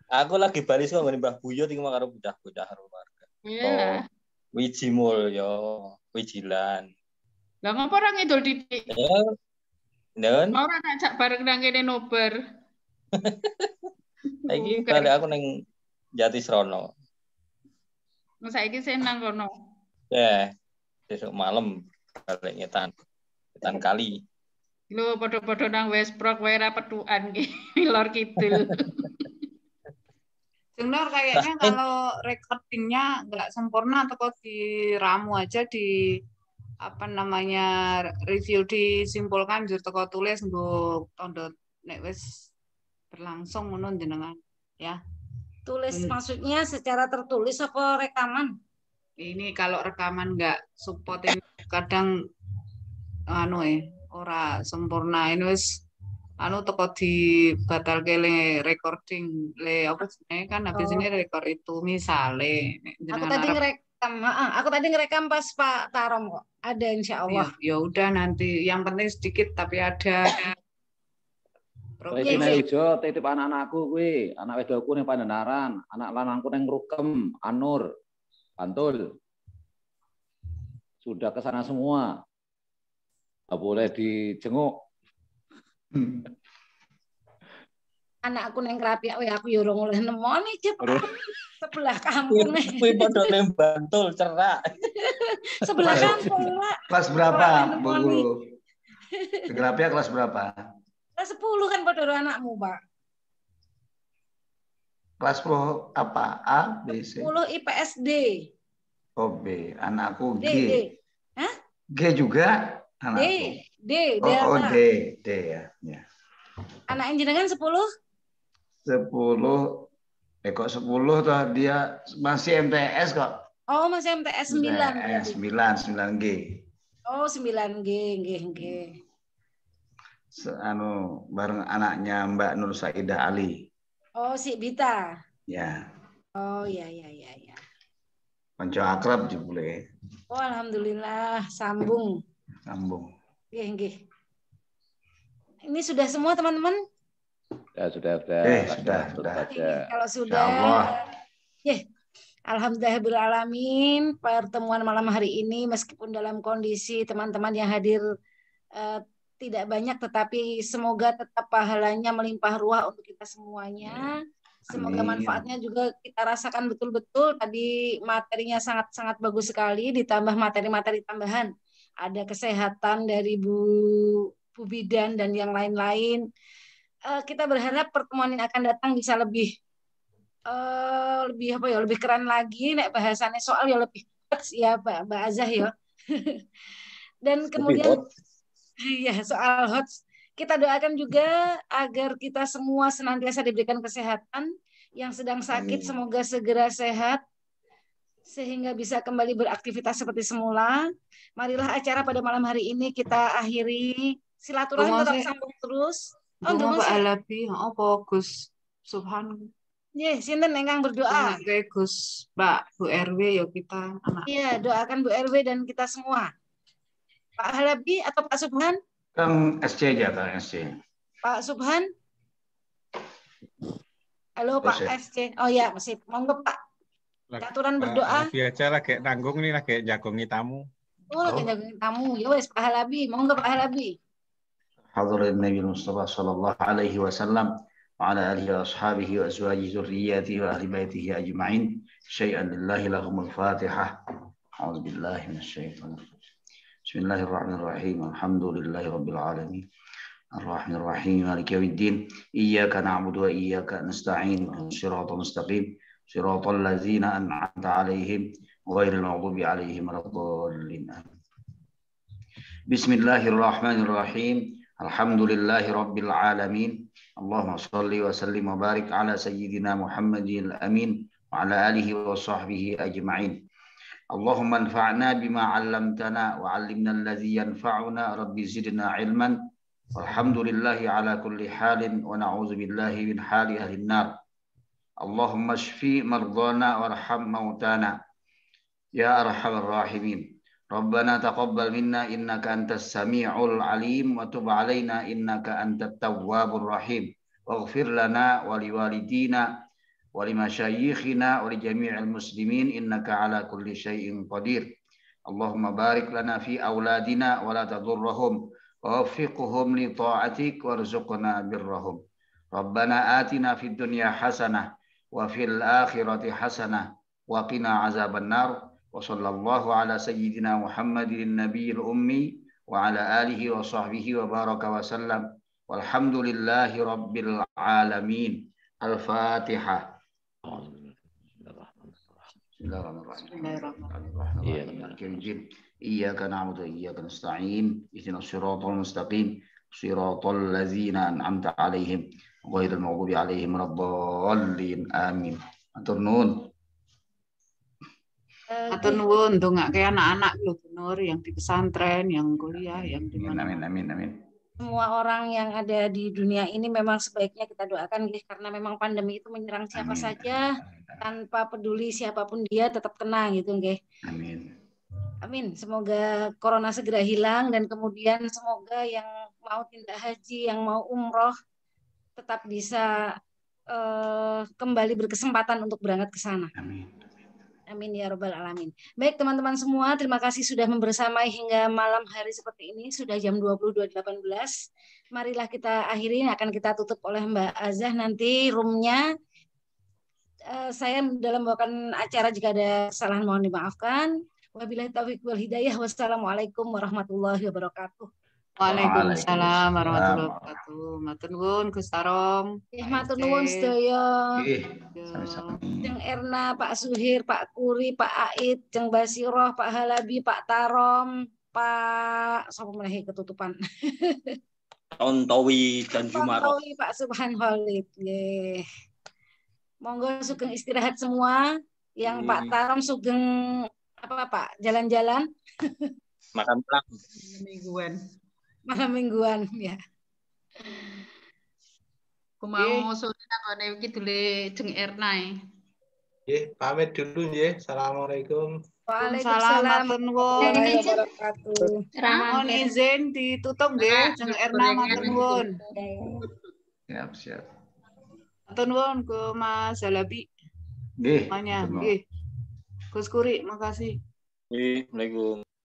Aku lagi baris kok ngene Mbah Buyo iki karo bocah-bocah keluarga. Iya. Wiji mulya, wijilan. Lah ngapa ora ngidul titik? Nen. Ora ngajak bareng nang kene nobar. Saiki balik aku ning Jatisrono. Saiki sing nang kono. Ya, besok malam balik ngetan kali. Lho padha-padha nang Westbrook wae ra petukan ki lor kidul. Dengar kayaknya kalau recordingnya nggak sempurna atau diramu aja di apa namanya review disimpulkan jur teko tulis nggo tondo nek wis berlangsung ngono jenengan ya. Tulis maksudnya secara tertulis apa rekaman? Ini kalau rekaman nggak support ini kadang ora sempurna ini wis teko di batal le recording le apa jenenge kan habis ini record itu misale aku tadi ngerekam pas Pak Tarom kok ada insyaallah. Ya udah nanti yang penting sedikit tapi ada. Ini ijo titip anak-anakku kuwi, anak wedokku ning Pandenaran, anak lanangku ning Rukem, Anur, Bantul. Sudah ke sana semua. Nggak boleh dijenguk. Anakku neng Krapiak aku ya ora oleh nemoni cepet. Sebelah kampung. Kuwi padha nang Bantul cerak. Sebelah kampung, Pak. Kelas berapa, Bu Guru? Krapiak kelas berapa? Kelas 10 kan padha anakmu, Pak. Kelas 10 apa? A, B, C? 10 IPS D. Oh, B. Anakku G. D. Hah? G juga anakku. D. Oh, D ya. Anak jenengan 10? 10. Kok 10 toh dia masih MTS kok. Oh, masih MTS 9. 9G. Oh, 9G, nggih. Bareng anaknya Mbak Nur Saidah Ali. Oh, si Bita. Ya. Oh, ya. Konco akrab jebule. Oh, alhamdulillah sambung. Nggih. Ini sudah semua teman-teman? Ya, sudah. Kalau sudah. Alhamdulillahirrahmanirrahim. Pertemuan malam hari ini meskipun dalam kondisi teman-teman yang hadir tidak banyak, tetapi semoga tetap pahalanya melimpah ruah untuk kita semuanya. Semoga manfaatnya juga kita rasakan betul-betul. Tadi materinya sangat-sangat bagus sekali, ditambah materi-materi tambahan. Ada kesehatan dari Bu Bidan dan yang lain-lain. Kita berharap pertemuan yang akan datang bisa lebih keren lagi. Nek bahasannya soal ya lebih ya Mbak Azah ya. Dan kemudian soal hot. Kita doakan juga agar kita semua senantiasa diberikan kesehatan. Yang sedang sakit semoga segera sehat sehingga bisa kembali beraktivitas seperti semula. Marilah acara pada malam hari ini kita akhiri. Silaturahmi tetap sambung terus. Mbak Alabi, Gus Subhan. Sinten ingkang berdoa. Gus, Mbak Bu RW ya kita anak. Iya, doakan Bu RW dan kita semua. Pak Halabi atau Pak Subhan? Kang SC aja, Kang SC. Pak Subhan? Halo Pak SC. Oh ya, masih. Monggo Pak. Aturan berdoa. Halabi aja lagi nanggung nih, lagi jagongi tamu. Oh, lagi jagongi tamu. Ya wes Pak Halabi. Monggo Pak Halabi. Hadirin Nabi Mustafa sallallahu alaihi wasallam wa ala alihi wa ashabihi wa azwajihi dzurriyyatihi wa ahli baitihi ajma'in. Syai'an lillahi lahumul Fatihah. A'udzu billahi minasyaitonir rajim. Bismillahirrahmanirrahim. Alhamdulillahi rabbil alamin. Ar-Rahmanir Rahim. Maliki yaumiddin. Iyyaka na'budu wa iyyaka nasta'in. Shiratal mustaqim. Shiratal ladzina an'amta 'alaihim ghairil maghdubi 'alaihim waladdallin. Bismillahirrahmanirrahim. Alhamdulillahi rabbil alamin. Allahumma shalli wa sallim wa barik ala sayyidina Muhammadil amin wa ala alihi wa sahbihi ajma'in. Allahumma anfa'na bima 'allamtana wa 'allimna alladhi yanfa'una. Rabbi zidna 'ilman. Walhamdulillahi ala kulli halin wa na'udzu billahi min hali ahlin nar. Allahumma shfi mardana warham mautana ya arhamar rahimin. Rabbana taqabbal minna innaka antas sami'ul alim wa tub 'alaina innaka antat tawwabur rahim. Waghfir lana wa liwalidina wa limasyayikhina wa li jami'il muslimin innaka ala kulli syai'in qadir. Allahumma barik lana fi auladina wa la tadurrahum wa waffiqhum li ta'atik warzuqna birrahum. Rabbana atina fid dunya hasanah wa fil akhirati hasanah wa qina azaban nar. Wa sallallahu ala sayyidina Muhammadin nabiyil ummi wa ala alihi wa sahbihi wa baraka wa sallam. Walhamdulillahi rabbil alamin. Al-Fatihah. Bismillahirrahmanirrahim. Iyyaka na'budu wa iyyaka nasta'in. Ihdinas siratal mustaqim. Siratal ladzina an'amta 'alaihim ghairil maghdubi 'alaihim waladdallin. Amin. Matur nuwun. Matur nuwun ndongake anak-anak lho Bu Nur yang di pesantren, yang kuliah, yang di mana. Amin. Semua orang yang ada di dunia ini memang sebaiknya kita doakan guys, karena memang pandemi itu menyerang siapa saja tanpa peduli siapapun dia tetap tenang gitu guys. Amin. Semoga corona segera hilang dan kemudian semoga yang mau tindak haji, yang mau umroh tetap bisa kembali berkesempatan untuk berangkat ke sana. Amin ya Rabbal Alamin. Baik teman-teman semua, terima kasih sudah membersamai hingga malam hari seperti ini. Sudah jam 22.18. Marilah kita akhiri, akan kita tutup oleh Mbak Azah nanti roomnya. Saya dalam membawakan acara jika ada kesalahan mohon dimaafkan. Wabillahi taufiq wal hidayah. Wassalamualaikum warahmatullahi wabarakatuh. Waalaikumsalam warahmatullahi wabarakatuh. Matur nuwun Gus Tarom. Matur nuwun sedaya. Jeng Erna, Pak Suhir, Pak Kuri, Pak Aid, Jeng Basiroh, Pak Halabi, Pak Tarom, Pak sapa meneh ketutupan. Tontowi dan Jumaroh. Tontowi Pak Subhan Khalid. Nggih. Monggo sugeng istirahat semua. Yang Pak Tarom sugeng apa Pak? Jalan-jalan. Makan pulang. Malam mingguan ya. Aku mau sore nangone iki dule Jeng Erna. Nggih, pamit dulu nggih. Assalamualaikum. Waalaikumsalam warahmatullahi wabarakatuh. Mohon izin ditutup nggih Jeng Erna matur nuwun. Siap. Matur nuwun ke Mas Halabi. Nggih. Nggih. Gus Kuri, makasih. Assalamualaikum.